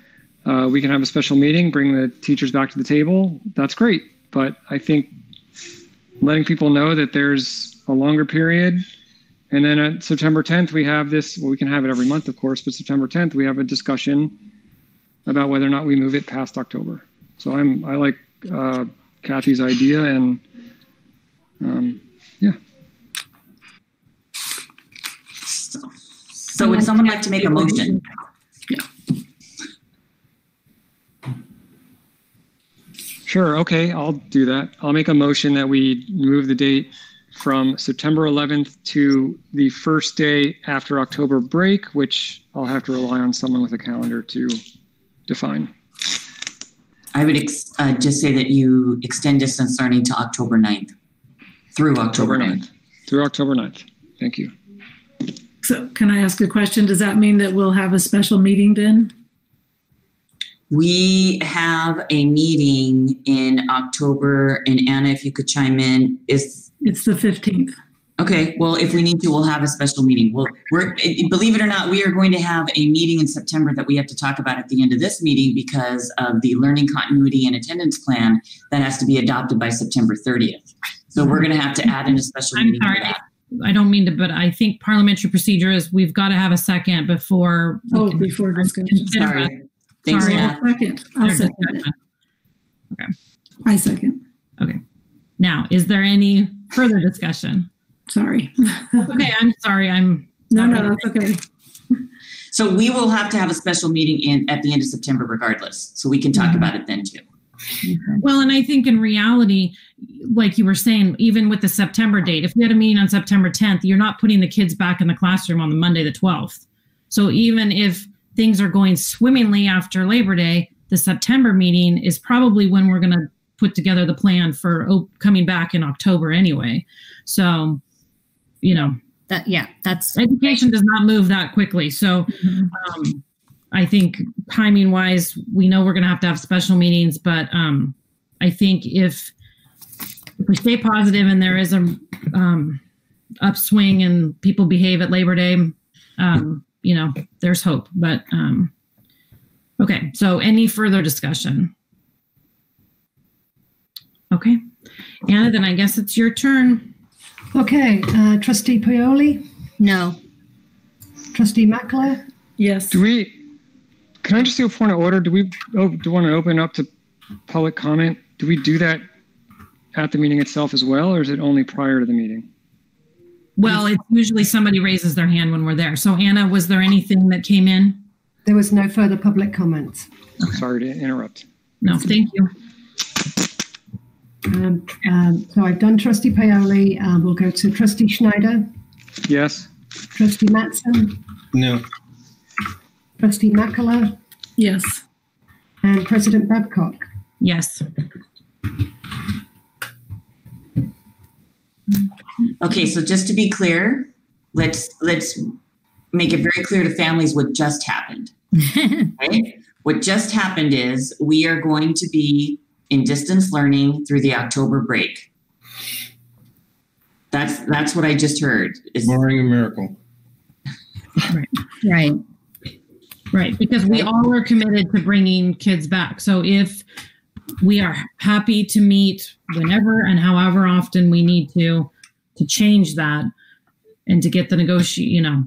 we can have a special meeting, bring the teachers back to the table. That's great. But I think letting people know that there's a longer period. And then at September 10th, we have this, well, we can have it every month, of course, but September 10th, we have a discussion about whether or not we move it past October. So I like Kathy's idea and yeah. So would someone like to make a motion? Yeah. Sure. Okay. I'll do that. I'll make a motion that we move the date from September 11th to the first day after October break, which I'll have to rely on someone with a calendar to define. I would just say that you extend distance learning to October 9th through October 9th. Through October 9th. Thank you. So can I ask a question? Does that mean that we'll have a special meeting then? We have a meeting in October, and Anna, if you could chime in, it's the 15th. Okay, well, if we need to, we'll have a special meeting. Believe it or not, we are going to have a meeting in September that we have to talk about at the end of this meeting because of the learning continuity and attendance plan that has to be adopted by September 30th. So we're going to have to add in a special meeting for that. I don't mean to, but I think parliamentary procedure is we've got to have a second before. Before discussion. Sorry. Thanks, Sorry. I'll second it. Okay. I second. Okay. Now, is there any further discussion? Sorry. Okay, I'm sorry. No, that's okay. So we will have to have a special meeting at the end of September regardless. So we can talk about it then too. Well, and I think in reality, like you were saying, even with the September date, if we had a meeting on September 10th, you're not putting the kids back in the classroom on the Monday, the 12th. So even if things are going swimmingly after Labor Day, the September meeting is probably when we're going to put together the plan for coming back in October anyway. So, you know, that's education does not move that quickly. So I think timing wise, we know we're going to have special meetings, but I think if we stay positive and there is a upswing and people behave at Labor Day, you know, there's hope. But okay, so any further discussion? Okay, Anna, then I guess it's your turn. Okay, Trustee Paoli? No. Trustee Mackler? Yes. Can I just do a point of order? Do we want to open up to public comment? Do we do that at the meeting itself as well, or is it only prior to the meeting? Well, it's usually somebody raises their hand when we're there. So Anna, was there anything that came in? There was no further public comments. Sorry to interrupt. No, thank you. So I've done Trustee Paoli. We'll go to Trustee Schneider. Yes. Trustee Matson. No. Trustee Mackler. Yes. And President Babcock. Yes. Okay, so just to be clear, let's make it very clear to families what just happened. Right? What just happened is we are going to be in distance learning through the October break. That's what I just heard. Barring a miracle. Right. Because we all are committed to bringing kids back. So if we are happy to meet whenever and however often we need to change that and to get the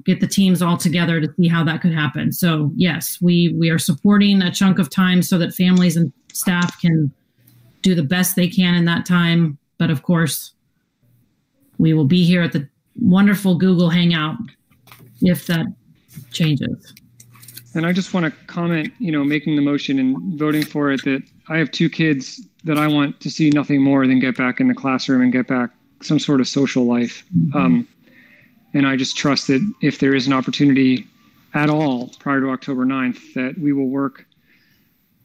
get the teams all together to see how that could happen. So yes, we are supporting a chunk of time so that families and staff can do the best they can in that time. But of course, we will be here at the wonderful Google Hangout if that changes. And I just want to comment, making the motion and voting for it, that I have 2 kids that I want to see nothing more than get back in the classroom and get back some sort of social life. Mm-hmm. And I just trust that if there is an opportunity at all prior to October 9th, that we will work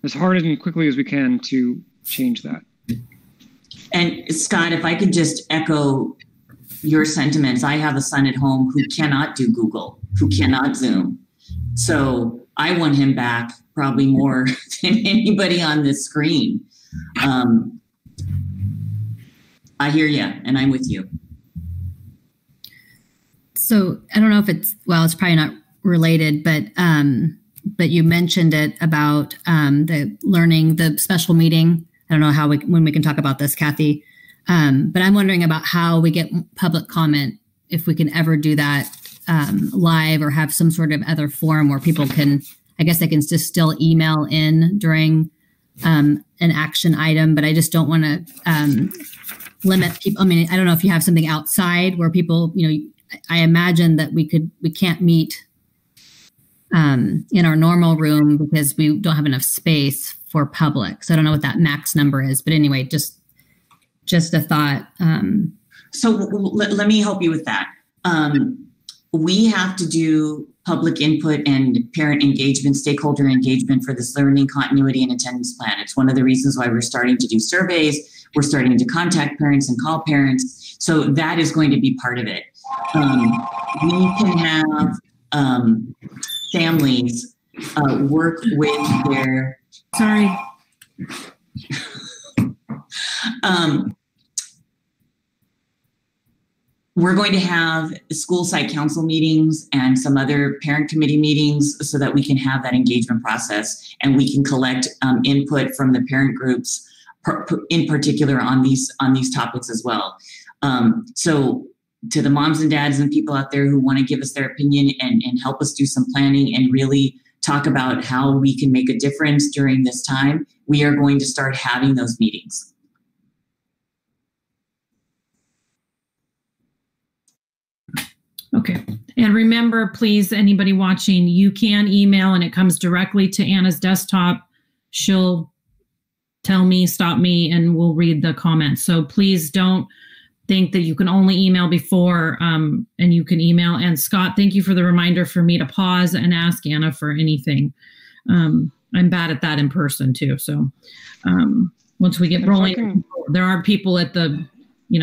as hard and quickly as we can to change that. And Scott, if I could just echo your sentiments, I have a son at home who cannot do Google, who cannot Zoom. So I want him back probably more than anybody on this screen. I hear you, and I'm with you. So I don't know if it's probably not related, but you mentioned it about the special meeting. I don't know when we can talk about this, Kathy. But I'm wondering about how we get public comment, if we can ever do that live or have some sort of other forum where people can, I guess they can just still email in during an action item, but I just don't want to limit people. I mean, I don't know if you have something outside where people, I imagine that we can't meet in our normal room because we don't have enough space for public. So I don't know what that max number is, but anyway, just a thought. So let me help you with that. We have to do public input and parent engagement, stakeholder engagement for this learning continuity and attendance plan. It's one of the reasons why we're starting to do surveys. We're starting to contact parents and call parents. So that is going to be part of it. We can have families work with their... Sorry. We're going to have school site council meetings and some other parent committee meetings so that we can have that engagement process and we can collect input from the parent groups in particular on these topics as well. So to the moms and dads and people out there who want to give us their opinion and help us do some planning and really talk about how we can make a difference during this time, we are going to start having those meetings. Okay. And remember, please, anybody watching, you can email and it comes directly to Anna's desktop. She'll tell me, stop me, and we'll read the comments. So please don't think that you can only email before, and you can email. And Scott, thank you for the reminder for me to pause and ask Anna for anything. I'm bad at that in person too. So once we get rolling, there are people at the,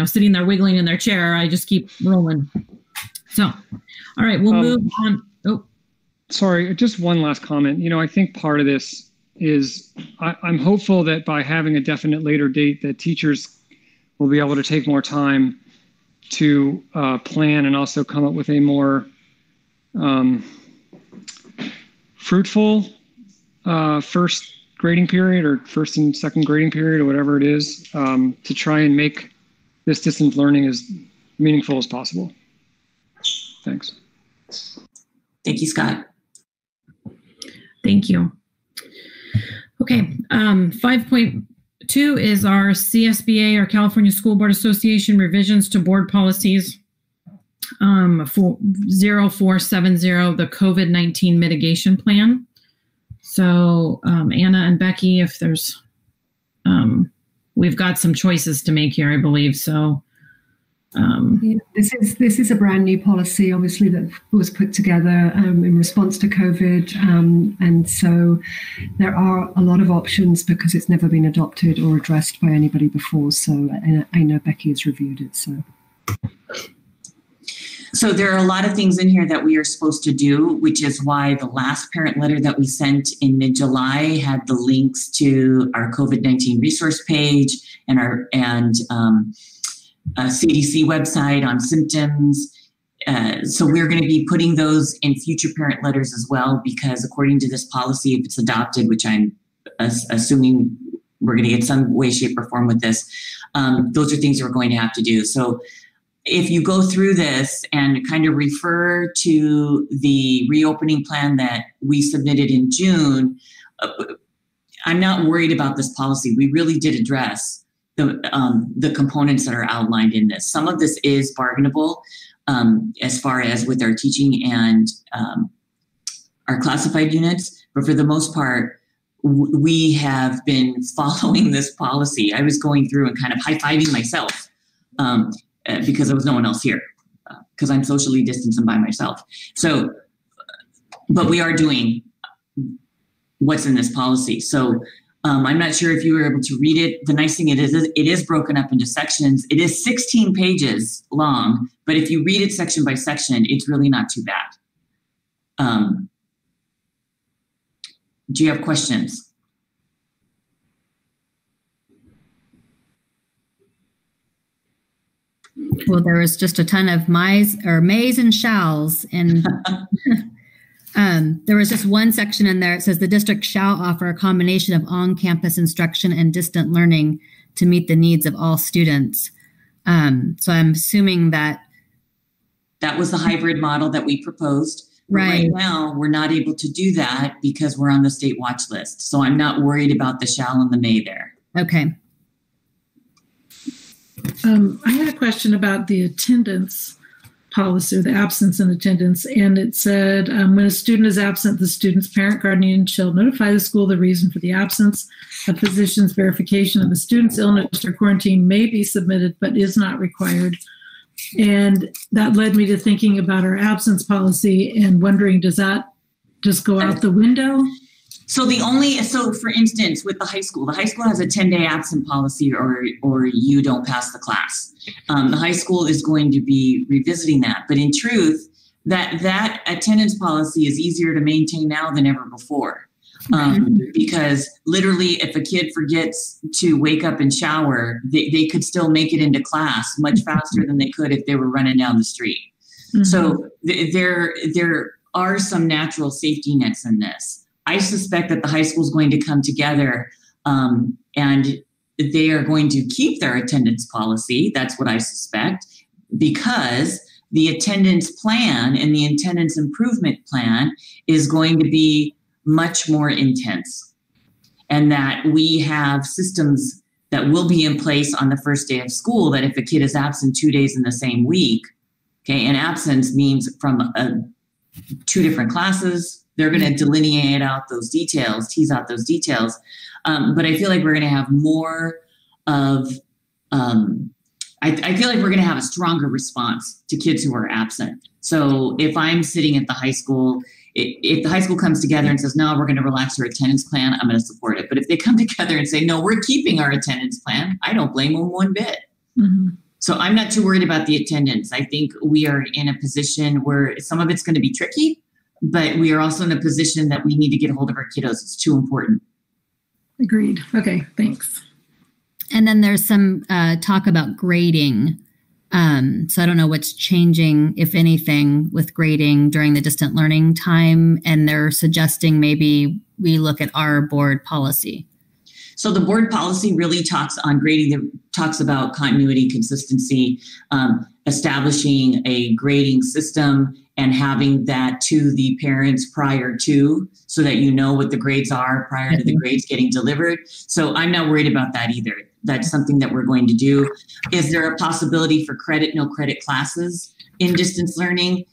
sitting there wiggling in their chair. I just keep rolling. So, all right, we'll move on. Oh, sorry, just one last comment. I think part of this is I'm hopeful that by having a definite later date that teachers will be able to take more time to plan and also come up with a more fruitful first grading period or first and second grading period or whatever it is, to try and make this distance learning as meaningful as possible. Thanks. Thank you, Scott. Thank you. Okay, 5.2 is our CSBA, our California School Board Association revisions to board policies for 0470, the COVID-19 mitigation plan. So Anna and Becky, if there's, we've got some choices to make here, I believe. So this is a brand new policy, obviously, that was put together in response to COVID. And so there are a lot of options because it's never been adopted or addressed by anybody before. So I know Becky has reviewed it. So there are a lot of things in here that we are supposed to do, which is why the last parent letter that we sent in mid-July had the links to our COVID-19 resource page and our CDC website on symptoms. So we're going to be putting those in future parent letters as well, because according to this policy, if it's adopted, which I'm assuming we're going to get some way, shape, or form with this, those are things we're going to have to do. So if you go through this and kind of refer to the reopening plan that we submitted in June, I'm not worried about this policy. We really did address the components that are outlined in this. Some of this is bargainable as far as with our teaching and our classified units, but for the most part, we have been following this policy. I was going through and kind of high-fiving myself because there was no one else here, because I'm socially distanced and by myself. So, but we are doing what's in this policy. So I'm not sure if you were able to read it. The nice thing it is broken up into sections. It is 16 pages long, but if you read it section by section, it's really not too bad. Do you have questions? Well, there was just a ton of mays and shalls, and there was just one section in there. It says the district shall offer a combination of on-campus instruction and distant learning to meet the needs of all students. So I'm assuming that was the hybrid model that we proposed. Right now, we're not able to do that because we're on the state watch list. So I'm not worried about the shall and the may there. Okay. I had a question about the attendance policy, or the absence in attendance, and it said when a student is absent, the student's parent guardian shall notify the school the reason for the absence. A physician's verification of the student's illness or quarantine may be submitted, but is not required. And that led me to thinking about our absence policy and wondering, does that just go out the window? So for instance, with the high school has a 10-day absent policy, or you don't pass the class. The high school is going to be revisiting that. But in truth, that attendance policy is easier to maintain now than ever before. Because literally, if a kid forgets to wake up and shower, they could still make it into class much faster than they could if they were running down the street. Mm-hmm. So there are some natural safety nets in this. I suspect that the high school is going to come together and they are going to keep their attendance policy. That's what I suspect, because the attendance plan and the attendance improvement plan is going to be much more intense, and that we have systems that will be in place on the first day of school, that if a kid is absent 2 days in the same week, okay, and absence means from 2 different classes, They're going to delineate out those details, tease out those details. But I feel like we're going to have more of, I feel like we're going to have a stronger response to kids who are absent. So if I'm sitting at the high school, if the high school comes together and says, no, we're going to relax our attendance plan, I'm going to support it. But if they come together and say, no, we're keeping our attendance plan, I don't blame them one bit. Mm-hmm. So I'm not too worried about the attendance. I think we are in a position where some of it's going to be tricky, but we are also in a position that we need to get a hold of our kiddos. It's too important. Agreed. Okay, thanks. And then there's some talk about grading. So I don't know what's changing, if anything, with grading during the distant learning time. And they're suggesting maybe we look at our board policy. So the board policy really talks on grading, talks about continuity, consistency, establishing a grading system and having that to the parents prior to, so that you know what the grades are prior to the grades getting delivered. So I'm not worried about that either. That's something that we're going to do. Is there a possibility for credit, no credit classes in distance learning?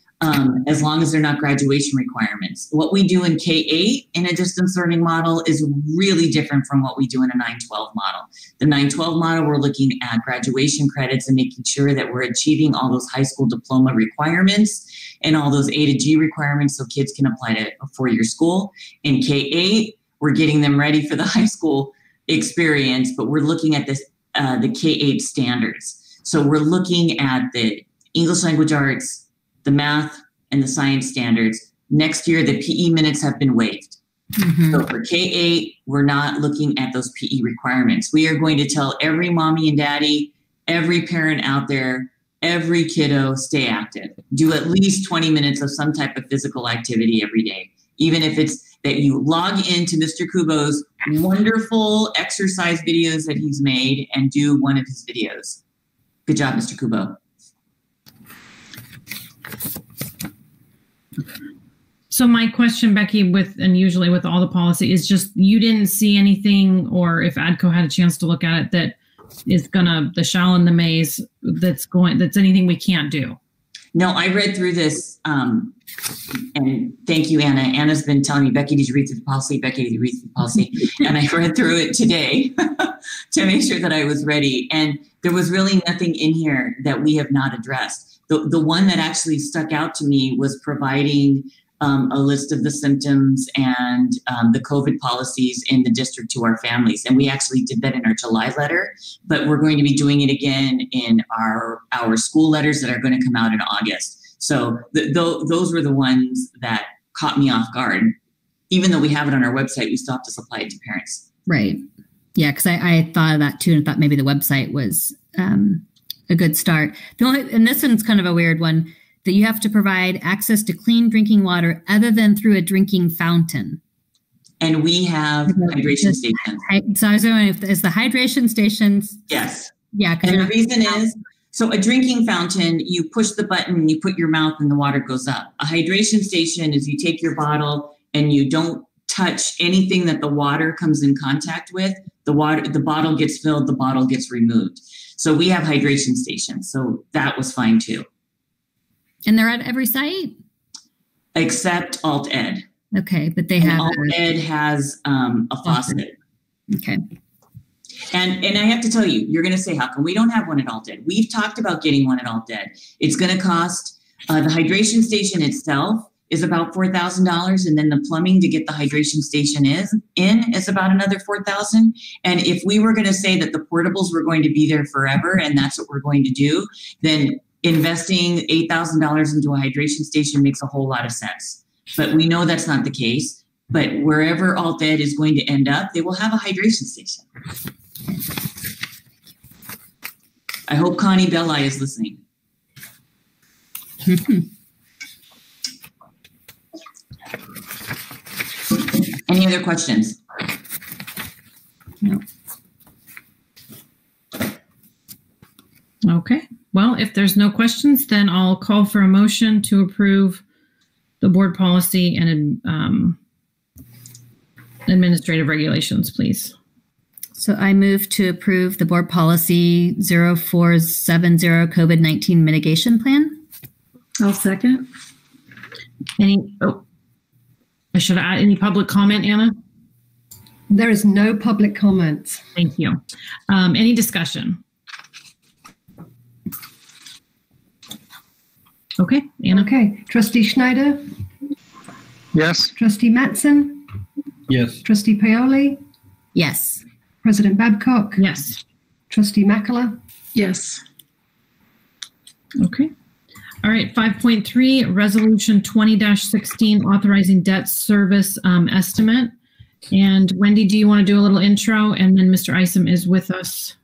As long as they're not graduation requirements. What we do in K-8 in a distance learning model is really different from what we do in a 9-12 model. The 9-12 model, we're looking at graduation credits and making sure that we're achieving all those high school diploma requirements and all those A to G requirements so kids can apply to a four-year school. In K-8, we're getting them ready for the high school experience, but we're looking at this, the K-8 standards. So we're looking at the English language arts, the math, and the science standards. Next year, the PE minutes have been waived. Mm-hmm. So for K-8, we're not looking at those PE requirements. We are going to tell every mommy and daddy, every parent out there, every kiddo, stay active. Do at least 20 minutes of some type of physical activity every day. Even if it's that you log into Mr. Kubo's wonderful exercise videos that he's made and do one of his videos. Good job, Mr. Kubo. So my question, Becky, usually with all the policy is just, you didn't see anything, or if ADCO had a chance to look at it, that is the shall and the mays, that's anything we can't do. No, I read through this, and thank you, Anna. Anna's been telling me, Becky, did you read through the policy? Becky, did you read through the policy? And I read through it today to make sure that I was ready. And there was really nothing in here that we have not addressed. The one that actually stuck out to me was providing a list of the symptoms and the COVID policies in the district to our families. And we actually did that in our July letter, but we're going to be doing it again in our school letters that are going to come out in August. So those were the ones that caught me off guard. Even though we have it on our website, we still have to supply it to parents. Right. Yeah, because I thought of that too, and thought maybe the website was a good start. And this one's kind of a weird one, that you have to provide access to clean drinking water other than through a drinking fountain. And we have hydration stations. So I was wondering if it's the hydration stations. Yes. Yeah. And the reason is, so a drinking fountain, you push the button and you put your mouth and the water goes up. A hydration station is you take your bottle and you don't touch anything that the water comes in contact with. The bottle gets filled, the bottle gets removed. So we have hydration stations. So that was fine too. And they're at every site? Except Alt Ed. Okay, but they have... Alt Ed has a faucet. Okay. And I have to tell you, you're going to say, how come we don't have one at Alt Ed? We've talked about getting one at Alt Ed. It's going to cost, the hydration station itself is about $4,000. And then the plumbing to get the hydration station in is about another $4,000. And if we were going to say that the portables were going to be there forever, and that's what we're going to do, then investing $8,000 into a hydration station makes a whole lot of sense. But we know that's not the case. But wherever Alt Ed is going to end up, they will have a hydration station. I hope Connie Belli is listening. Any other questions? No. Okay. Well, if there's no questions, then I'll call for a motion to approve the board policy and administrative regulations, please. So I move to approve the board policy 0470 COVID-19 mitigation plan. I'll second. Should I add any public comment, Anna? There is no public comment. Thank you. Any discussion? Okay, Anna. Okay. Trustee Schneider? Yes. Trustee Mattson? Yes. Trustee Paoli? Yes. President Babcock? Yes. Trustee Makela? Yes. Okay. All right, 5.3, Resolution 20-16, authorizing debt service estimate. And Wendy, do you want to do a little intro? And then Mr. Isom is with us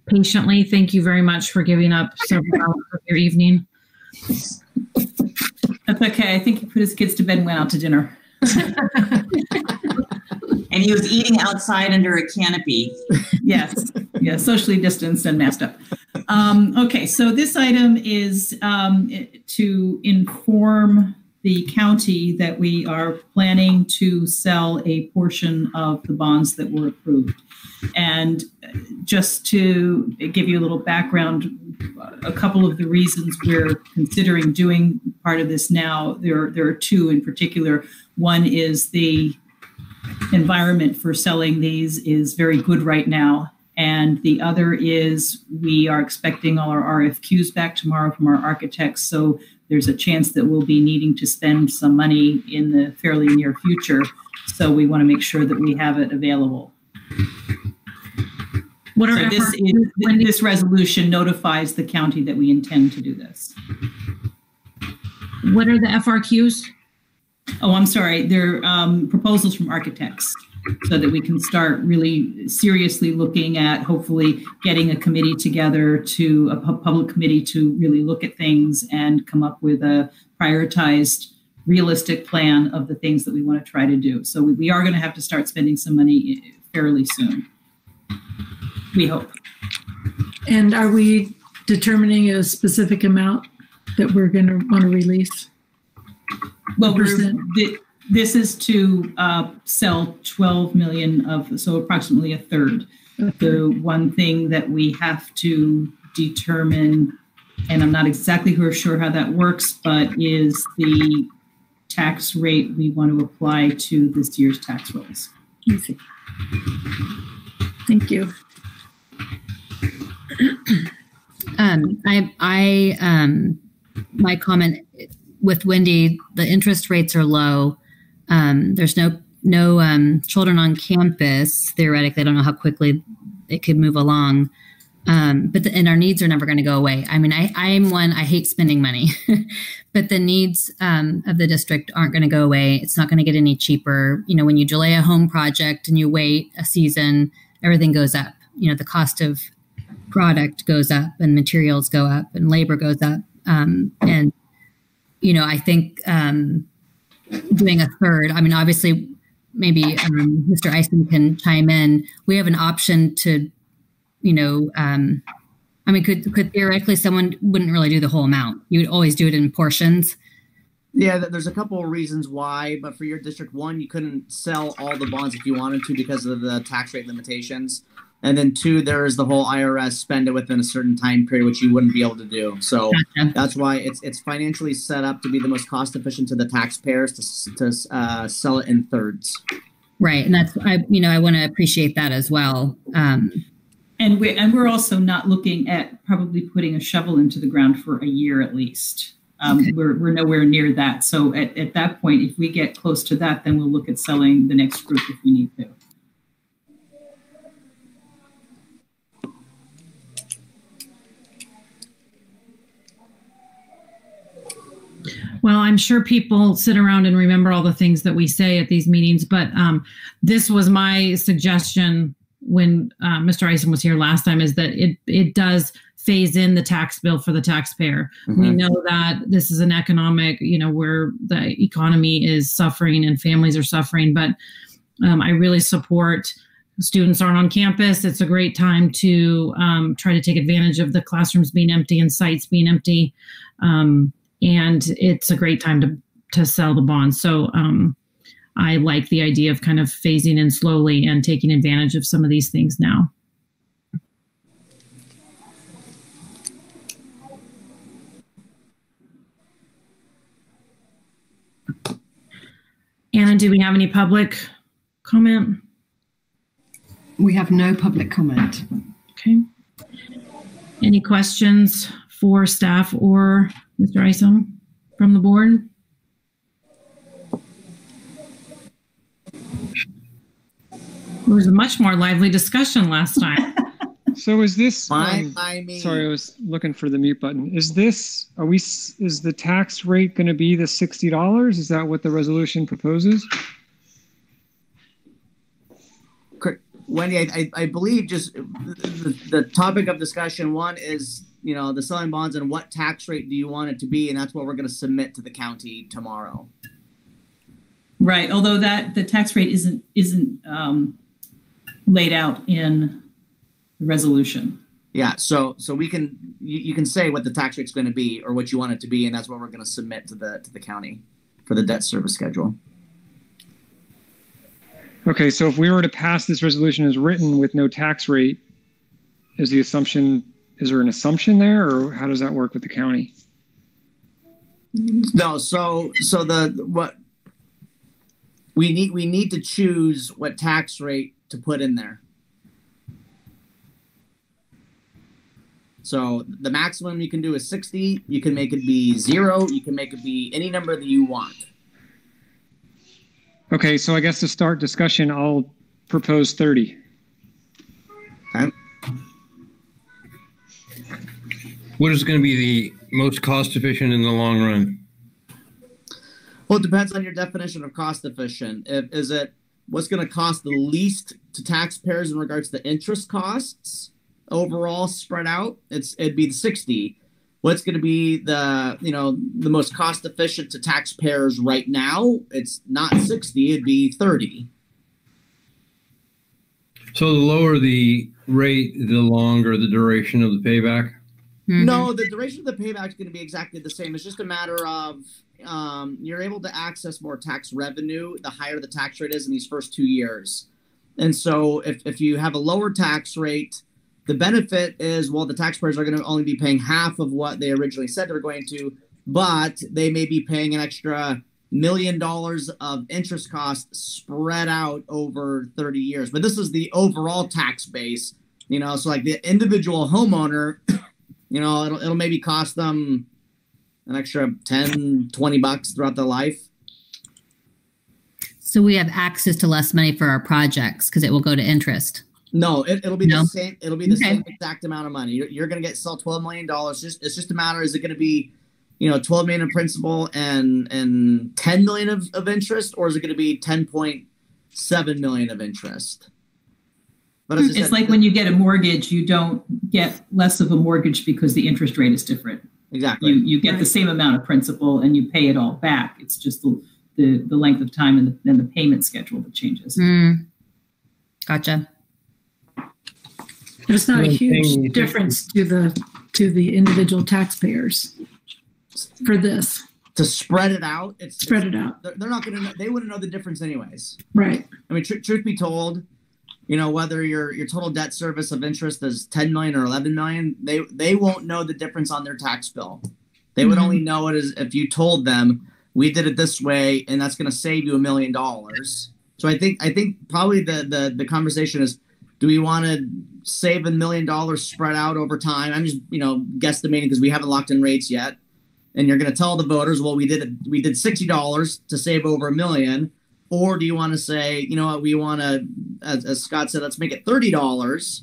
patiently. Thank you very much for giving up several hours of your evening. That's okay. I think he put his kids to bed and went out to dinner. And he was eating outside under a canopy. Yes, socially distanced and masked up. Okay, so this item is to inform the county that we are planning to sell a portion of the bonds that were approved. And just to give you a little background, a couple of the reasons we're considering doing part of this now, there are two in particular. One is the environment for selling these is very good right now. And the other is we are expecting all our RFQs back tomorrow from our architects. So there's a chance that we'll be needing to spend some money in the fairly near future. So we want to make sure that we have it available. What are so this resolution notifies the county that we intend to do this. What are the FRQs? Oh, I'm sorry. They're proposals from architects so that we can start really seriously looking at hopefully getting a committee together to a public committee to really look at things and come up with a prioritized, realistic plan of the things that we want to try to do. So we are going to have to start spending some money fairly soon. We hope. And are we determining a specific amount that we're going to want to release? Well, this is to sell 12 million of, so approximately a third. The one thing that we have to determine, and I'm not exactly sure how that works, but is the tax rate we want to apply to this year's tax rolls. Easy. Thank you. My comment with Wendy, the interest rates are low. There's no children on campus. Theoretically, I don't know how quickly it could move along. And our needs are never going to go away. I mean, I'm one, I hate spending money, but the needs of the district aren't going to go away. It's not going to get any cheaper. You know, when you delay a home project and you wait a season, everything goes up. You know, the cost of product goes up and materials go up and labor goes up. And, you know, I think doing a third, I mean, obviously, maybe Mr. Isom can chime in. We have an option to, you know, I mean, could theoretically someone wouldn't really do the whole amount. You would always do it in portions. Yeah, there's a couple of reasons why, but for your district, one, you couldn't sell all the bonds if you wanted to because of the tax rate limitations. And then two, there is the whole IRS spend it within a certain time period, which you wouldn't be able to do. So that's why it's financially set up to be the most cost efficient to the taxpayers to sell it in thirds. Right, and that's I want to appreciate that as well. And we're also not looking at probably putting a shovel into the ground for a year at least. Okay. We're nowhere near that. So at that point, if we get close to that, then we'll look at selling the next group if we need to. Well, I'm sure people sit around and remember all the things that we say at these meetings, but this was my suggestion when Mr. Isom was here last time, is that it does phase in the tax bill for the taxpayer. Mm-hmm. We know that this is an economic, where the economy is suffering and families are suffering, but I really support students aren't on campus. It's a great time to try to take advantage of the classrooms being empty and sites being empty. And it's a great time to sell the bonds. So I like the idea of kind of phasing in slowly and taking advantage of some of these things now. Anna, And do we have any public comment? We have no public comment. Okay. Any questions for staff or Mr. Isom from the board? There was a much more lively discussion last time. So is this? Sorry, I was looking for the mute button. Is this? Is the tax rate going to be the $60? Is that what the resolution proposes? Wendy, I believe just the topic of discussion one is, the selling bonds and what tax rate do you want it to be, and that's what we're going to submit to the county tomorrow. Right. Although the tax rate isn't laid out in the resolution. Yeah. So we can you can say what the tax rate's going to be or what you want it to be, and that's what we're going to submit to the county for the debt service schedule. Okay, so if we were to pass this resolution as written with no tax rate, is there an assumption there, or how does that work with the county? No, so what we need to choose what tax rate to put in there. So the maximum you can do is 60. You can make it be 0. You can make it be any number that you want. Okay, so I guess to start discussion, I'll propose 30. Okay. What is going to be the most cost efficient in the long run? Well, it depends on your definition of cost efficient. Is it what's going to cost the least to taxpayers in regards to interest costs overall spread out? It'd be the 60. What's going to be the most cost efficient to taxpayers right now? It's not 60, it'd be 30. So the lower the rate, the longer the duration of the payback? Mm-hmm. No, the duration of the payback is going to be exactly the same. It's just a matter of you're able to access more tax revenue the higher the tax rate is in these first 2 years. And so if you have a lower tax rate, the benefit is, well, the taxpayers are going to only be paying half of what they originally said they were going to, but they may be paying an extra $1 million of interest costs spread out over 30 years. But this is the overall tax base, so like the individual homeowner, it'll maybe cost them an extra $10, $20 throughout their life. So we have access to less money for our projects because it will go to interest. No, it'll be the same. It'll be the same exact amount of money. You're going to sell $12 million. It's just a matter. Is it going to be, $12 million in principal and $10 million of interest, or is it going to be $10.7 million of interest? But it's like when you get a mortgage, you don't get less of a mortgage because the interest rate is different. Exactly. You get the same amount of principal and you pay it all back. It's just the length of time and then the payment schedule that changes. Gotcha. There's not a huge difference to the individual taxpayers for this. To spread it out, spread it out. They're not going to. They wouldn't know the difference anyways. Right. I mean, truth be told, whether your total debt service of interest is 10 million or 11 million, they won't know the difference on their tax bill. They would only know it as if you told them we did it this way, and that's going to save you $1 million. So I think probably the conversation is, do we want to save $1 million spread out over time? I'm just guesstimating because we haven't locked in rates yet, and you're going to tell the voters, well, we did $60 to save over $1 million, or do you want to say, what, we want to, as Scott said, let's make it $30.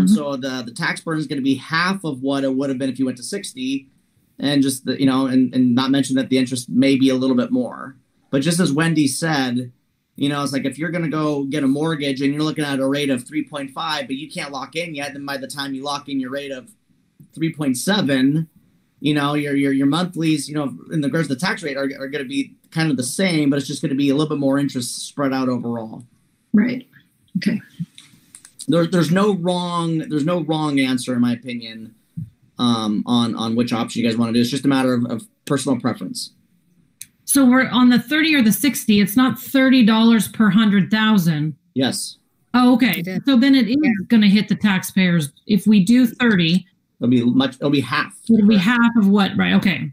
So the tax burden is going to be half of what it would have been if you went to 60, and just and not mention that the interest may be a little bit more. But just as Wendy said, it's like if you're going to go get a mortgage and you're looking at a rate of 3.5, but you can't lock in yet, then by the time you lock in your rate of 3.7, your monthlies, in regards to the tax rate are going to be kind of the same, but it's just going to be a little bit more interest spread out overall. Right. Okay. There's no wrong answer in my opinion on which option you guys want to do. It's just a matter of personal preference. So we're on the 30 or the 60. It's not $30 per 100,000. Yes. Oh, okay. So then it is going to hit the taxpayers. If we do 30, it'll be half. It'll be half of what? Right. Okay.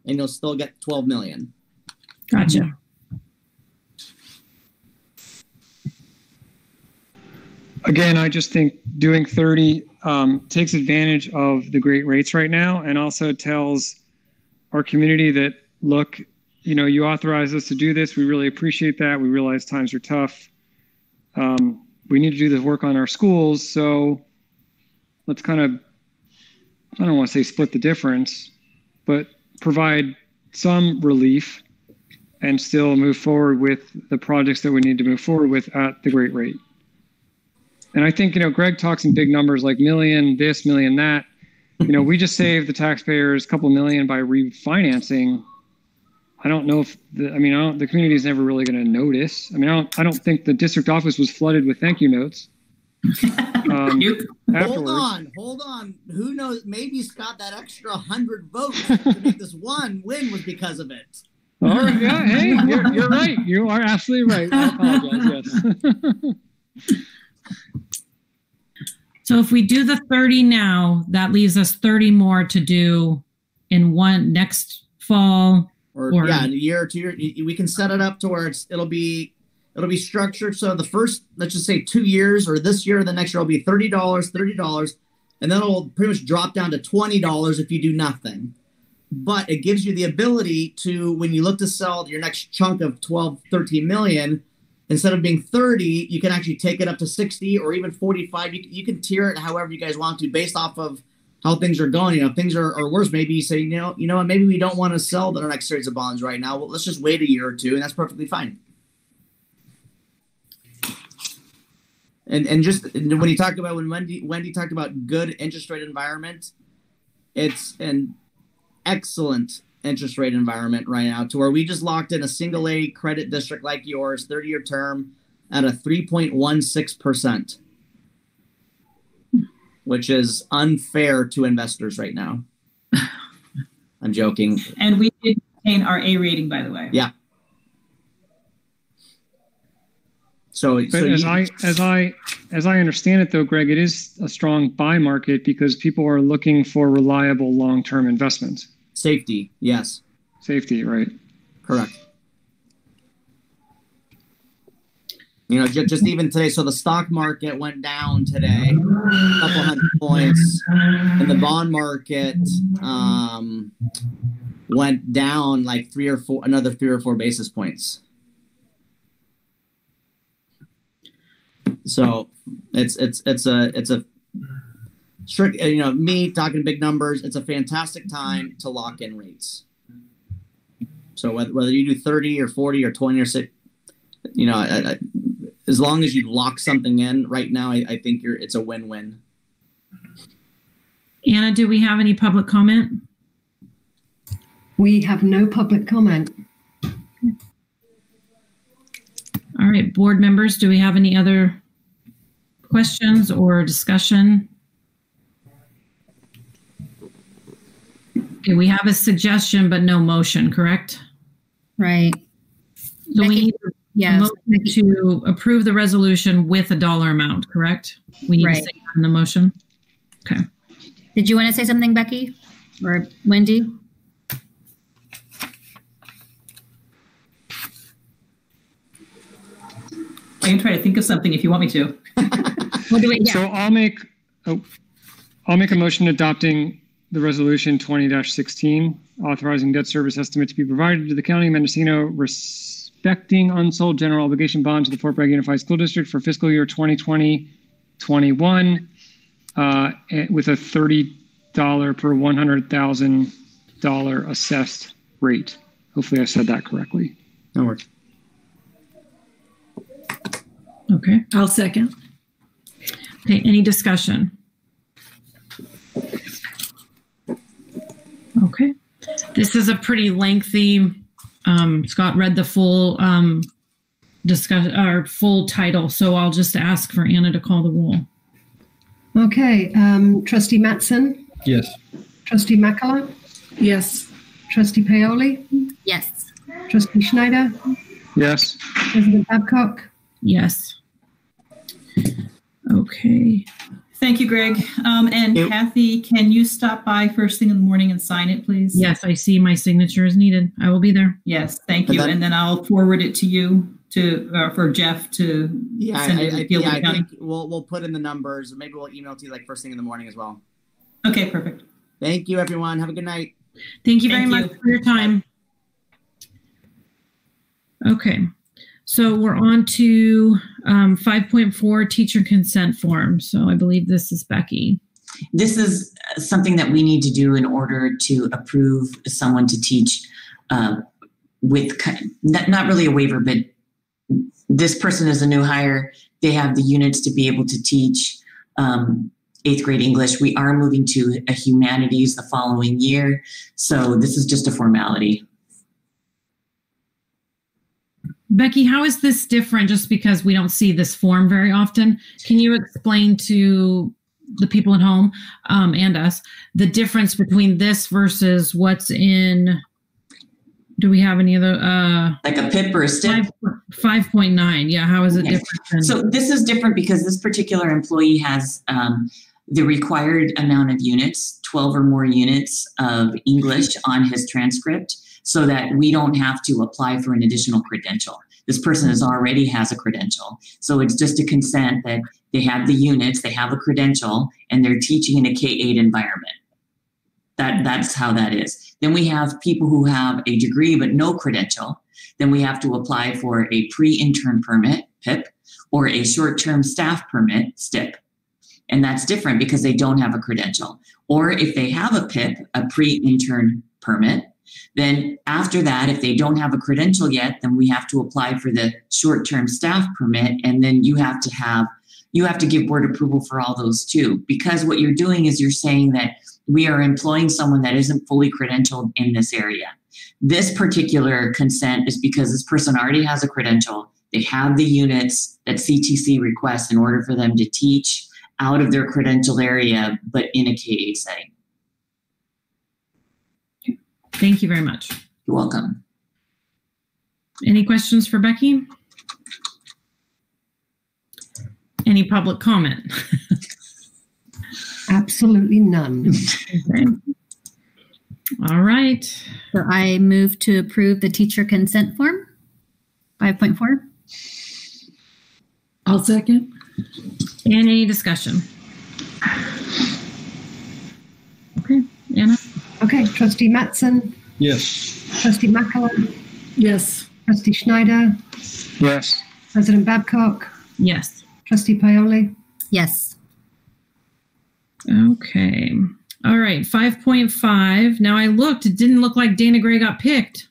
And you'll still get 12 million. Gotcha. Again, I just think doing 30 takes advantage of the great rates right now, and also tells our community that, look, you authorized us to do this. We really appreciate that. We realize times are tough. We need to do this work on our schools. So let's kind of, I don't want to say split the difference, but provide some relief and still move forward with the projects that we need to move forward with at the great rate. And I think, Greg talks in big numbers like million this, million that. We just saved the taxpayers a couple million by refinancing. I don't know if the community is never really going to notice. I don't think the district office was flooded with thank you notes. Hold on. Who knows? Maybe Scott, that extra 100 votes to make this one win was because of it. All right. Yeah. Hey, you're right. You are absolutely right. I apologize. Yes. So if we do the 30 now, that leaves us 30 more to do in one next fall. Or in a year or 2 years. We can set it up to where it'll be structured. So the first, let's just say 2 years, or this year or the next year, will be $30, and then it'll pretty much drop down to $20 if you do nothing. But it gives you the ability to, when you look to sell your next chunk of 12, 13 million, instead of being 30, you can actually take it up to 60 or even 45. You can tier it however you guys want to, based off of how things are going. If things are worse, maybe you say, you know what, maybe we don't want to sell the next series of bonds right now. Well, let's just wait a year or two, and that's perfectly fine. And just when you talked about, when Wendy talked about good interest rate environment, it's an excellent interest rate environment right now, to where we just locked in a single A credit district like yours, 30-year term at a 3.16%, which is unfair to investors right now. I'm joking. And we did maintain our A rating, by the way. Yeah. So as I understand it, though, Greg, it is a strong buy market because people are looking for reliable long-term investments. Safety, yes. Safety, right? Correct. Just even today, so the stock market went down today, a couple hundred points, and the bond market went down like another 3 or 4 basis points. So it's a strict, me talking big numbers, it's a fantastic time to lock in rates. So whether you do 30 or 40 or 20 or 6, as long as you lock something in right now, I think it's a win-win. Anna, do we have any public comment? We have no public comment. All right, board members, do we have any other questions or discussion? Okay, we have a suggestion, but no motion, correct? Right. So we need a motion to approve the resolution with a dollar amount, correct? We need to say that in the motion. Okay. Did you want to say something, Becky or Wendy? I can try to think of something if you want me to. So I'll make a motion adopting the resolution 20-16, authorizing debt service estimate to be provided to the County of Mendocino respecting unsold general obligation bonds of the Fort Bragg Unified School District for fiscal year 2020-21 with a $30 per $100,000 assessed rate. Hopefully I said that correctly. That works. Okay. I'll second. Okay, any discussion? Okay. This is a pretty lengthy, Scott read the full full title, so I'll just ask for Anna to call the roll. Okay, Trustee Matson? Yes. Trustee Makala? Yes. Trustee Paoli? Yes. Trustee Schneider? Yes. President Babcock? Yes. Okay. Thank you, Greg. And Kathy, can you stop by first thing in the morning and sign it, please? Yes, I see my signature is needed. I will be there. Yes, thank you. And then I'll forward it to you for Jeff to send it to deal with the county? I think we'll put in the numbers. Maybe we'll email to you like first thing in the morning as well. Okay, perfect. Thank you, everyone. Have a good night. Thank you very much for your time. Okay, so we're on to 5.4 teacher consent form. So I believe this is Becky. This is something that we need to do in order to approve someone to teach with not really a waiver, but this person is a new hire. They have the units to be able to teach 8th grade English. We are moving to a humanities the following year. So this is just a formality. Becky, how is this different just because we don't see this form very often? Can you explain to the people at home and us the difference between this versus what's in, do we have any other? Like a PIP or a STIP? 5.9. Yeah, how is it different? So this is different because this particular employee has the required amount of units, 12 or more units of English on his transcript, so that we don't have to apply for an additional credential. This person already has a credential. So it's just a consent that they have the units, they have a credential, and they're teaching in a K-8 environment. That's how that is. Then we have people who have a degree but no credential. Then we have to apply for a pre-intern permit, PIP, or a short-term staff permit, STIP. And that's different because they don't have a credential. Or if they have a PIP, a pre-intern permit, then after that, if they don't have a credential yet, then we have to apply for the short-term staff permit. And then you have to give board approval for all those too. Because what you're doing is you're saying that we are employing someone that isn't fully credentialed in this area. This particular consent is because this person already has a credential. They have the units that CTC requests in order for them to teach out of their credential area, but in a K-8 setting. Thank you very much. You're welcome. Any questions for Becky? Any public comment? Absolutely none. Okay. All right. So I move to approve the teacher consent form, 5.4. I'll second. Any discussion? Okay, Anna? Okay, Trustee Mattson, Yes. Trustee Makala, Yes. Trustee Schneider, Yes. President Babcock, Yes. Trustee Paoli. Yes. Okay. All right, 5.5. Now I looked, it didn't look like Dana Gray got picked.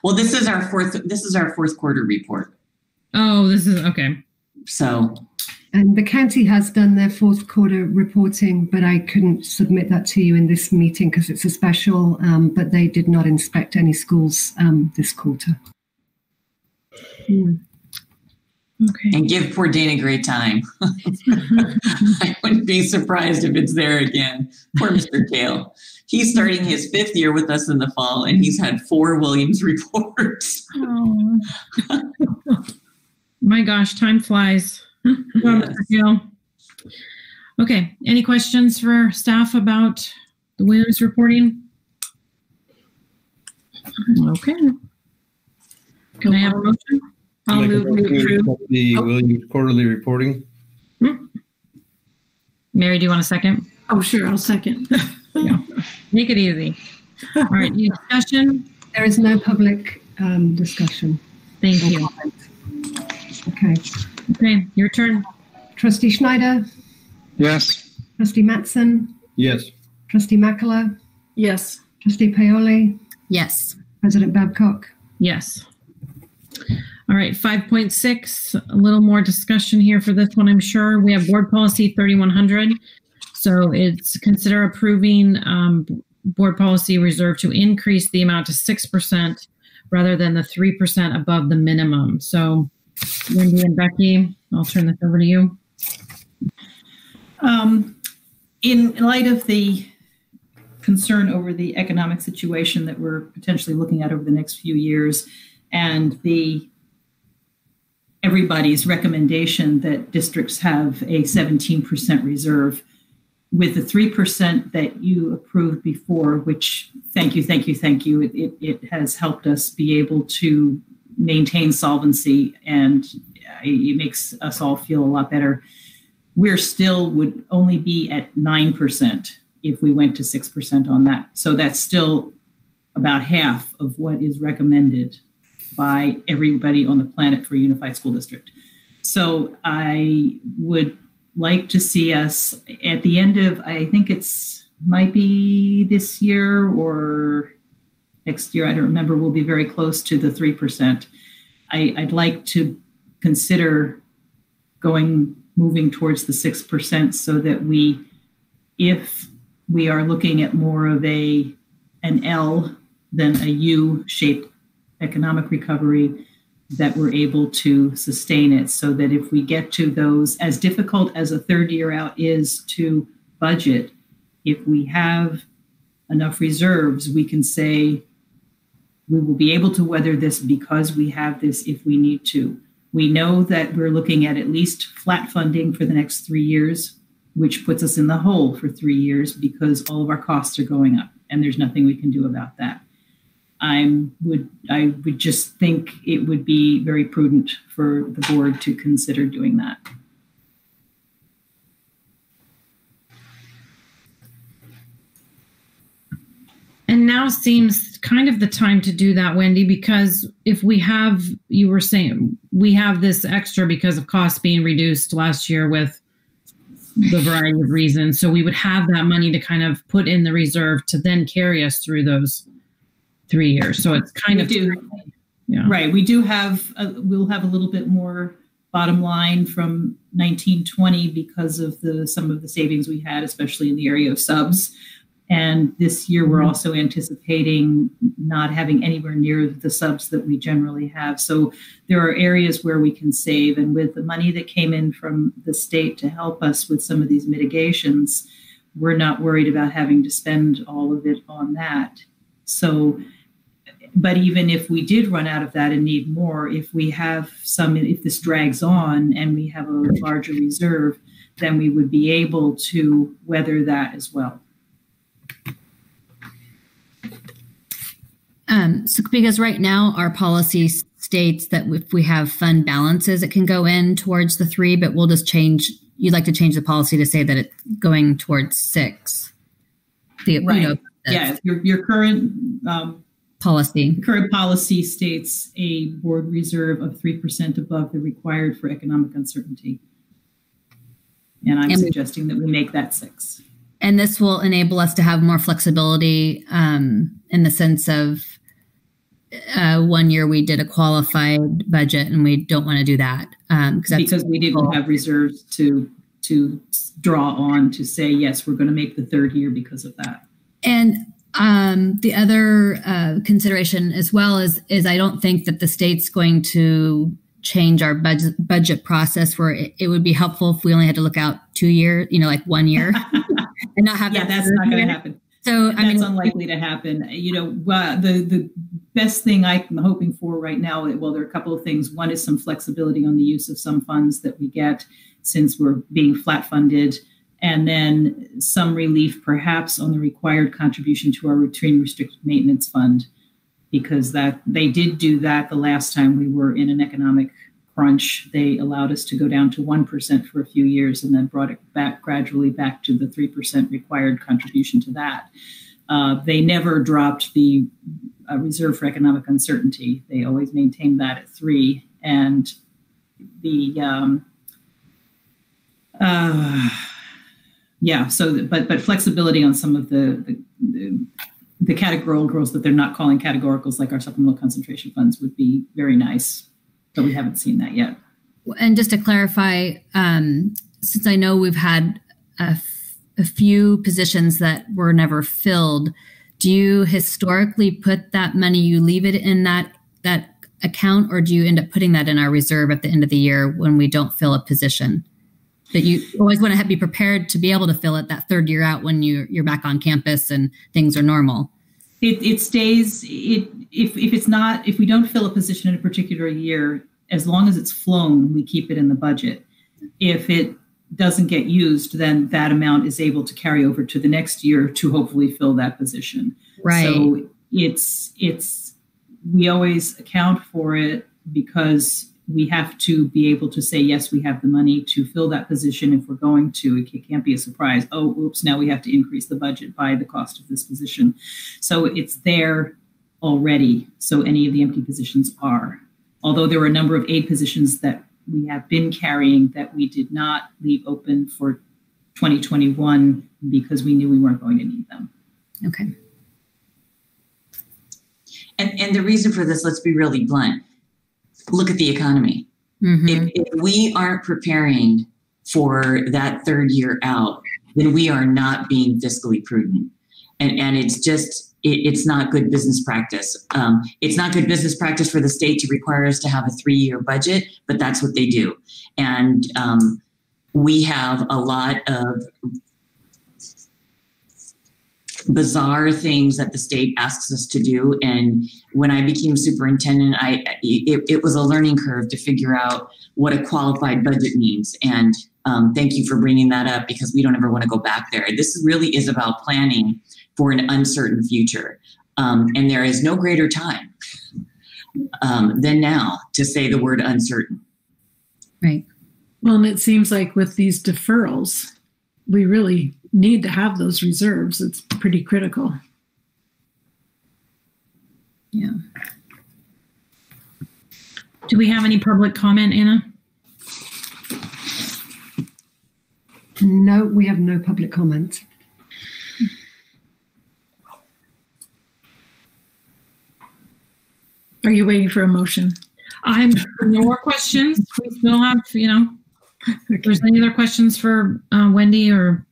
Well, this is our fourth quarter report. Oh, this is okay. So, And the county has done their fourth quarter reporting, but I couldn't submit that to you in this meeting because it's a special, but they did not inspect any schools this quarter. Okay. and give poor Dana Gray time. I wouldn't be surprised if it's there again. Poor Mr. Kale. He's starting his 5th year with us in the fall, and he's had 4 Williams reports. Oh. My gosh, time flies. Yes. Okay, any questions for staff about the Williams reporting? Okay. Can I have a motion? I'll move to approve the Williams quarterly reporting. Mary, do you want a second? Oh, sure, I'll second. Yeah. Make it easy. All right, any discussion? There is no public discussion. Thank you. Okay. Okay, your turn. Trustee Schneider, Yes. Trustee Mattson, Yes. Trustee Makala, Yes. Trustee Paoli, Yes. President Babcock. Yes. All right, 5.6, a little more discussion here for this one, I'm sure. We have board policy 3100. So it's consider approving board policy reserve to increase the amount to 6% rather than the 3% above the minimum. So Wendy and Becky, I'll turn this over to you. In light of the concern over the economic situation that we're potentially looking at over the next few years, and everybody's recommendation that districts have a 17% reserve, with the 3% that you approved before, which thank you, it has helped us be able to maintain solvency, and it makes us all feel a lot better. We're still would only be at 9% if we went to 6% on that. So that's still about half of what is recommended by everybody on the planet for a unified school district. So I would like to see us at the end of, I think might be this year or next year, I don't remember, we'll be very close to the 3%. I'd like to consider moving towards the 6% so that if we are looking at more of an L than a U-shaped economic recovery, that we're able to sustain it, so that if we get to those, as difficult as a third year out is to budget, if we have enough reserves, we can say we will be able to weather this because we have this if we need to. We know that we're looking at least flat funding for the next 3 years, which puts us in the hole for 3 years because all of our costs are going up and there's nothing we can do about that. I would just think it would be very prudent for the board to consider doing that. And now seems kind of the time to do that, Wendy, because if you were saying we have this extra because of costs being reduced last year with the variety of reasons. So we would have that money to kind of put in the reserve to then carry us through those 3 years. So it's kind of right. We do have we'll have a little bit more bottom line from 1920 because of some of the savings we had, especially in the area of subs. And this year we're also anticipating not having anywhere near the subs that we generally have. So there are areas where we can save, and with the money that came in from the state to help us with some of these mitigations, we're not worried about having to spend all of it on that. So, but even if we did run out of that and need more, if this drags on and we have a larger reserve, then we would be able to weather that as well. So because right now our policy states that if we have fund balances, it can go in towards the 3, but we'll just you'd like to change the policy to say that it's going towards 6. Right. Your current policy. Current policy states a board reserve of 3% above the required for economic uncertainty. And I'm suggesting that we make that 6. And this will enable us to have more flexibility in the sense of 1 year we did a qualified budget and we don't want to do that. Because we didn't have reserves to draw on to say, yes, we're going to make the 3rd year because of that. And the other consideration as well is I don't think that the state's going to change our budget process where it would be helpful if we only had to look out 2 years, like 1 year and not have that. That's not going to happen. So that's unlikely to happen. The best thing I'm hoping for right now, well, there are a couple of things. One is some flexibility on the use of some funds that we get since we're being flat funded, and then some relief perhaps on the required contribution to our routine restricted maintenance fund, because they did do that the last time we were in an economic crunch. They allowed us to go down to 1% for a few years and then brought it back gradually back to the 3% required contribution to that. They never dropped the reserve for economic uncertainty. They always maintained that at 3%. And but flexibility on some of the categoricals that they're not calling categoricals, like our supplemental concentration funds, would be very nice. But we haven't seen that yet. And just to clarify, since I know we've had a few positions that were never filled, do you historically put that money, you leave it in that account, or do you end up putting that in our reserve at the end of the year when we don't fill a position? That you always want to be prepared to be able to fill it that 3rd year out when you're back on campus and things are normal. It stays. If we don't fill a position in a particular year, as long as it's flown, we keep it in the budget. If it doesn't get used, then that amount is able to carry over to the next year to hopefully fill that position. Right. So it's we always account for it because we have to be able to say, yes, we have the money to fill that position if we're going to. It can't be a surprise. Oh, oops, now we have to increase the budget by the cost of this position. So it's there already. So any of the empty positions are. Although there were a number of aid positions that we have been carrying that we did not leave open for 2021 because we knew we weren't going to need them. Okay. And the reason for this, let's be really blunt. Look at the economy. Mm-hmm. If we aren't preparing for that third year out, then we are not being fiscally prudent. And it's just, it's not good business practice. It's not good business practice for the state to require us to have a 3-year budget, but that's what they do. And we have a lot of bizarre things that the state asks us to do. And when I became superintendent, it was a learning curve to figure out what a qualified budget means. And thank you for bringing that up because we don't ever want to go back there. This really is about planning for an uncertain future. And there is no greater time than now to say the word uncertain. Right. Well, and it seems like with these deferrals, we really need to have those reserves. It's pretty critical. Yeah. Do we have any public comment, Anna? No, we have no public comment. Are you waiting for a motion? I'm no more questions. We still have, if there's any other questions for Wendy or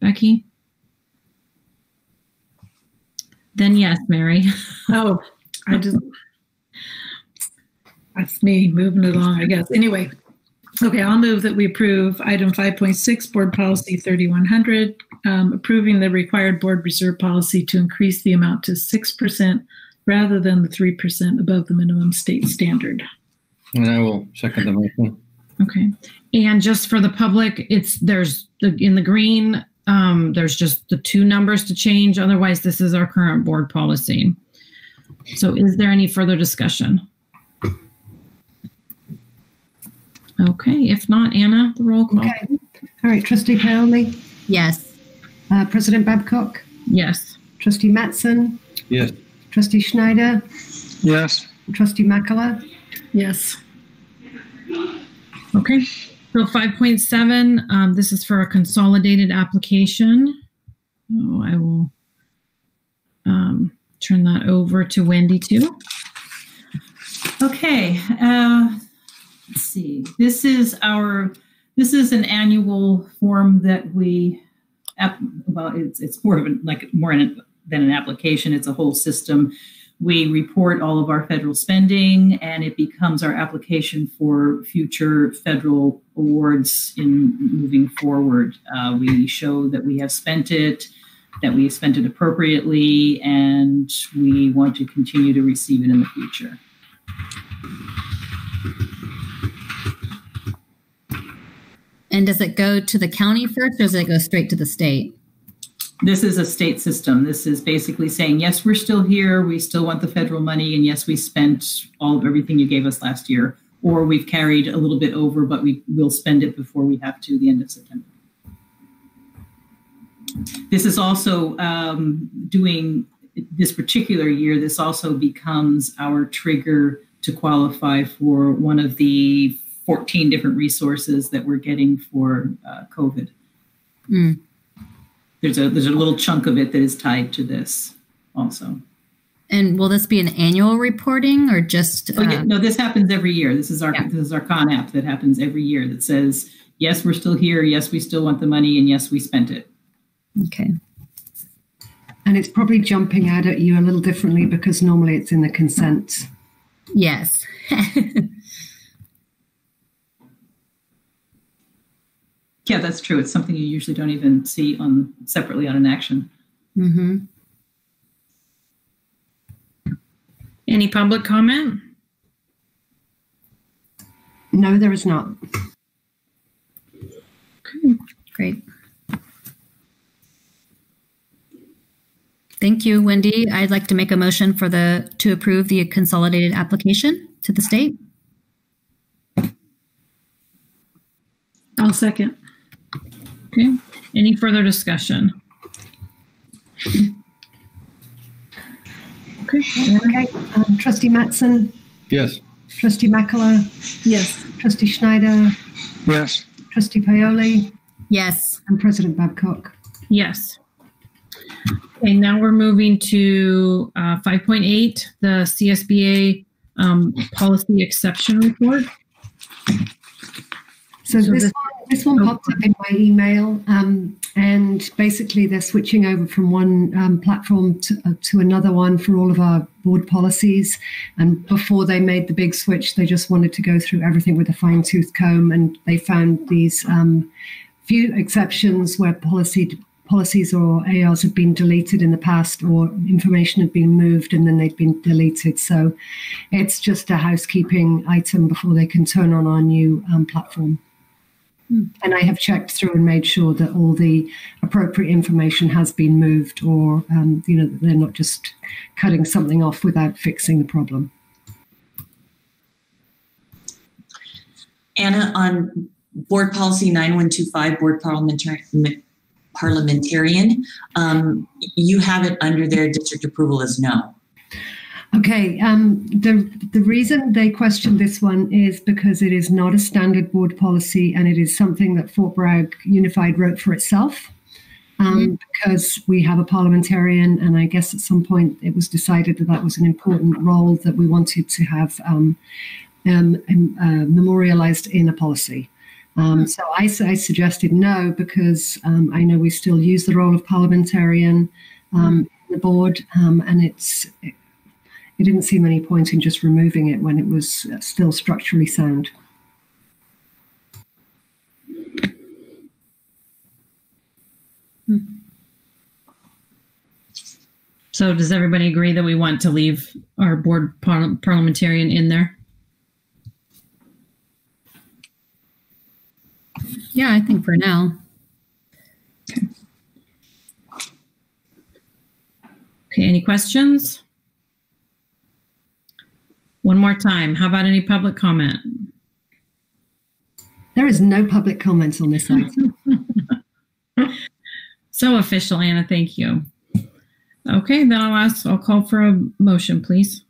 Becky? Then yes, Mary. Oh, that's me moving it along, I guess. Anyway, okay, I'll move that we approve item 5.6, Board Policy 3100, approving the required board reserve policy to increase the amount to 6% rather than the 3% above the minimum state standard. And I will second the motion. Okay. And just for the public, in the green, there's just the 2 numbers to change. Otherwise, this is our current board policy. So is there any further discussion? Okay. If not, Anna, the roll call. Okay. All right. Trustee Cowley? Yes. President Babcock? Yes. Trustee Mattson? Yes. Trustee Schneider? Yes. Trustee Makala? Yes. Okay. So 5.7, this is for a consolidated application. Oh, I will turn that over to Wendy too. Okay. Let's see. This is an annual form that we, it's more than an application. It's a whole system. We report all of our federal spending, and it becomes our application for future federal awards in moving forward. We show that we have spent it, that we spent it appropriately, and we want to continue to receive it in the future. And does it go to the county first, or does it go straight to the state? This is a state system. This is basically saying, yes, we're still here. We still want the federal money. And yes, we spent all of everything you gave us last year. Or we've carried a little bit over, but we will spend it before we have to the end of September. This is also doing this particular year. This also becomes our trigger to qualify for one of the 14 different resources that we're getting for COVID. Mm. There's a little chunk of it that is tied to this also. And will this be an annual reporting or just? No, this happens every year. This is our Con App that happens every year that says, yes, we're still here. Yes, we still want the money. And yes, we spent it. Okay. And it's probably jumping out at you a little differently because normally it's in the consent. Yes. Yeah, that's true. It's something you usually don't even see separately on an action. Mm-hmm. Any public comment? No, there is not. Okay. Great. Thank you, Wendy. I'd like to make a motion to approve the consolidated application to the state. I'll second. Okay. Any further discussion? Okay. Okay. Trustee Matson, Yes. Trustee Makala, Yes. Trustee Schneider, Yes. Trustee Paoli, Yes. and President Babcock. Yes. Okay, now we're moving to 5.8, the CSBA policy exception report. So this one popped up in my email, and basically they're switching over from one platform to another one for all of our board policies. And before they made the big switch, they just wanted to go through everything with a fine-tooth comb, and they found these few exceptions where policies or ARs had been deleted in the past, or information had been moved and then they'd been deleted. So it's just a housekeeping item before they can turn on our new platform. And I have checked through and made sure that all the appropriate information has been moved, or that they're not just cutting something off without fixing the problem. Anna, on board policy 9125, board parliamentarian, you have it under their district approval as no. Okay, the reason they questioned this one is because it is not a standard board policy, and it is something that Fort Bragg Unified wrote for itself, because we have a parliamentarian, and I guess at some point it was decided that that was an important role that we wanted to have memorialized in a policy. So I suggested no, because I know we still use the role of parliamentarian in the board, and it didn't seem any point in just removing it when it was still structurally sound. So does everybody agree that we want to leave our board parliamentarian in there? Yeah, I think for now. Okay, any questions? One more time. How about any public comment? There is no public comment on this item. So official, Anna. Thank you. Okay, then I'll call for a motion, please.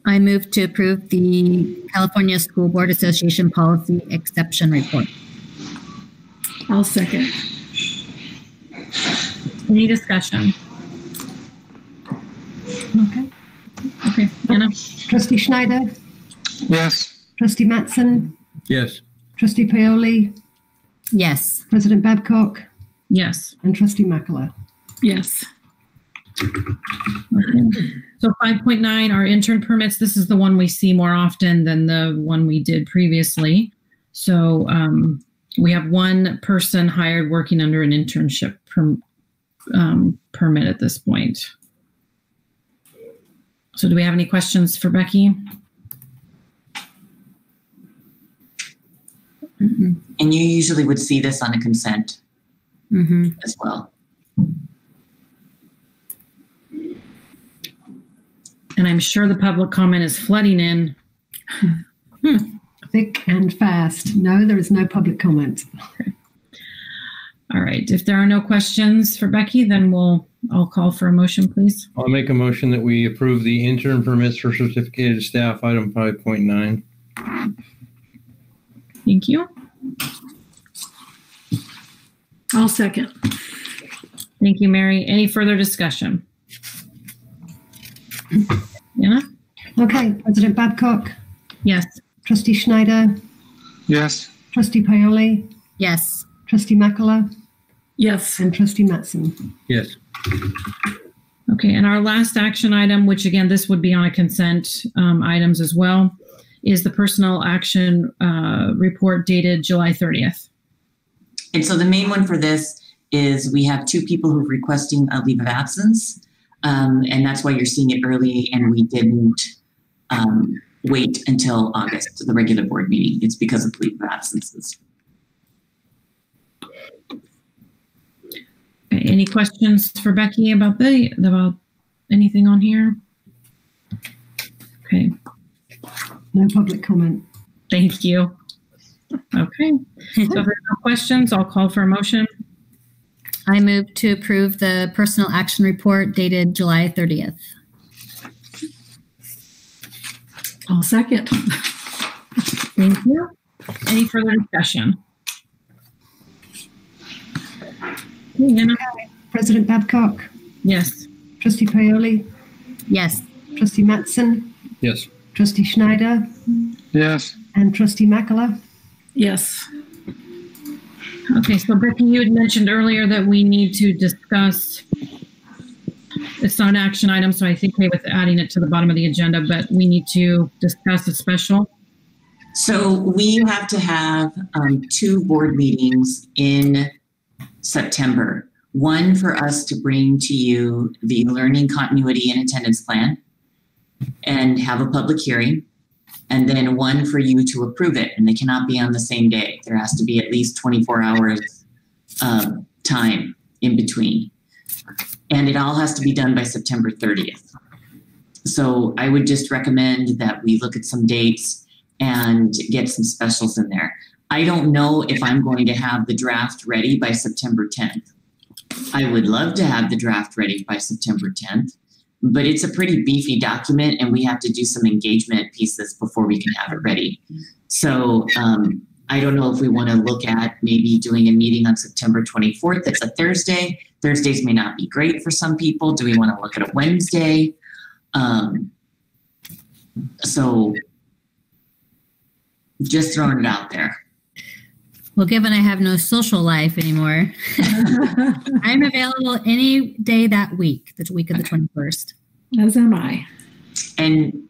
I move to approve the California School Board Association Policy Exception Report. I'll second. Any discussion? Okay, Anna? Trustee Schneider? Yes. Trustee Matson? Yes. Trustee Paoli? Yes. President Babcock? Yes. And Trustee Makala? Yes. Okay. So 5.9, our intern permits. This is the one we see more often than the one we did previously. So we have one person hired working under an internship permit at this point. So do we have any questions for Becky? And you usually would see this on a consent as well. And I'm sure the public comment is flooding in. Thick and fast. No, there is no public comment. Okay. All right. If there are no questions for Becky, then I'll call for a motion, please. I'll make a motion that we approve the intern permits for certificated staff, item 5.9. Thank you. I'll second. Thank you, Mary. Any further discussion? Anna? Okay, President Babcock? Yes. Trustee Schneider? Yes. Trustee Paoli? Yes. Trustee Makala? Yes. And Trustee Matson? Yes. Okay, and our last action item, which again, this would be on a consent items as well, is the personnel action report dated July 30th. And so the main one for this is we have 2 people who are requesting a leave of absence. And that's why you're seeing it early, and we didn't wait until August, the regular board meeting. It's because of leave of absences. Okay, any questions for Becky about anything on here? Okay. No public comment. Thank you. Okay. So if there are no questions, I'll call for a motion. I move to approve the personal action report dated July 30th. I'll second. Thank you. Any further discussion? Okay, Hannah? President Babcock, Yes. Trustee Paoli, Yes. Trustee Mattson, Yes. Trustee Schneider, Yes. and Trustee Makala. Yes. Okay, so Becky, you had mentioned earlier that we need to discuss, it's not an action item, so I think okay with adding it to the bottom of the agenda, but we need to discuss a special. So we have to have 2 board meetings in September. One for us to bring to you the learning continuity and attendance plan and have a public hearing, and then one for you to approve it, and they cannot be on the same day. There has to be at least 24 hours time in between, and it all has to be done by September 30th. So I would just recommend that we look at some dates and get some specials in there. I don't know if I'm going to have the draft ready by September 10th. I would love to have the draft ready by September 10th, but it's a pretty beefy document and we have to do some engagement pieces before we can have it ready. So I don't know if we want to look at maybe doing a meeting on September 24th. That's a Thursday. Thursdays may not be great for some people. Do we want to look at a Wednesday? So just throwing it out there. Well, given I have no social life anymore, I'm available any day that week, the week of the 21st. As am I. And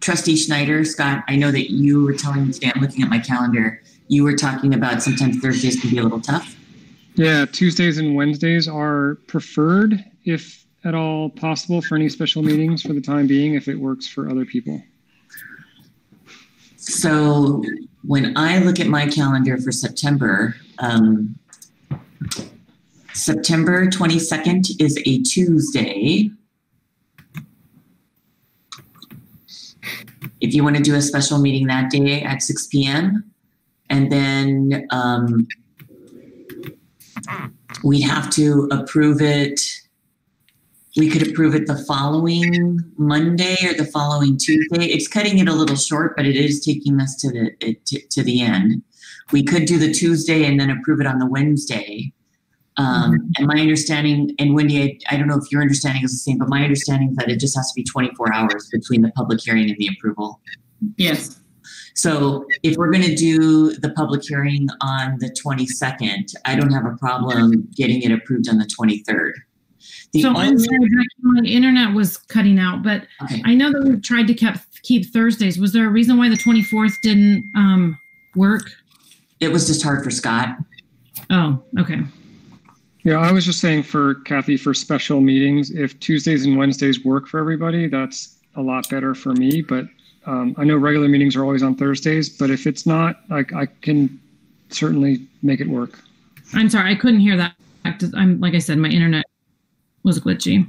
Trustee Schneider, Scott, I know that you were telling me today, I'm looking at my calendar, you were talking about sometimes Thursdays can be a little tough. Yeah, Tuesdays and Wednesdays are preferred, if at all possible, for any special meetings for the time being, if it works for other people. So when I look at my calendar for September, September 22nd is a Tuesday. If you want to do a special meeting that day at 6 p.m. And then we have to approve it. We could approve it the following Monday or the following Tuesday. It's cutting it a little short, but it is taking us to the end. We could do the Tuesday and then approve it on the Wednesday. And my understanding, and Wendy, I don't know if your understanding is the same, but my understanding is that it just has to be 24 hours between the public hearing and the approval. Yes. So if we're going to do the public hearing on the 22nd, I don't have a problem getting it approved on the 23rd. I'm sorry, my internet was cutting out, but okay. I know that we've tried to keep Thursdays. Was there a reason why the 24th didn't work? It was just hard for Scott. Oh, okay. Yeah, I was just saying for Kathy, for special meetings, if Tuesdays and Wednesdays work for everybody, that's a lot better for me. But I know regular meetings are always on Thursdays, but if it's not, I can certainly make it work. I'm sorry, I couldn't hear that. Like I said, my internet was glitchy.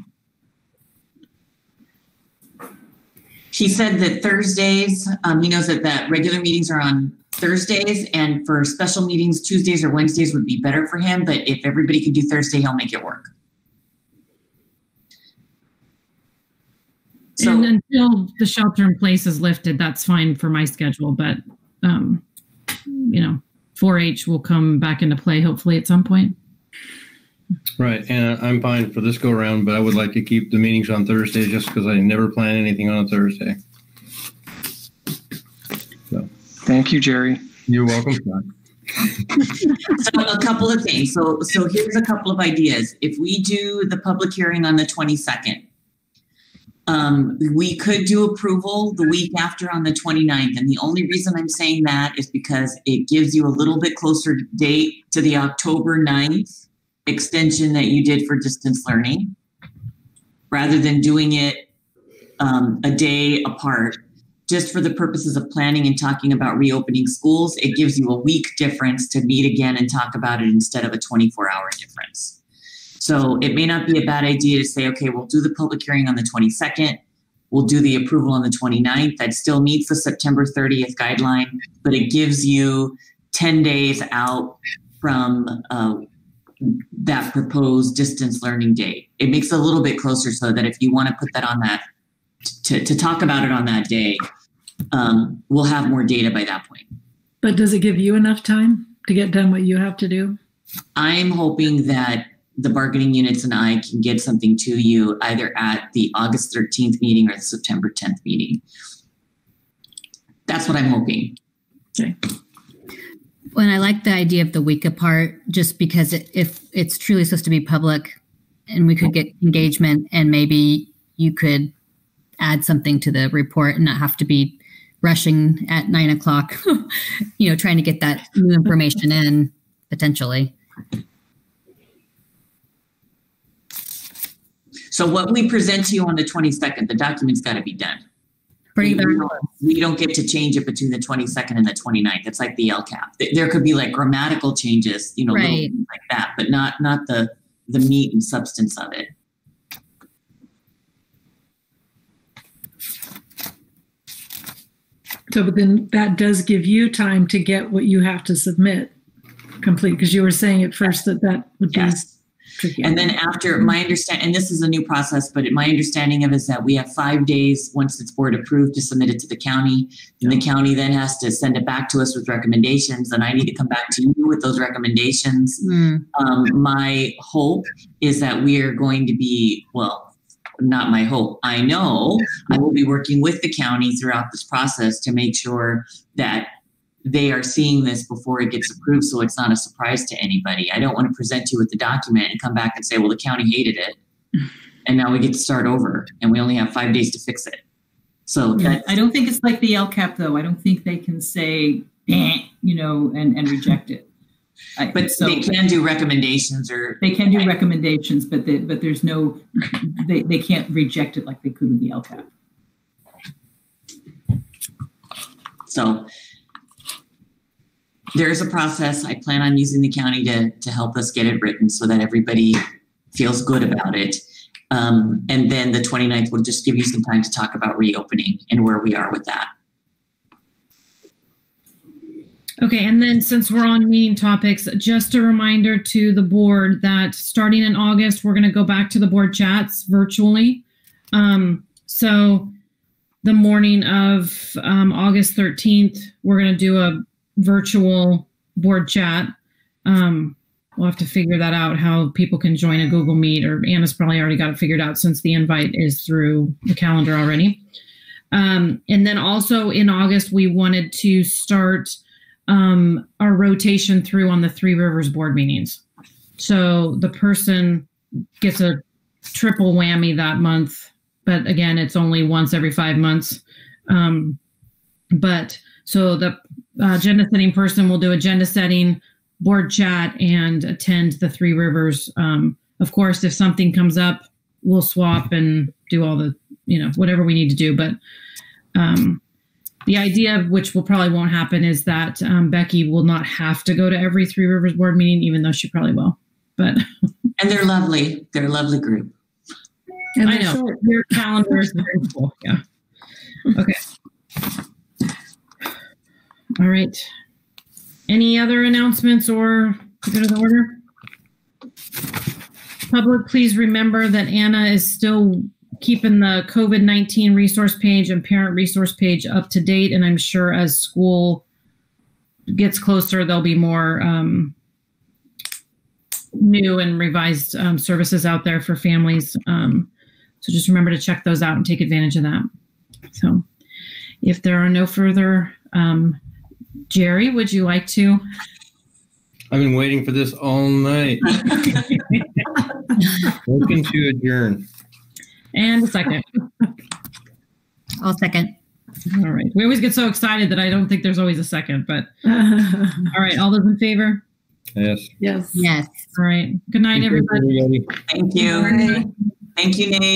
She said that Thursdays, he knows that regular meetings are on Thursdays, and for special meetings, Tuesdays or Wednesdays would be better for him, but if everybody can do Thursday, he'll make it work. So, and until the shelter in place is lifted, that's fine for my schedule, but 4-H will come back into play hopefully at some point. Right, and I'm fine for this go around, but I would like to keep the meetings on Thursday just because I never plan anything on a Thursday. So, thank you, Jerry. You're welcome, Scott. So a couple of things. So here's a couple of ideas. If we do the public hearing on the 22nd, we could do approval the week after on the 29th. And the only reason I'm saying that is because it gives you a little bit closer date to the October 9th extension that you did for distance learning, rather than doing it a day apart. Just for the purposes of planning and talking about reopening schools, it gives you a week difference to meet again and talk about it instead of a 24-hour difference. So it may not be a bad idea to say, okay, we'll do the public hearing on the 22nd. We'll do the approval on the 29th. That still meets the September 30th guideline, but it gives you 10 days out from that proposed distance learning date. It makes it a little bit closer so that if you want to put that on that, to talk about it on that day, we'll have more data by that point. But does it give you enough time to get done what you have to do? I'm hoping that the bargaining units and I can get something to you either at the August 13th meeting or the September 10th meeting. That's what I'm hoping. Okay. Well, and I like the idea of the week apart, just because if it's truly supposed to be public and we could get engagement, and maybe you could add something to the report and not have to be rushing at 9 o'clock, trying to get that new information in potentially. So what we present to you on the 22nd, the document's got to be done. We don't get to change it between the 22nd and the 29th. It's like the LCAP. There could be like grammatical changes, little things like that, but not the meat and substance of it. So, but then that does give you time to get what you have to submit complete, because you were saying at first that would be tricky. And then after my understanding, and this is a new process, but my understanding of it is that we have 5 days once it's board approved to submit it to the county. And the county then has to send it back to us with recommendations. And I need to come back to you with those recommendations. My hope is that we are going to be, well, not my hope. I know I will be working with the county throughout this process to make sure that they are seeing this before it gets approved, so it's not a surprise to anybody. I don't want to present you with the document and come back and say, well, the county hated it, and now we get to start over, and we only have 5 days to fix it. So I don't think it's like the LCAP, though. I don't think they can say, and reject it. But they can do recommendations, or they can do recommendations, but there's no, they can't reject it like they could with the LCAP. So there is a process. I plan on using the county to help us get it written so that everybody feels good about it. And then the 29th will just give you some time to talk about reopening and where we are with that. Okay, and then since we're on meeting topics, just a reminder to the board that starting in August, we're going to go back to the board chats virtually. So the morning of August 13th, we're going to do a virtual board chat. We'll have to figure that out, how people can join a Google Meet, or Anna's probably already got it figured out since the invite is through the calendar already. And then also in August, we wanted to start our rotation through on the Three Rivers board meetings. So the person gets a triple whammy that month, but again, it's only once every 5 months. But so the agenda setting person will do agenda setting, board chat, and attend the Three Rivers. Of course, if something comes up, we'll swap and do all the, whatever we need to do. But the idea, which probably won't happen, is that Becky will not have to go to every Three Rivers board meeting, even though she probably will. But and they're lovely. They're a lovely group. And I know your calendar is very full. Yeah. Okay. All right. Any other announcements or to go to the order? Public, please remember that Anna is still keeping the COVID-19 resource page and parent resource page up to date. And I'm sure as school gets closer, there'll be more new and revised services out there for families. So just remember to check those out and take advantage of that. So if there are no further, Jerry, would you like to? I've been waiting for this all night. Looking to adjourn. And a second. I'll second. All right. We always get so excited that I don't think there's always a second, but all right. All those in favor? Yes. Yes. Yes. All right. Good night, everybody. Thank you. Thank you, Nate.